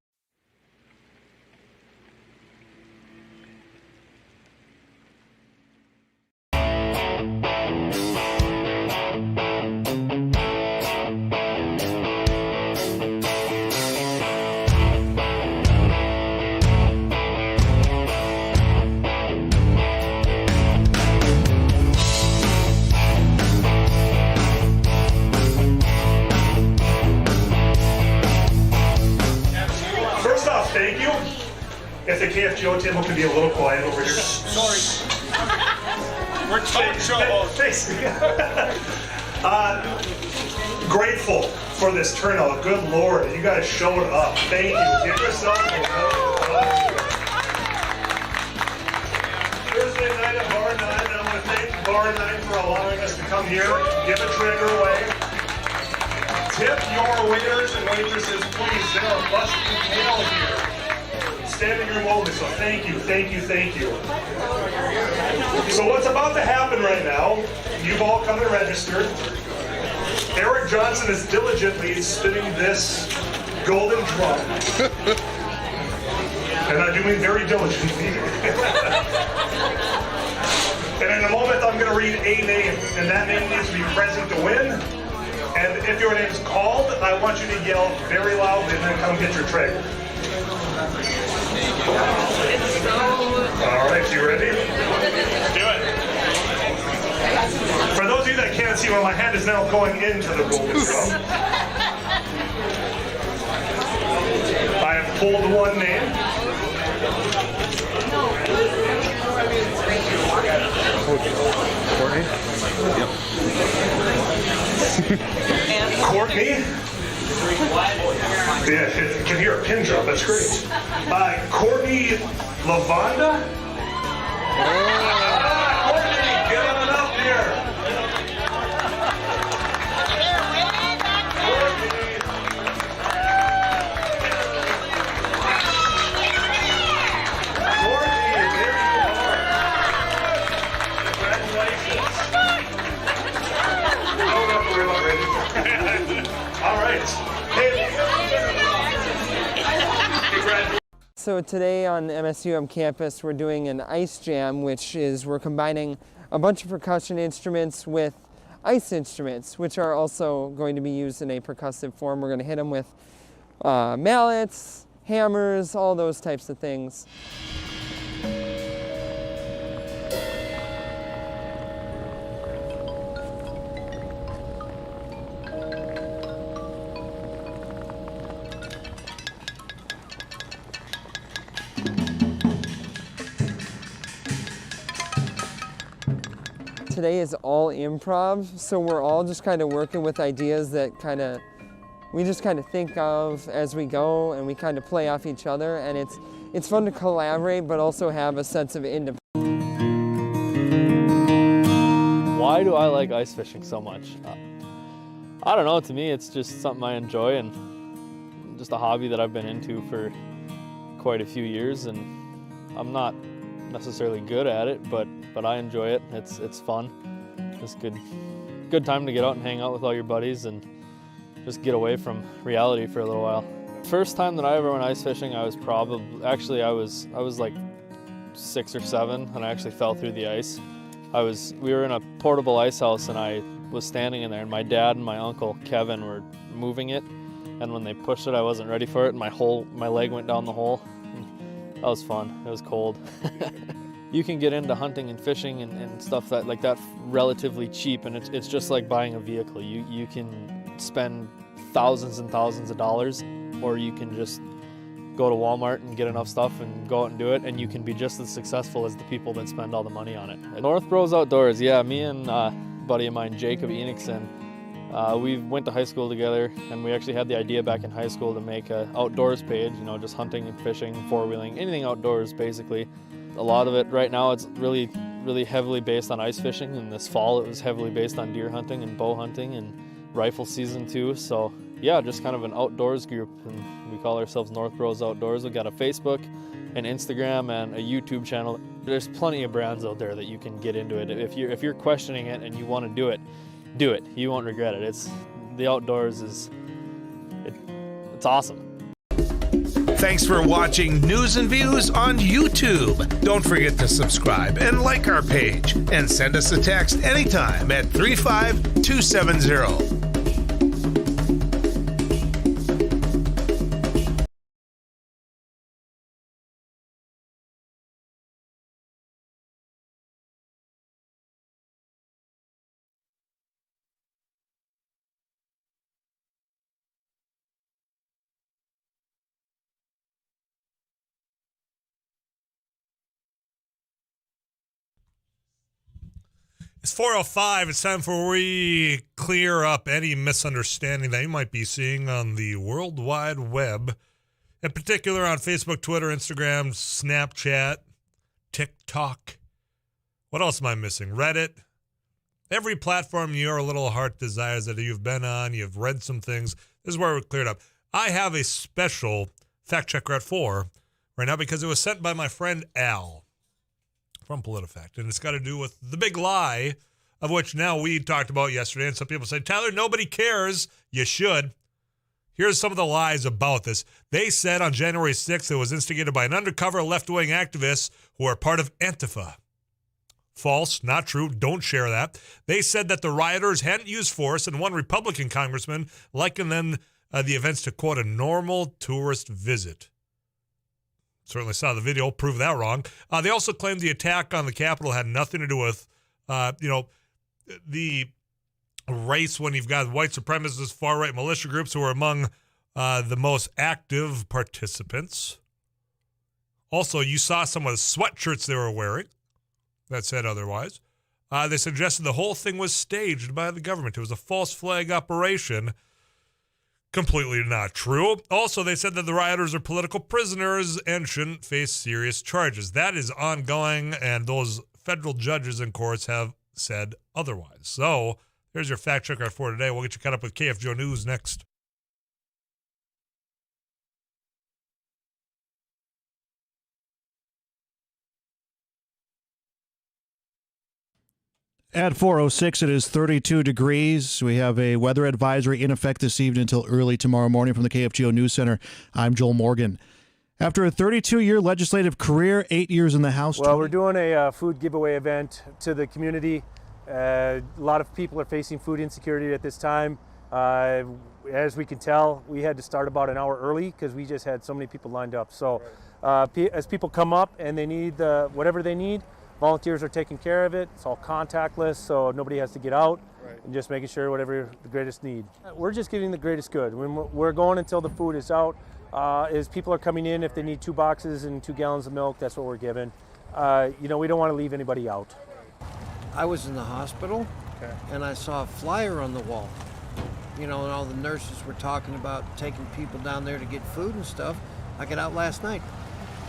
Thank you. If the KFGO table could be a little quiet over here. Sorry. We're talk show hosts. Grateful for this turnout. Good Lord, you guys showed up. Thank you. Give yourself a round. Thursday night at Bar 9, and I want to thank Bar 9 for allowing us to come here, give a trigger away. Tip your waiters and waitresses, please. They're a busted tail here. Standing room only, so thank you, thank you, thank you. So what's about to happen right now, you've all come and registered. Eric Johnson is diligently spinning this golden drum. And I do mean very diligently. And in a moment I'm going to read a name, and that name needs to be present to win. And if your name's called, I want you to yell very loudly and then come get your tray. All right, you ready? Do it. For those of you that can't see where my hand is now going into the golden drum. I have pulled one name. Courtney? Yep. Courtney? Yeah, you can hear a pin drop. That's great. Courtney Lavonda? Courtney, get on up here. All right. So today on MSUM campus, we're doing an ice jam, which is we're combining a bunch of percussion instruments with ice instruments, which are also going to be used in a percussive form. We're going to hit them with mallets, hammers, all those types of things. Today is all improv, so we're all just kind of working with ideas that we just kind of think of as we go, and we kind of play off each other, and it's fun to collaborate but also have a sense of independence. Why do I like ice fishing so much? I don't know, to me it's just something I enjoy and just a hobby that I've been into for quite a few years, and I'm not necessarily good at it, but I enjoy it. It's fun. It's good time to get out and hang out with all your buddies and just get away from reality for a little while. First time that I ever went ice fishing, I was like 6 or 7, and I actually fell through the ice. We were in a portable ice house, and I was standing in there, and my dad and my uncle Kevin were moving it, and when they pushed it, I wasn't ready for it, and my leg went down the hole. That was fun. It was cold. You can get into hunting and fishing and stuff like that relatively cheap, and it's just like buying a vehicle. You can spend thousands and thousands of dollars, or you can just go to Walmart and get enough stuff and go out and do it, and you can be just as successful as the people that spend all the money on it. North Bros Outdoors, yeah, me and a buddy of mine, Jacob Enixon, we went to high school together, and we actually had the idea back in high school to make an outdoors page, just hunting and fishing, four-wheeling, anything outdoors basically. A lot of it right now, it's really, really heavily based on ice fishing, and this fall it was heavily based on deer hunting and bow hunting and rifle season too. So yeah, just kind of an outdoors group, and we call ourselves North Bros Outdoors. We've got a Facebook, an Instagram, and a YouTube channel. There's plenty of brands out there that you can get into it. If you're questioning it and you want to do it, do it. You won't regret it. The outdoors it's awesome. Thanks for watching News and Views on YouTube. Don't forget to subscribe and like our page, and send us a text anytime at 35270. It's 4:05. It's time for we clear up any misunderstanding that you might be seeing on the World Wide Web, in particular on Facebook, Twitter, Instagram, Snapchat, TikTok. What else am I missing? Reddit. Every platform your little heart desires that you've been on, you've read some things. This is where we're cleared up. I have a special fact checker at 4 right now because it was sent by my friend Al from PolitiFact, and it's got to do with the big lie, of which now we talked about yesterday, and some people say, Tyler, nobody cares. You should. Here's some of the lies about this. They said on January 6th it was instigated by an undercover left-wing activist who are part of Antifa. False, not true, don't share that. They said that the rioters hadn't used force, and one Republican congressman likened them the events to, quote, a normal tourist visit. Certainly saw the video, prove that wrong. They also claimed the attack on the Capitol had nothing to do with, the race when you've got white supremacist far-right militia groups who are among the most active participants. Also, you saw some of the sweatshirts they were wearing that said otherwise. They suggested the whole thing was staged by the government. It was a false flag operation. Completely not true. Also, they said that the rioters are political prisoners and shouldn't face serious charges. That is ongoing, and those federal judges and courts have said otherwise. So, there's your fact checker for today. We'll get you caught up with KFGO News next. At 4:06, it is 32 degrees. We have a weather advisory in effect this evening until early tomorrow morning from the KFGO News Center. I'm Joel Morgan. After a 32-year legislative career, 8 years in the House. Well, we're doing a food giveaway event to the community. A lot of people are facing food insecurity at this time. As we can tell, we had to start about an hour early because we just had so many people lined up. So as people come up and they need whatever they need, volunteers are taking care of it. It's all contactless, so nobody has to get out. And just making sure whatever the greatest need. We're just giving the greatest good. We're going until the food is out. As people are coming in, if they need 2 boxes and 2 gallons of milk, that's what we're giving. We don't want to leave anybody out. I was in the hospital, and I saw a flyer on the wall. And all the nurses were talking about taking people down there to get food and stuff. I got out last night.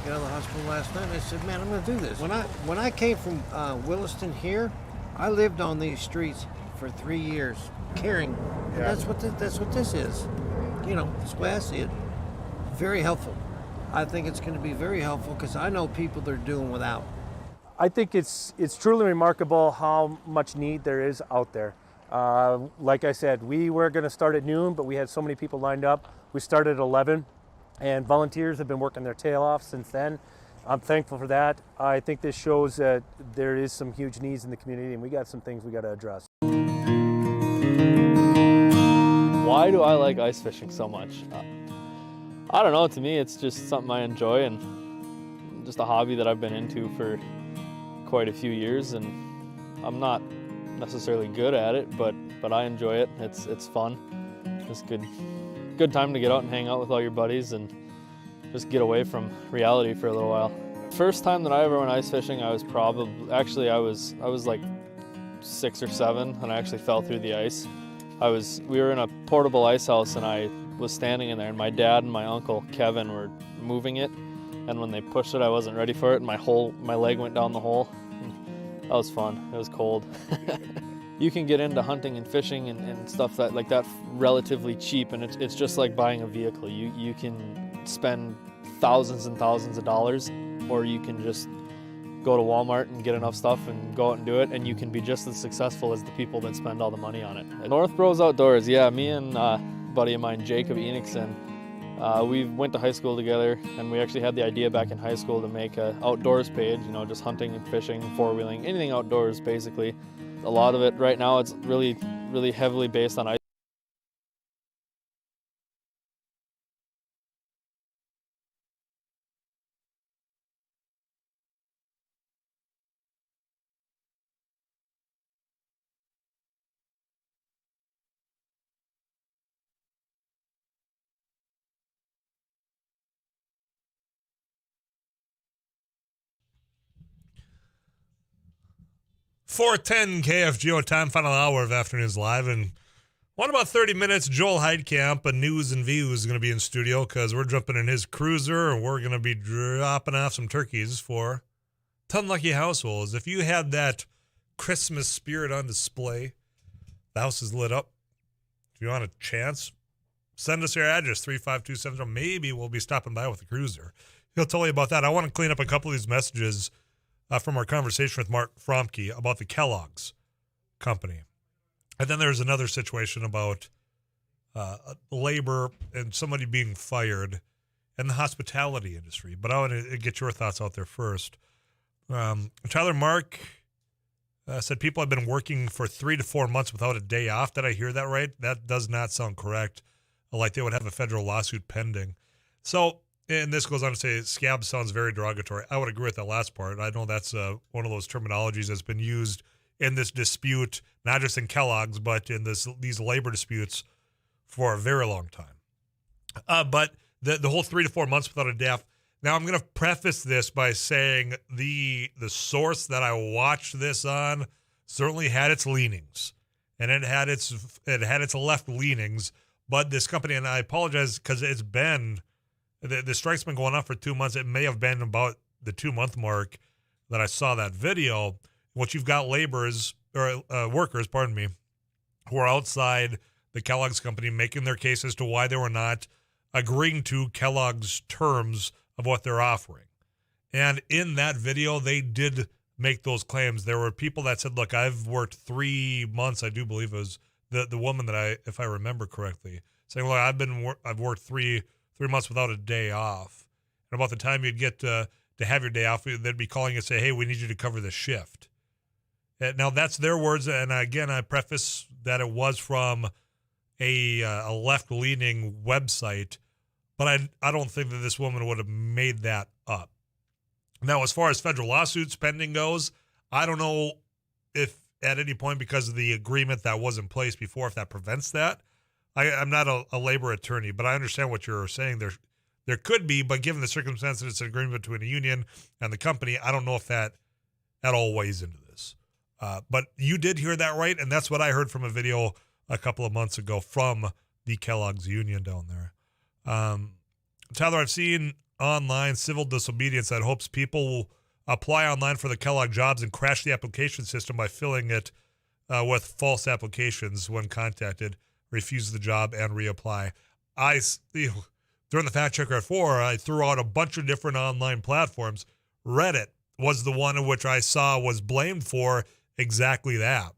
Got out of the hospital last night, and I said, man, I'm going to do this. When I came from Williston here, I lived on these streets for 3 years, caring. And that's what this is. That's the way I see it. Very helpful. I think it's going to be very helpful because I know people that are doing without. I think it's truly remarkable how much need there is out there. Like I said, we were going to start at noon, but we had so many people lined up. We started at 11, and volunteers have been working their tail off since then. I'm thankful for that. I think this shows that there is some huge needs in the community, and we got some things we got to address. Why do I like ice fishing so much? I don't know. To me, it's just something I enjoy and just a hobby that I've been into for quite a few years, and I'm not necessarily good at it, but I enjoy it. It's fun. It's good time to get out and hang out with all your buddies and just get away from reality for a little while. First time that I ever went ice fishing, I was like 6 or 7, and I actually fell through the ice. We were in a portable ice house, and I was standing in there, and my dad and my uncle Kevin were moving it, and when they pushed it, I wasn't ready for it, and my leg went down the hole. That was fun. It was cold. You can get into hunting and fishing and stuff like that relatively cheap, and it's just like buying a vehicle. You can spend thousands and thousands of dollars, or you can just go to Walmart and get enough stuff and go out and do it, and you can be just as successful as the people that spend all the money on it. North Bros Outdoors, yeah, me and a buddy of mine, Jacob Enixon, we went to high school together, and we actually had the idea back in high school to make an outdoors page, just hunting and fishing, four-wheeling, anything outdoors basically. A lot of it right now, it's really, really heavily based on ice. .410 KFGO time, final hour of Afternoons Live. And what about 30 minutes, Joel Heidkamp, a News and Views, is going to be in studio because we're jumping in his cruiser and we're going to be dropping off some turkeys for 10 lucky households. If you had that Christmas spirit on display, the house is lit up. If you want a chance, send us your address, 35270. Maybe we'll be stopping by with a cruiser. He'll tell you about that. I want to clean up a couple of these messages from our conversation with Mark Fromke about the Kellogg's company. And then there's another situation about labor and somebody being fired in the hospitality industry. But I want to get your thoughts out there first. Tyler Mark said people have been working for 3 to 4 months without a day off. Did I hear that right? That does not sound correct. Like they would have a federal lawsuit pending. So, and this goes on to say, scab sounds very derogatory. I would agree with that last part. I know that's one of those terminologies that's been used in this dispute, not just in Kellogg's, but in these labor disputes for a very long time. But the whole 3 to 4 months without a day off. Now, I'm going to preface this by saying the source that I watched this on certainly had its leanings, and it had its left leanings. But this company, and I apologize because it's been the strike's been going on for 2 months. It may have been about the 2-month mark that I saw that video. What you've got workers, who are outside the Kellogg's company making their case as to why they were not agreeing to Kellogg's terms of what they're offering. And in that video, they did make those claims. There were people that said, look, I've worked 3 months. I do believe it was the woman that if I remember correctly, saying, look, I've worked three months without a day off. And about the time you'd get to have your day off, they'd be calling you and say, hey, we need you to cover the shift. And now that's their words. And again, I preface that it was from a left-leaning website, but I don't think that this woman would have made that up. Now, as far as federal lawsuits pending goes, I don't know if at any point, because of the agreement that was in place before, if that prevents that. I'm not a labor attorney, but I understand what you're saying. There could be, but given the circumstances, it's an agreement between a union and the company. I don't know if that at all weighs into this. But you did hear that right, and that's what I heard from a video a couple of months ago from the Kellogg's union down there. Tyler, I've seen online civil disobedience that hopes people will apply online for the Kellogg jobs and crash the application system by filling it with false applications when contacted, refuse the job, and reapply. During the Fact Checker at 4, I threw out a bunch of different online platforms. Reddit was the one in which I saw was blamed for exactly that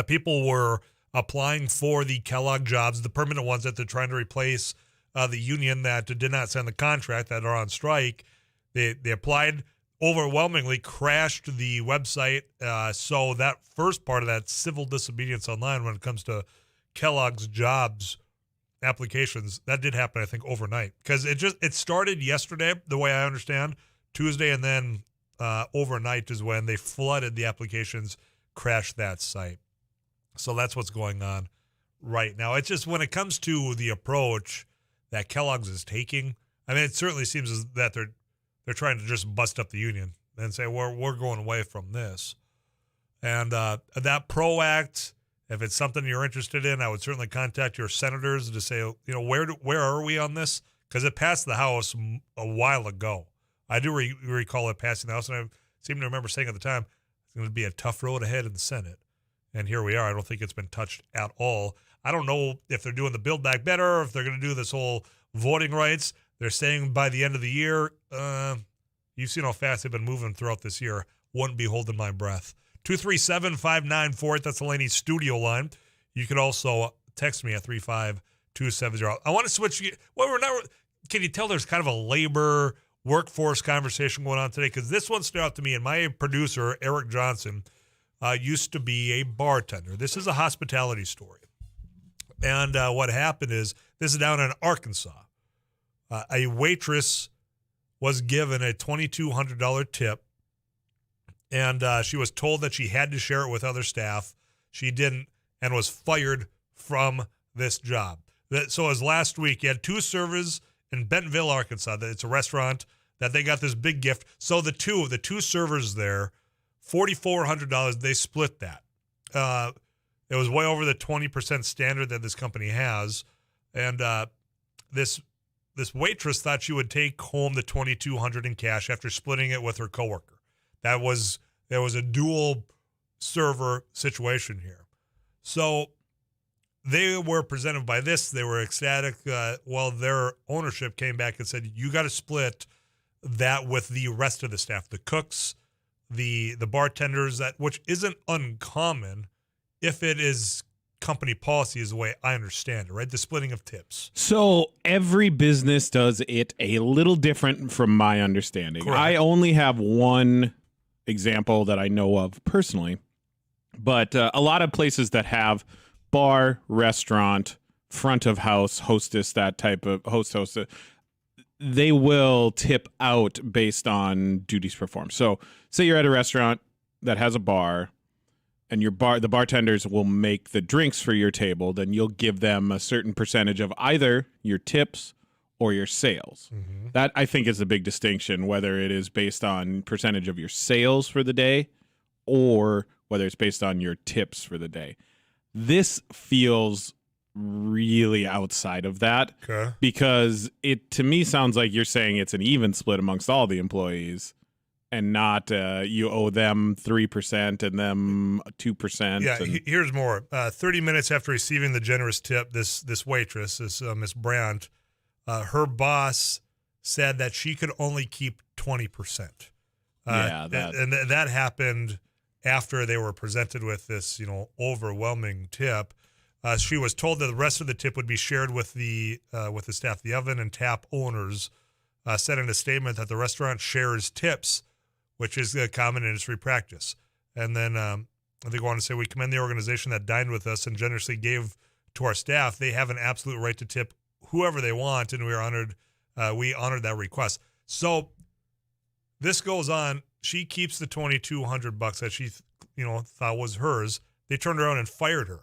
people were applying for the Kellogg jobs, the permanent ones that they're trying to replace the union that did not sign the contract, that are on strike. They applied, overwhelmingly crashed the website. So that first part of that civil disobedience online when it comes to Kellogg's jobs applications, that did happen, I think, overnight. Because it started yesterday, the way I understand, Tuesday, and then overnight is when they flooded the applications, crashed that site. So that's what's going on right now. It's just when it comes to the approach that Kellogg's is taking, I mean, it certainly seems as that they're trying to just bust up the union and say, we're going away from this. And that PRO Act, if it's something you're interested in, I would certainly contact your senators to say, where are we on this? Because it passed the House a while ago. I do recall it passing the House, and I seem to remember saying at the time, it's going to be a tough road ahead in the Senate. And here we are. I don't think it's been touched at all. I don't know if they're doing the Build Back Better or if they're going to do this whole voting rights. They're saying by the end of the year, you've seen how fast they've been moving throughout this year. Wouldn't be holding my breath. 237-5948, that's Eleni's studio line. You can also text me at 35270. I want to switch. Can you tell there's kind of a labor workforce conversation going on today? Because this one stood out to me, and my producer, Eric Johnson, used to be a bartender. This is a hospitality story. And what happened is, this is down in Arkansas. A waitress was given a $2,200 tip, and she was told that she had to share it with other staff. She didn't, and was fired from this job. So as last week, you had 2 servers in Bentonville, Arkansas. It's a restaurant that they got this big gift. So the two servers there, $4,400, they split that. It was way over the 20% standard that this company has. And this waitress thought she would take home the $2,200 in cash after splitting it with her coworker. There was a dual server situation here. So they were presented by this. They were ecstatic. Well, their ownership came back and said, you got to split that with the rest of the staff, the cooks, the bartenders, which isn't uncommon if it is company policy, is the way I understand it, right? The splitting of tips. So every business does it a little different from my understanding. Correct. I only have one example that I know of personally, but a lot of places that have bar, restaurant, front of house, hostess, that type of host, they will tip out based on duties performed. So say you're at a restaurant that has a bar, and the bartenders will make the drinks for your table, then you'll give them a certain percentage of either your tips or your sales. That, I think, is a big distinction, whether it is based on percentage of your sales for the day or whether it's based on your tips for the day. This feels really outside of that because it, to me, sounds like you're saying it's an even split amongst all the employees and not you owe them 3% and them 2%. Yeah, here's more. 30 minutes after receiving the generous tip, this waitress, this Miss Brandt, her boss said that she could only keep 20%. That happened after they were presented with this, overwhelming tip. She was told that the rest of the tip would be shared with the staff. The oven and tap owners said in a statement that the restaurant shares tips, which is a common industry practice. And then they go on to say, we commend the organization that dined with us and generously gave to our staff. They have an absolute right to tip whoever they want, and we honored that request. So this goes on. She keeps the $2,200 that she thought was hers. They turned around and fired her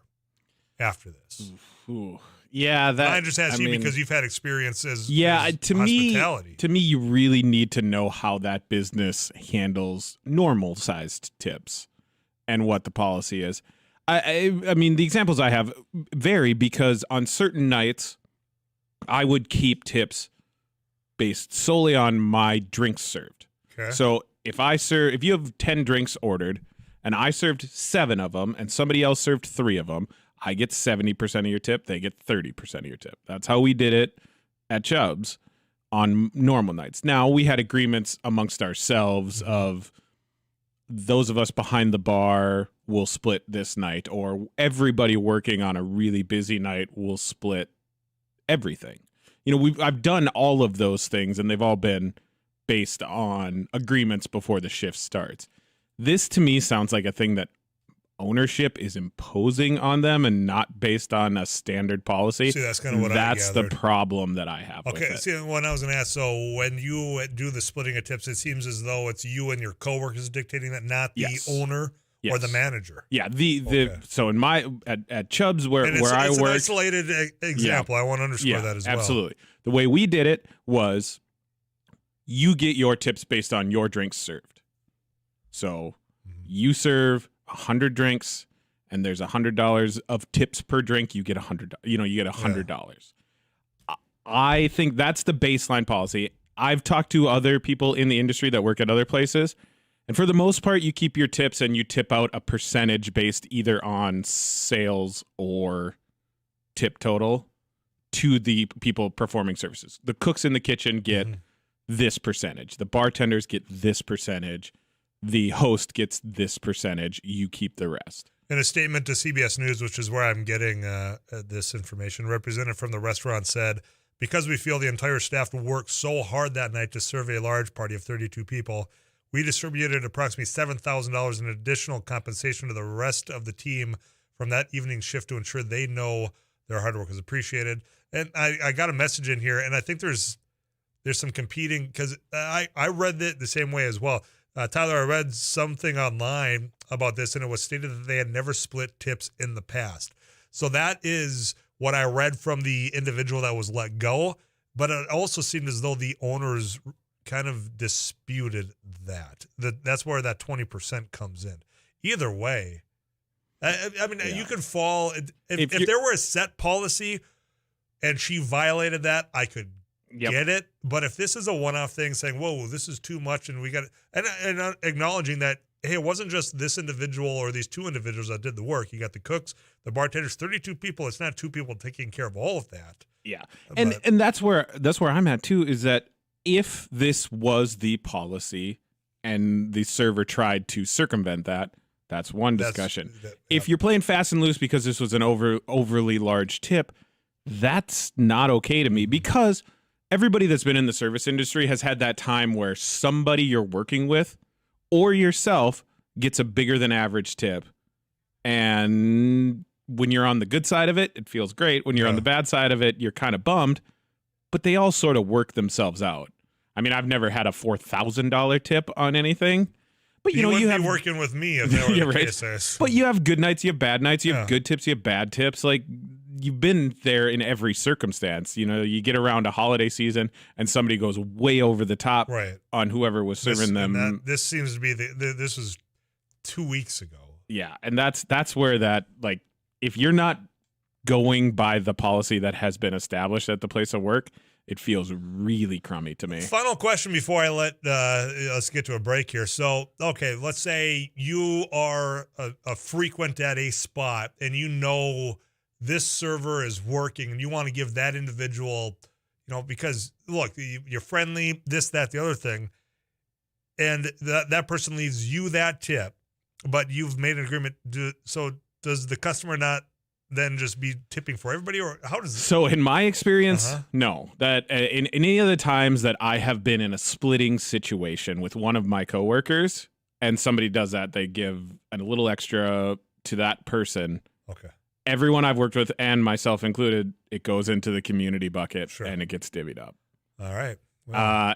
after this. Ooh. Yeah, that. I just asked you because you've had experience as to hospitality. me, you really need to know how that business handles normal sized tips and what the policy is. I mean, the examples I have vary because on certain nights, I would keep tips based solely on my drinks served. Okay. So if you have 10 drinks ordered and I served 7 of them and somebody else served 3 of them, I get 70% of your tip. They get 30% of your tip. That's how we did it at Chubb's on normal nights. Now, we had agreements amongst ourselves of those of us behind the bar will split this night, or everybody working on a really busy night will split everything. I've done all of those things, and they've all been based on agreements before the shift starts. This, to me, sounds like a thing that ownership is imposing on them and not based on a standard policy. See, that's kind of what that's I the gathered. problem that I have. Okay, with it. see, when I was going to ask, so when you do the splitting of tips, it seems as though it's you and your coworkers dictating that, not the owner or the manager. Yeah, so in my at Chubb's where I it's work, an isolated example. I want to underscore that as well. Absolutely. The way we did it was you get your tips based on your drinks served. So you serve 100 drinks and there's $100 of tips per drink, you get $100. You get $100. I think that's the baseline policy. I've talked to other people in the industry that work at other places, and for the most part, you keep your tips and you tip out a percentage based either on sales or tip total to the people performing services. The cooks in the kitchen get this percentage. The bartenders get this percentage. The host gets this percentage. You keep the rest. In a statement to CBS News, which is where I'm getting this information, a representative from the restaurant said, because we feel the entire staff worked so hard that night to serve a large party of 32 people, we distributed approximately $7,000 in additional compensation to the rest of the team from that evening shift to ensure they know their hard work is appreciated. And I got a message in here, and I think there's some competing, because I read it the same way as well. Tyler, I read something online about this, and it was stated that they had never split tips in the past. So that is what I read from the individual that was let go, but it also seemed as though the owners kind of disputed that. That's where that 20% comes in. Either way, I mean, you could fall. If there were a set policy and she violated that, I could get it. But if this is a one-off thing saying, whoa, this is too much, and we got and acknowledging that, hey, it wasn't just this individual or these 2 individuals that did the work. You got the cooks, the bartenders, 32 people. It's not 2 people taking care of all of that. Yeah. And that's where I'm at too, is that if this was the policy and the server tried to circumvent that, that's one discussion. If you're playing fast and loose because this was an overly large tip, that's not okay to me, because everybody that's been in the service industry has had that time where somebody you're working with or yourself gets a bigger than average tip. And when you're on the good side of it, it feels great. When you're on the bad side of it, you're kind of bummed. But they all sort of work themselves out. I mean, I've never had a $4,000 tip on anything, but But you know, wouldn't you be have working with me if that were yeah, the right. case. But you have good nights, you have bad nights, you have good tips, you have bad tips. Like, you've been there in every circumstance. You know, you get around a holiday season and somebody goes way over the top on whoever was serving them. This seems to be this was 2 weeks ago. Yeah, and that's where that, like, if you're not going by the policy that has been established at the place of work, it feels really crummy to me. Final question before I let us get to a break here. So, okay, let's say you are a frequent at a spot and you know this server is working and you want to give that individual, you know, because look, you're friendly, this, that, the other thing, and that person leaves you that tip, but you've made an agreement. So does the customer not then just be tipping for everybody, or how does it? So in my experience, no. That in any of the times that I have been in a splitting situation with one of my coworkers and somebody does that, they give a little extra to that person. Okay. Everyone I've worked with, and myself included, it goes into the community bucket and it gets divvied up. All right.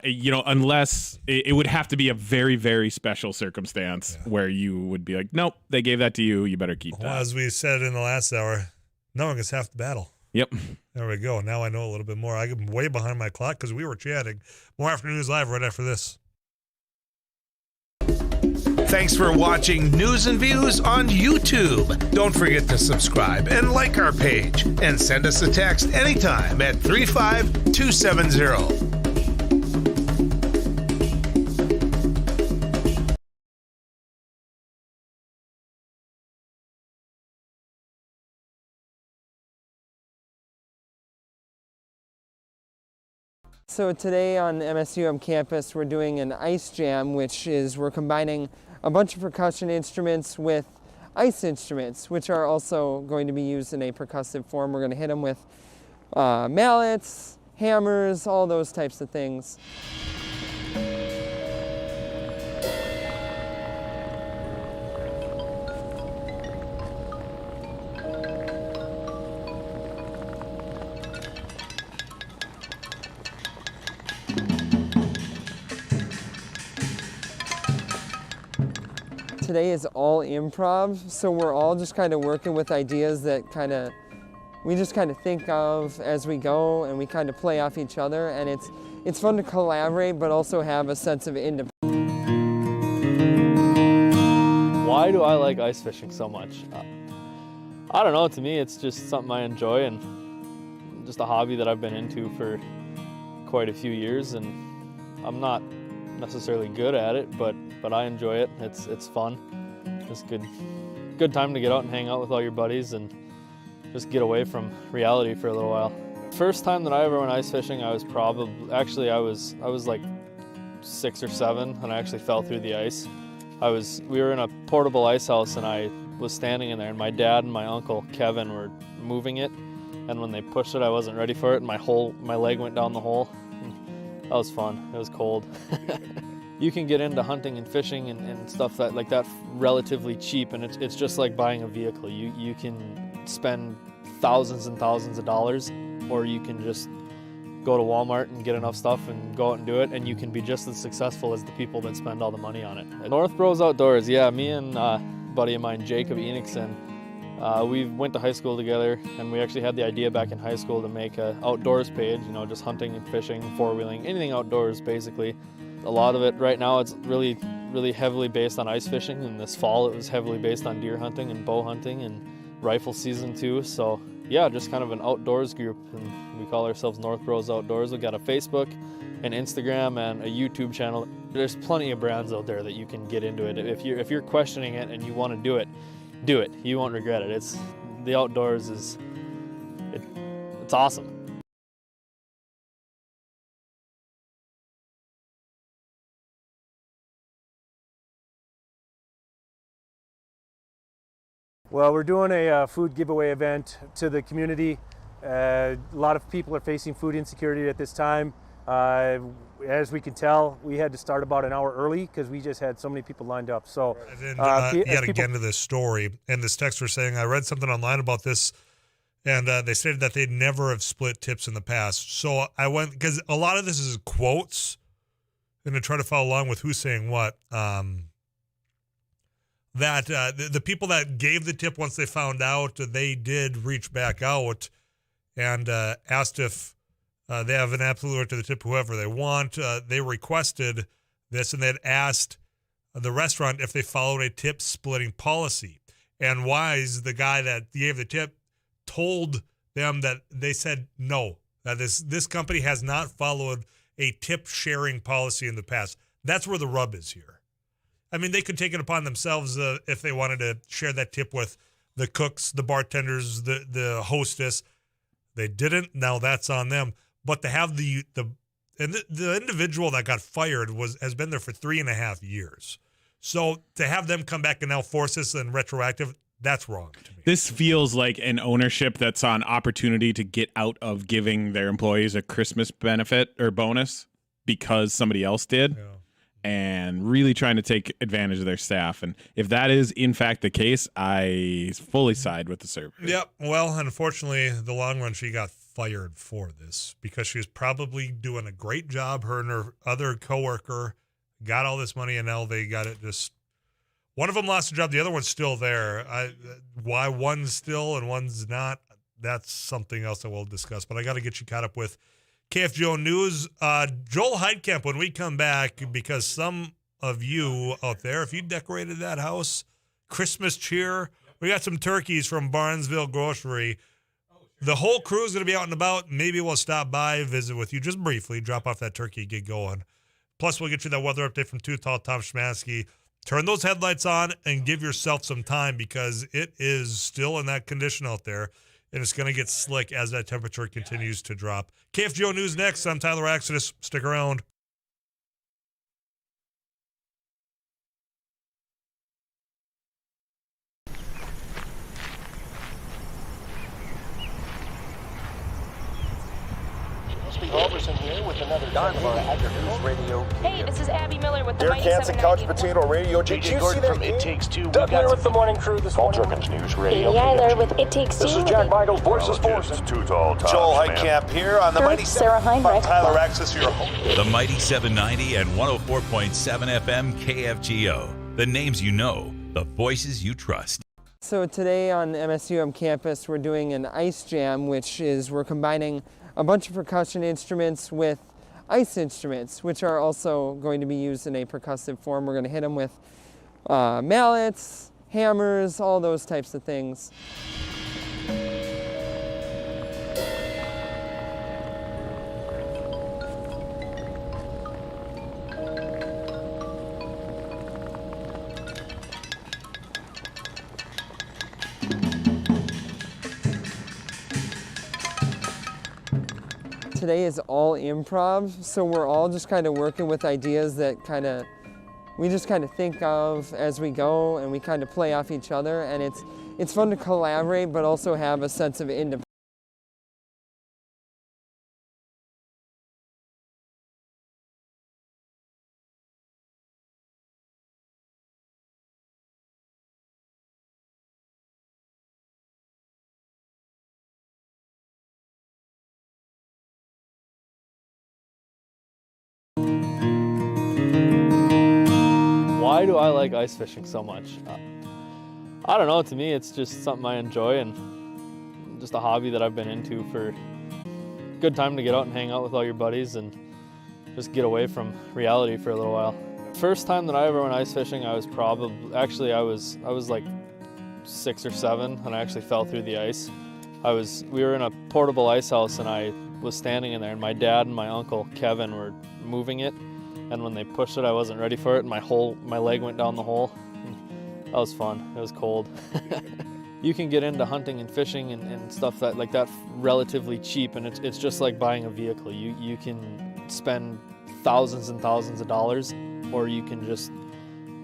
You know, unless it would have to be a very, very special circumstance where you would be like, nope, they gave that to you. You better keep that. Well, as we said in the last hour, no one gets half the battle. Yep. There we go. Now I know a little bit more. I'm way behind my clock because we were chatting. More Afternoons Live right after this. Thanks for watching News and Views on YouTube. Don't forget to subscribe and like our page. And send us a text anytime at 35270. So today on MSUM campus we're doing an ice jam, which is we're combining a bunch of percussion instruments with ice instruments, which are also going to be used in a percussive form. We're going to hit them with mallets, hammers, all those types of things. Today is all improv, so we're all just kind of working with ideas that we just kind of think of as we go, and we kind of play off each other, and it's fun to collaborate but also have a sense of independence. Why do I like ice fishing so much? I don't know, to me it's just something I enjoy and just a hobby that I've been into for quite a few years, and I'm not necessarily good at it, but I enjoy it. It's fun. It's good time to get out and hang out with all your buddies and just get away from reality for a little while. First time that I ever went ice fishing, I was like 6 or 7, and I actually fell through the ice. We were in a portable ice house, and I was standing in there, and my dad and my uncle Kevin were moving it, and when they pushed it, I wasn't ready for it, and my leg went down the hole. That was fun. It was cold. You can get into hunting and fishing and stuff like that relatively cheap, and it's just like buying a vehicle. You can spend thousands and thousands of dollars, or you can just go to Walmart and get enough stuff and go out and do it, and you can be just as successful as the people that spend all the money on it. North Bros Outdoors, yeah, me and a buddy of mine, Jacob Enixon, we went to high school together, and we actually had the idea back in high school to make an outdoors page, you know, just hunting and fishing, four-wheeling, anything outdoors basically. A lot of it right now, it's really, really heavily based on ice fishing, and this fall it was heavily based on deer hunting and bow hunting and rifle season too. So yeah, just kind of an outdoors group, and we call ourselves North Bros Outdoors. We've got a Facebook, an Instagram, and a YouTube channel. There's plenty of brands out there that you can get into it. If you're questioning it and you want to do it. You won't regret it. The outdoors it's awesome. Well, we're doing a food giveaway event to the community. A lot of people are facing food insecurity at this time. As we can tell, we had to start about an hour early because we just had so many people lined up. So, you got to get into this story. And this text was saying, I read something online about this, and they stated that they'd never have split tips in the past. So I went, because a lot of this is quotes, and to try to follow along with who's saying what. that the people that gave the tip, once they found out, they did reach back out and asked if they have an absolute right to the tip whoever they want. They requested this, and they had asked the restaurant if they followed a tip splitting policy. And Wise, the guy that gave the tip, told them that they said no, that this company has not followed a tip sharing policy in the past. That's where the rub is here. I mean, they could take it upon themselves if they wanted to share that tip with the cooks, the bartenders, the hostess. They didn't. Now that's on them. But to have the individual that got fired has been there for 3.5 years. So to have them come back and now force this and retroactive, that's wrong to me. This feels like an ownership that's on opportunity to get out of giving their employees a Christmas benefit or bonus because somebody else did. Yeah. And really trying to take advantage of their staff. And if that is, in fact, the case, I fully side with the server. Yep. Well, unfortunately, the long run, she got fired for this because she was probably doing a great job. Her and her other coworker got all this money, and now they got it just... One of them lost a job. The other one's still there. Why one's still and one's not, that's something else that we'll discuss. But I got to get you caught up with KFGO News. Joel Heidkamp, when we come back, because some of you out there, if you decorated that house, Christmas cheer, we got some turkeys from Barnesville Grocery. The whole crew is going to be out and about. Maybe we'll stop by, visit with you just briefly, drop off that turkey, get going. Plus, we'll get you that weather update from Too Tall Tom Schmansky. Turn those headlights on and give yourself some time because it is still in that condition out there. And it's going to get slick as that temperature continues to drop. KFGO News next. I'm Tyler Axedis. Stick around. Halverson here with another News Radio. Hey, this is Abby Miller with the Derek Mighty Hansen, 790. Couch Potato Radio. Did you see that from It Takes Two? Doug Miller with the morning crew this morning. Jerkins News Radio. Amy Eiler with It Takes Two. This is Jack Michaels, Voices Force. Joel Heidkamp here on the Mighty Sarah Heinrich. Tyler Axis, your host. The Mighty 790 and 104.7 FM KFGO. The names you know, the voices you trust. So today on the MSUM campus, we're doing an ice jam, which is we're combining a bunch of percussion instruments with ice instruments, which are also going to be used in a percussive form. We're going to hit them with mallets, hammers, all those types of things. Today is all improv, so we're all just kind of working with ideas that we just kind of think of as we go, and we kind of play off each other, and it's fun to collaborate but also have a sense of independence. Why do I like ice fishing so much? I don't know, to me it's just something I enjoy and just a hobby that I've been into for a good time to get out and hang out with all your buddies and just get away from reality for a little while. First time that I ever went ice fishing, I was like 6 or 7 and I actually fell through the ice. We were in a portable ice house and I was standing in there and my dad and my uncle Kevin were moving it. And when they pushed it, I wasn't ready for it, and my leg went down the hole. That was fun. It was cold. You can get into hunting and fishing and stuff like that relatively cheap, and it's just like buying a vehicle. You can spend thousands and thousands of dollars, or you can just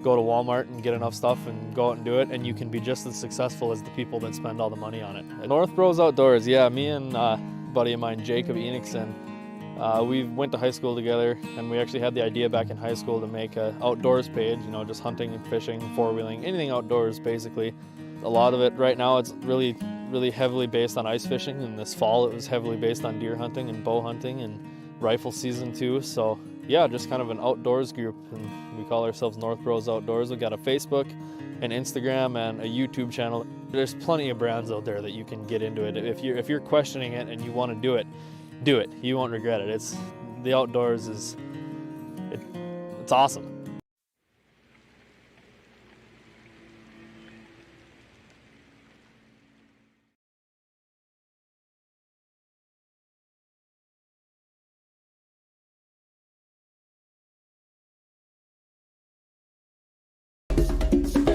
go to Walmart and get enough stuff and go out and do it, and you can be just as successful as the people that spend all the money on it. North Bros Outdoors, yeah, me and a buddy of mine, Jacob Enixon, we went to high school together, and we actually had the idea back in high school to make an outdoors page, just hunting and fishing, four-wheeling, anything outdoors basically. A lot of it right now, it's really, really heavily based on ice fishing, and this fall it was heavily based on deer hunting and bow hunting and rifle season too. So yeah, just kind of an outdoors group, and we call ourselves North Bros Outdoors. We got a Facebook, an Instagram and a YouTube channel. There's plenty of brands out there that you can get into it. If you're questioning it and you want to do it, do it. You won't regret it. The outdoors it's awesome.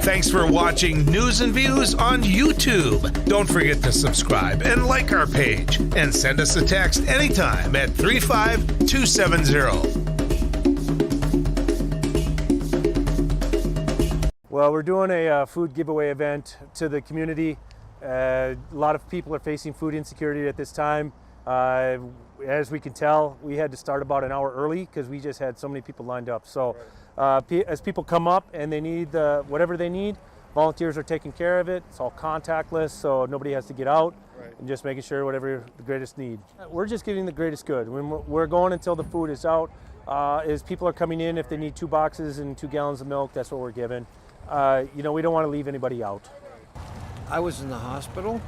Thanks for watching News and Views on YouTube. Don't forget to subscribe and like our page, and send us a text anytime at 35270. Well, we're doing a food giveaway event to the community. A lot of people are facing food insecurity at this time. As we can tell, we had to start about an hour early because we just had so many people lined up. So as people come up and they need whatever they need, volunteers are taking care of it. It's all contactless, so nobody has to get out, and just making sure whatever the greatest need. We're just getting the greatest good. We're going until the food is out. As people are coming in, if they need 2 boxes and 2 gallons of milk, that's what we're giving. We don't want to leave anybody out. I was in the hospital,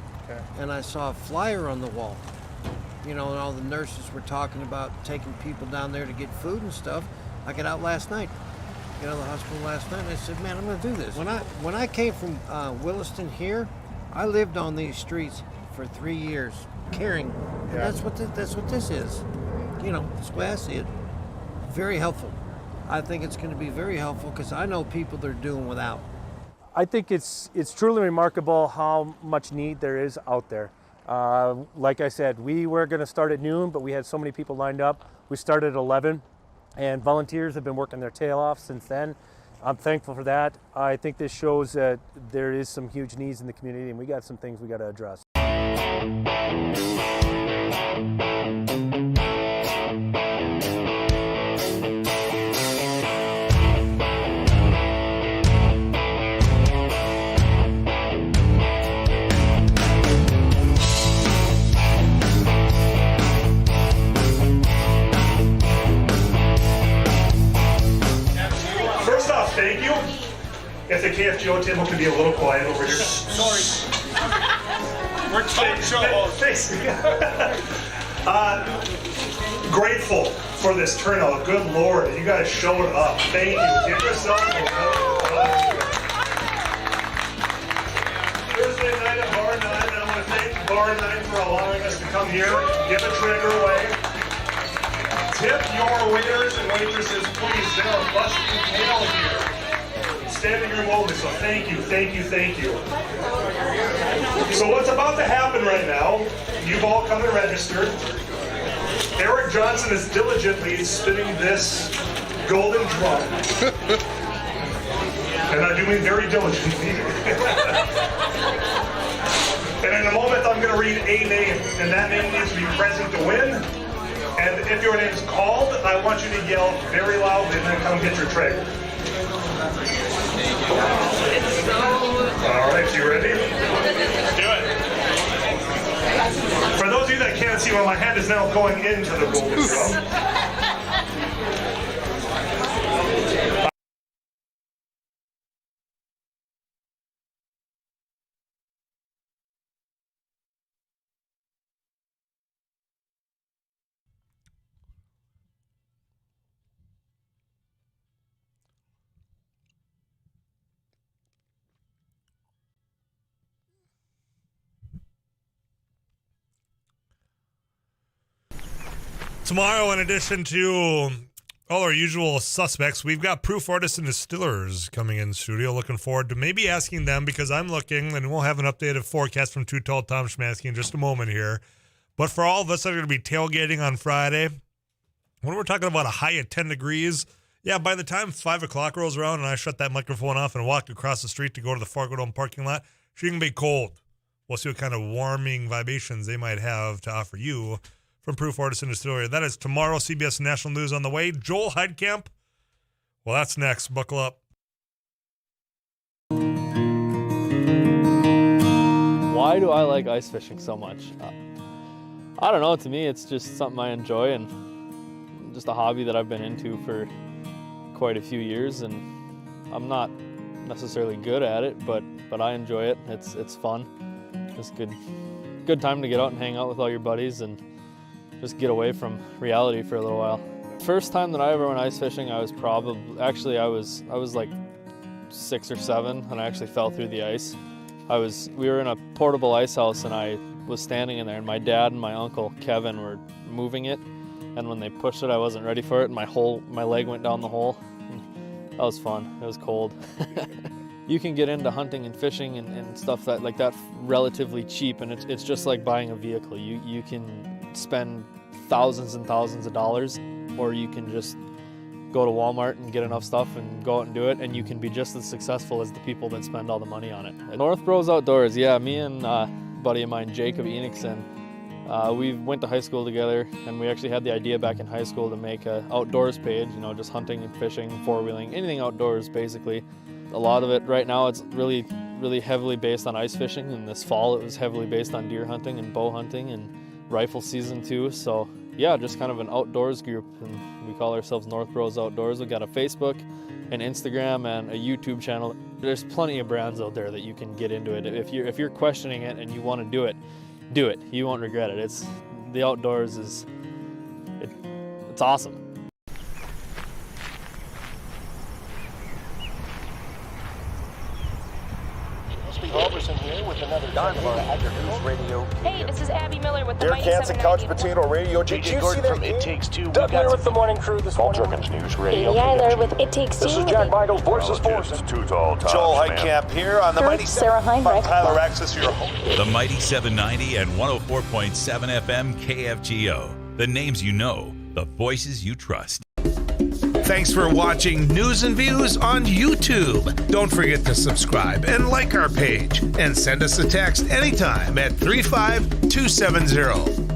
and I saw a flyer on the wall. And all the nurses were talking about taking people down there to get food and stuff. I got out last night, the hospital last night, and I said, man, I'm going to do this. When I came from Williston here, I lived on these streets for 3 years, caring. And that's what this is. That's the way I see it. Very helpful. I think it's going to be very helpful because I know people that are doing without. I think it's truly remarkable how much need there is out there. Like I said, we were going to start at noon, but we had so many people lined up. We started at 11, and volunteers have been working their tail off since then. I'm thankful for that. I think this shows that there is some huge needs in the community, and we got some things we got to address. Thank you. If the KFGO table could be a little quiet over here. Sorry. We're talk show hosts. Grateful for this turnout. Good Lord, you guys showed up. Thank you. Give yourself a round of applause. Thursday night at Bar 9, and I want to thank Bar 9 for allowing us to come here, give a trigger away. Tip your waiters and waitresses, please. They are busting tail here. Standing room only, so thank you, thank you, thank you. So what's about to happen right now, you've all come and registered. Eric Johnson is diligently spinning this golden drum. And I do mean very diligently. And in a moment, I'm going to read a name, and that name needs to be present to win. And if your name's called, I want you to yell very loudly and then come get your tray. All right, you ready? Do it. For those of you that can't see, well, my hand is now going into the golden drum. Tomorrow, in addition to all our usual suspects, we've got Proof Artists and Distillers coming in studio. Looking forward to maybe asking them, because I'm looking, and we'll have an updated forecast from Too Tall Tom Schmansky in just a moment here. But for all of us that are going to be tailgating on Friday, when we're talking about a high of 10 degrees, yeah, by the time 5 o'clock rolls around and I shut that microphone off and walk across the street to go to the Fargo Dome parking lot, she can be cold. We'll see what kind of warming vibrations they might have to offer you from Proof Artists and Distillery. That is tomorrow. CBS National News on the way. Joel Heidkamp. Well, that's next. Buckle up. Why do I like ice fishing so much? I don't know. To me, it's just something I enjoy and just a hobby that I've been into for quite a few years. And I'm not necessarily good at it, but I enjoy it. It's fun. It's good time to get out and hang out with all your buddies and just get away from reality for a little while. First time that I ever went ice fishing, I was like 6 or 7, and I actually fell through the ice. We were in a portable ice house, and I was standing in there, and my dad and my uncle Kevin were moving it, and when they pushed it, I wasn't ready for it, and my leg went down the hole. That was fun. It was cold. You can get into hunting and fishing and stuff like that relatively cheap, and it's just like buying a vehicle. You can spend thousands and thousands of dollars, or you can just go to Walmart and get enough stuff and go out and do it, and you can be just as successful as the people that spend all the money on it. North Bros Outdoors, yeah, me and a buddy of mine, Jacob Enixon, we went to high school together, and we actually had the idea back in high school to make an outdoors page, just hunting and fishing, four-wheeling, anything outdoors basically. A lot of it right now, it's really, really heavily based on ice fishing, and this fall it was heavily based on deer hunting and bow hunting and rifle season too. So yeah, just kind of an outdoors group, and we call ourselves North Bros Outdoors. We've got a Facebook, an Instagram, and a YouTube channel. There's plenty of brands out there that you can get into it. If you're questioning it and you want to do it, do it. You won't regret it. The outdoors it's awesome. Robertson here with another News Radio. Hey, this is Abby Miller with the Derek Mighty Hansen, Couch 790. Potato Radio. Did you see that? It Takes Two. Doug Miller with the morning crew this morning. Jerkins News Radio. Katie Eiler with It Takes Two. This is Jack Vitals, Voices Forces. Joel Heitkamp here on the Mighty Sarah Heinrich. Tyler Axis, your host. The Mighty 790 and 104.7 FM KFGO. The names you know, the voices you trust. Thanks for watching News and Views on YouTube. Don't forget to subscribe and like our page, and send us a text anytime at 35270.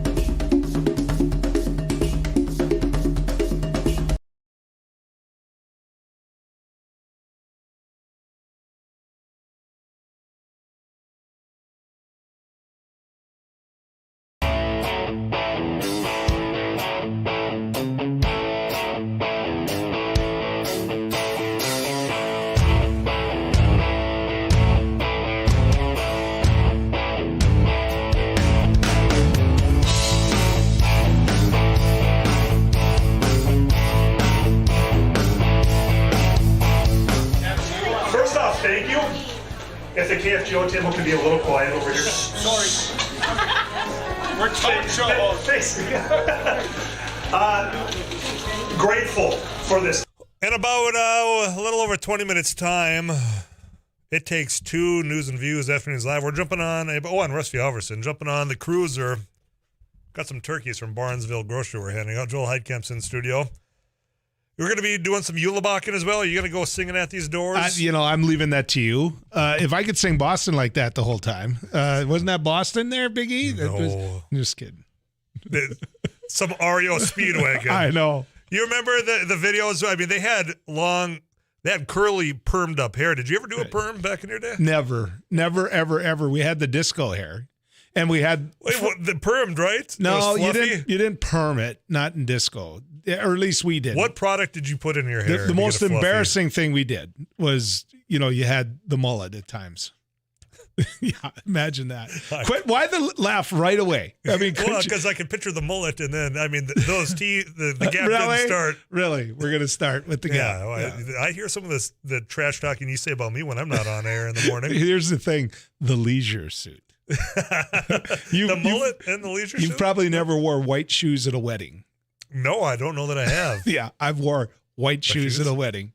Thank you. If the KFGO table could be a little quiet over here. Sorry. We're talk show hosts. Grateful for this. In about a little over 20 minutes time, It Takes Two News and Views Afternoons Live. We're jumping on, on Rusty Alverson, jumping on the cruiser. Got some turkeys from Barnesville Grocery we're handing out. Joel Heidkamp's in the studio. You're going to be doing some Eulabachen as well? Are you going to go singing at these doors? I'm leaving that to you. If I could sing Boston like that the whole time. Wasn't that Boston there, Big E? No. Just kidding. Some REO Speedwagon. I know. You remember the videos? I mean, they had curly permed up hair. Did you ever do a perm back in your day? Never, ever, ever. We had the disco hair. And we had the permed, right? No, you didn't perm it, not in disco. Or at least we did. What product did you put in your hair? The most embarrassing thing we did was, you had the mullet at times. Yeah, imagine that. Why the laugh right away? I mean, because I can picture the mullet, and then those teeth, the gap really? didn't start. Really, we're gonna start with the gap. Yeah. I hear some of the trash talking you say about me when I'm not on air in the morning. Here's the thing: the leisure suit. The mullet and the leisure suit. You probably never wore white shoes at a wedding. No, I don't know that I have. Yeah, I've wore white shoes at a wedding.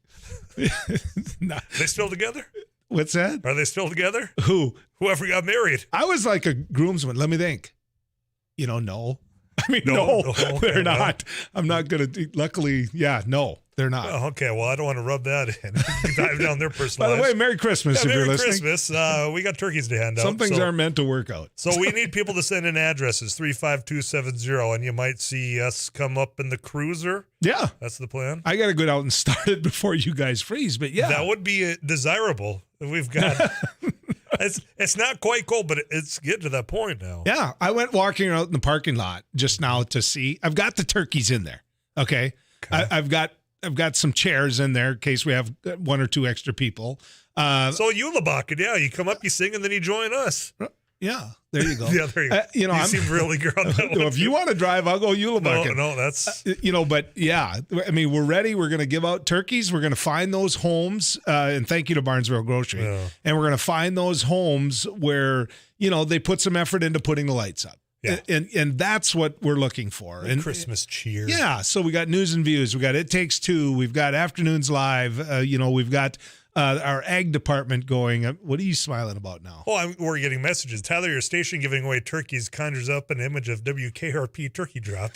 They still together? What's that? Are they still together? Whoever got married. I was like a groomsman. Let me think. No. I mean, no, they're not. I'm not going to. Luckily, no, they're not. Oh, okay, well, I don't want to rub that in. Dive down their personal lives. By the way, Merry Christmas if you're listening. Merry Christmas. We got turkeys to hand out. Some things aren't meant to work out. So we need people to send in addresses, 35270, and you might see us come up in the cruiser. Yeah. That's the plan. I got to go out and start it before you guys freeze, but yeah. That would be desirable. We've got... It's not quite cold, but it's getting to that point now. Yeah, I went walking out in the parking lot just now to see. I've got the turkeys in there. Okay. I've got got some chairs in there in case we have one or two extra people. So Ulebakken, yeah, you come up, you sing, and then you join us. Yeah, there you go. Yeah, there you go. You seem really good on that one. If you want to drive, I'll go Ulebakken. No, that's but yeah, I mean, we're ready. We're going to give out turkeys. We're going to find those homes, and thank you to Barnesville Grocery. Yeah. And we're going to find those homes where they put some effort into putting the lights up. Yeah. And that's what we're looking for. And Christmas cheer. Yeah. So we got News and Views. We got It Takes Two. We've got Afternoons Live. We've got our ag department going. What are you smiling about now? Oh, we're getting messages. Tyler, your station giving away turkeys conjures up an image of WKRP turkey drop.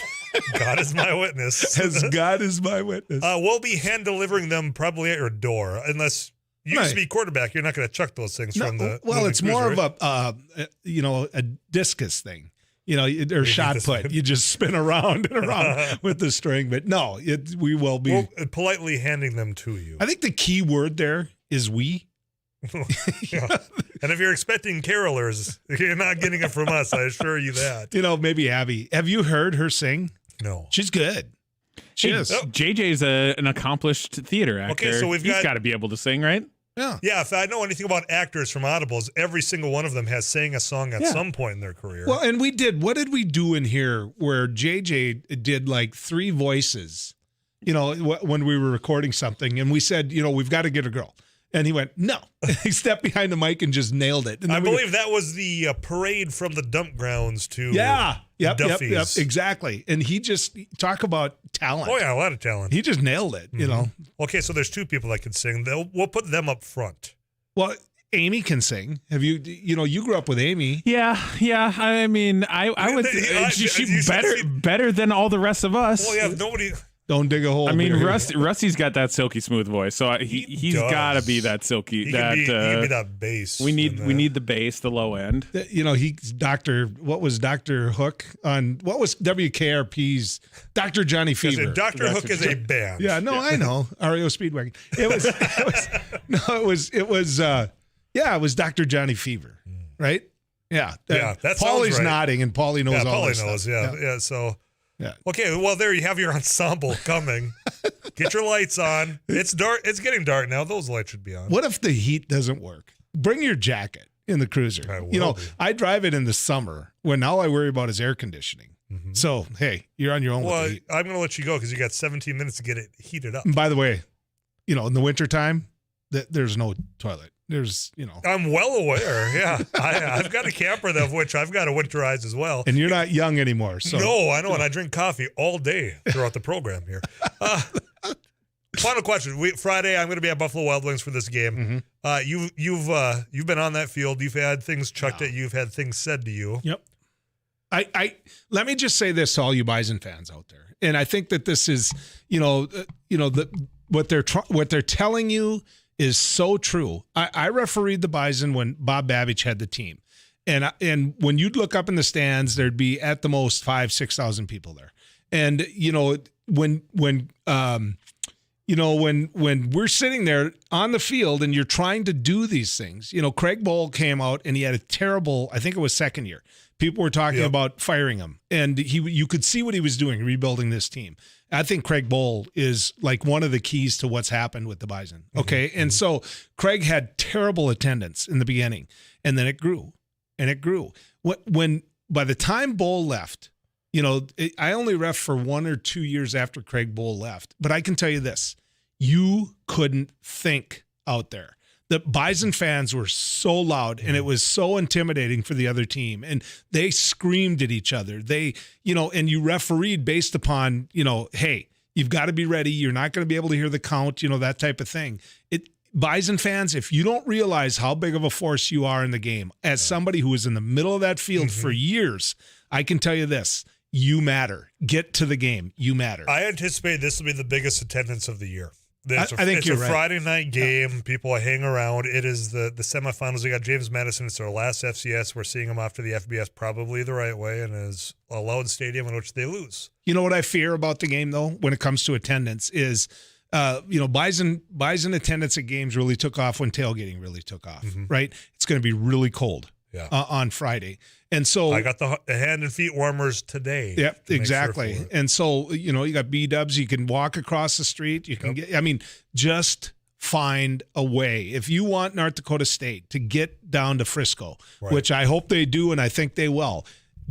God is my witness. As God is my witness. We'll be hand delivering them probably at your door, unless you used to be quarterback. You're not going to chuck those things from the. Well, it's more of a discus thing. Or shot put. You just spin around and around with the string. But no, we will be politely handing them to you. I think the key word there is we. Yeah. And if you're expecting carolers, you're not getting it from us. I assure you that. Maybe Abby. Have you heard her sing? No. She's good. She is. JJ's an accomplished theater actor. Okay, so he's got to be able to sing, right? Yeah. If I know anything about actors from Audibles, every single one of them has sang a song at some point in their career. Well, and we did. What did we do in here where JJ did like 3 voices, when we were recording something, and we said, we've got to get a girl. And he went, no. He stepped behind the mic and just nailed it. And I believe that was the parade from the dump grounds to Yep, Duffy's. exactly. And he just, talk about talent. Oh, yeah, a lot of talent. He just nailed it, Okay, so there's 2 people that can sing. We'll put them up front. Well, Amy can sing. Have you grew up with Amy. Yeah. I mean, I would, she's better than all the rest of us. Well, yeah, nobody... Don't dig a hole. I mean, Rusty's got that silky smooth voice, so he's got to be that silky. He can be that bass. We need the bass, the low end. He's what was Dr. Hook on? What was WKRP's Dr. Johnny Fever? Dr. Hook is a band. Yeah, no, I know. REO Speedwagon. It was Dr. Johnny Fever, right? Yeah, that Paulie's right. nodding, and Paulie knows all this Paulie knows. stuff. Yeah. So. Yeah. Okay, well, there you have your ensemble coming. Get your lights on. It's dark. It's getting dark now. Those lights should be on. What if the heat doesn't work? Bring your jacket in the cruiser. I drive it in the summer when all I worry about is air conditioning. Mm-hmm. So, hey, you're on your own. Well, with the heat. I'm going to let you go because you got 17 minutes to get it heated up. And by the way, in the wintertime, there's no toilet. There's, I'm well aware. Yeah. I've got a camper of which I've got to winterize as well. And you're not young anymore. So. No, I know. And I drink coffee all day throughout the program here. Final question. Friday, I'm going to be at Buffalo Wild Wings for this game. Mm-hmm. You've been on that field. You've had things chucked at you. You've had things said to you. Yep. I let me just say this to all you Bison fans out there. And I think that this is, what they're telling you is so true. I refereed the Bison when Bob Babbage had the team. And when you'd look up in the stands, there'd be at the most 5,000-6,000 people there. And, when we're sitting there on the field and you're trying to do these things, Craig Bowl came out and he had a terrible, I think it was second year. People were talking about firing him, and you could see what he was doing, rebuilding this team. I think Craig Bowl is like one of the keys to what's happened with the Bison. Okay. Mm-hmm. And so Craig had terrible attendance in the beginning, and then it grew and it grew. When by the time Bowl left, I only ref for 1 or 2 years after Craig Bowl left, but I can tell you this, you couldn't think out there. The Bison fans were so loud, and it was so intimidating for the other team, and they screamed at each other. They, and you refereed based upon, hey, you've got to be ready. You're not going to be able to hear the count, that type of thing. Bison fans, if you don't realize how big of a force you are in the game, as somebody who was in the middle of that field for years, I can tell you this, you matter. Get to the game. You matter. I anticipate this will be the biggest attendance of the year. I think you're right. It's a Friday night game. Yeah. People hang around. It is the semifinals. We got James Madison. It's their last FCS. We're seeing them off to the FBS probably the right way, and is a loud stadium in which they lose. You know what I fear about the game, though, when it comes to attendance is, Bison attendance at games really took off when tailgating really took off, right? It's going to be really cold. on Friday. And so I got the hand and feet warmers today. Yep, to make exactly. sure for it. And so, you got B-dubs, you can walk across the street, you can just find a way. If you want North Dakota State to get down to Frisco, which I hope they do and I think they will,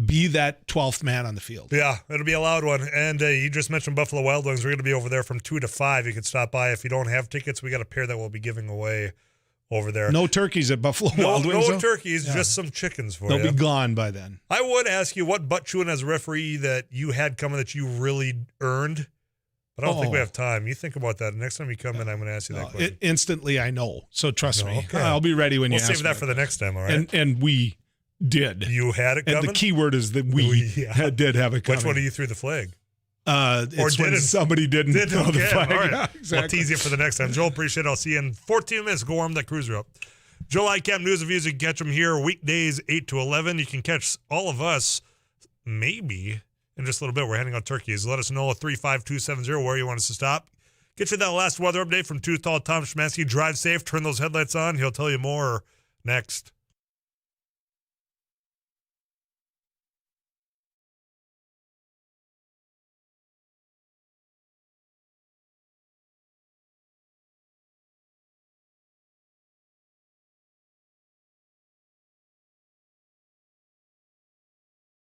be that 12th man on the field. Yeah, it'll be a loud one. And you just mentioned Buffalo Wild Wings. We're going to be over there from 2 to 5. You can stop by. If you don't have tickets, we got a pair that we'll be giving away over there. No turkeys at Buffalo Wild Wings. No turkeys, just some chickens for They'll you. be gone by then. I would ask you what butt chewing as a referee that you had coming that you really earned, but I don't think we have time. You think about that. Next time you come in, I'm going to ask you that question. Instantly, I know. So trust me. Okay. I'll be ready when you ask We'll save that me. for the next time, all right? And we did. You had it coming? And the key word is that we did have it coming. Which one of you threw the flag? It's when somebody didn't throw the flag. All right. Yeah, exactly. We'll tease you for the next time. Joel, appreciate it. I'll see you in 14 minutes. Go warm that cruiser up. Joel Icamp News and Views, you can catch them here weekdays 8 to 11. You can catch all of us maybe in just a little bit. We're handing out turkeys. Let us know at 35270 where you want us to stop. Get you that last weather update from Tooth Tall Tom Schmansky. Drive safe. Turn those headlights on. He'll tell you more next.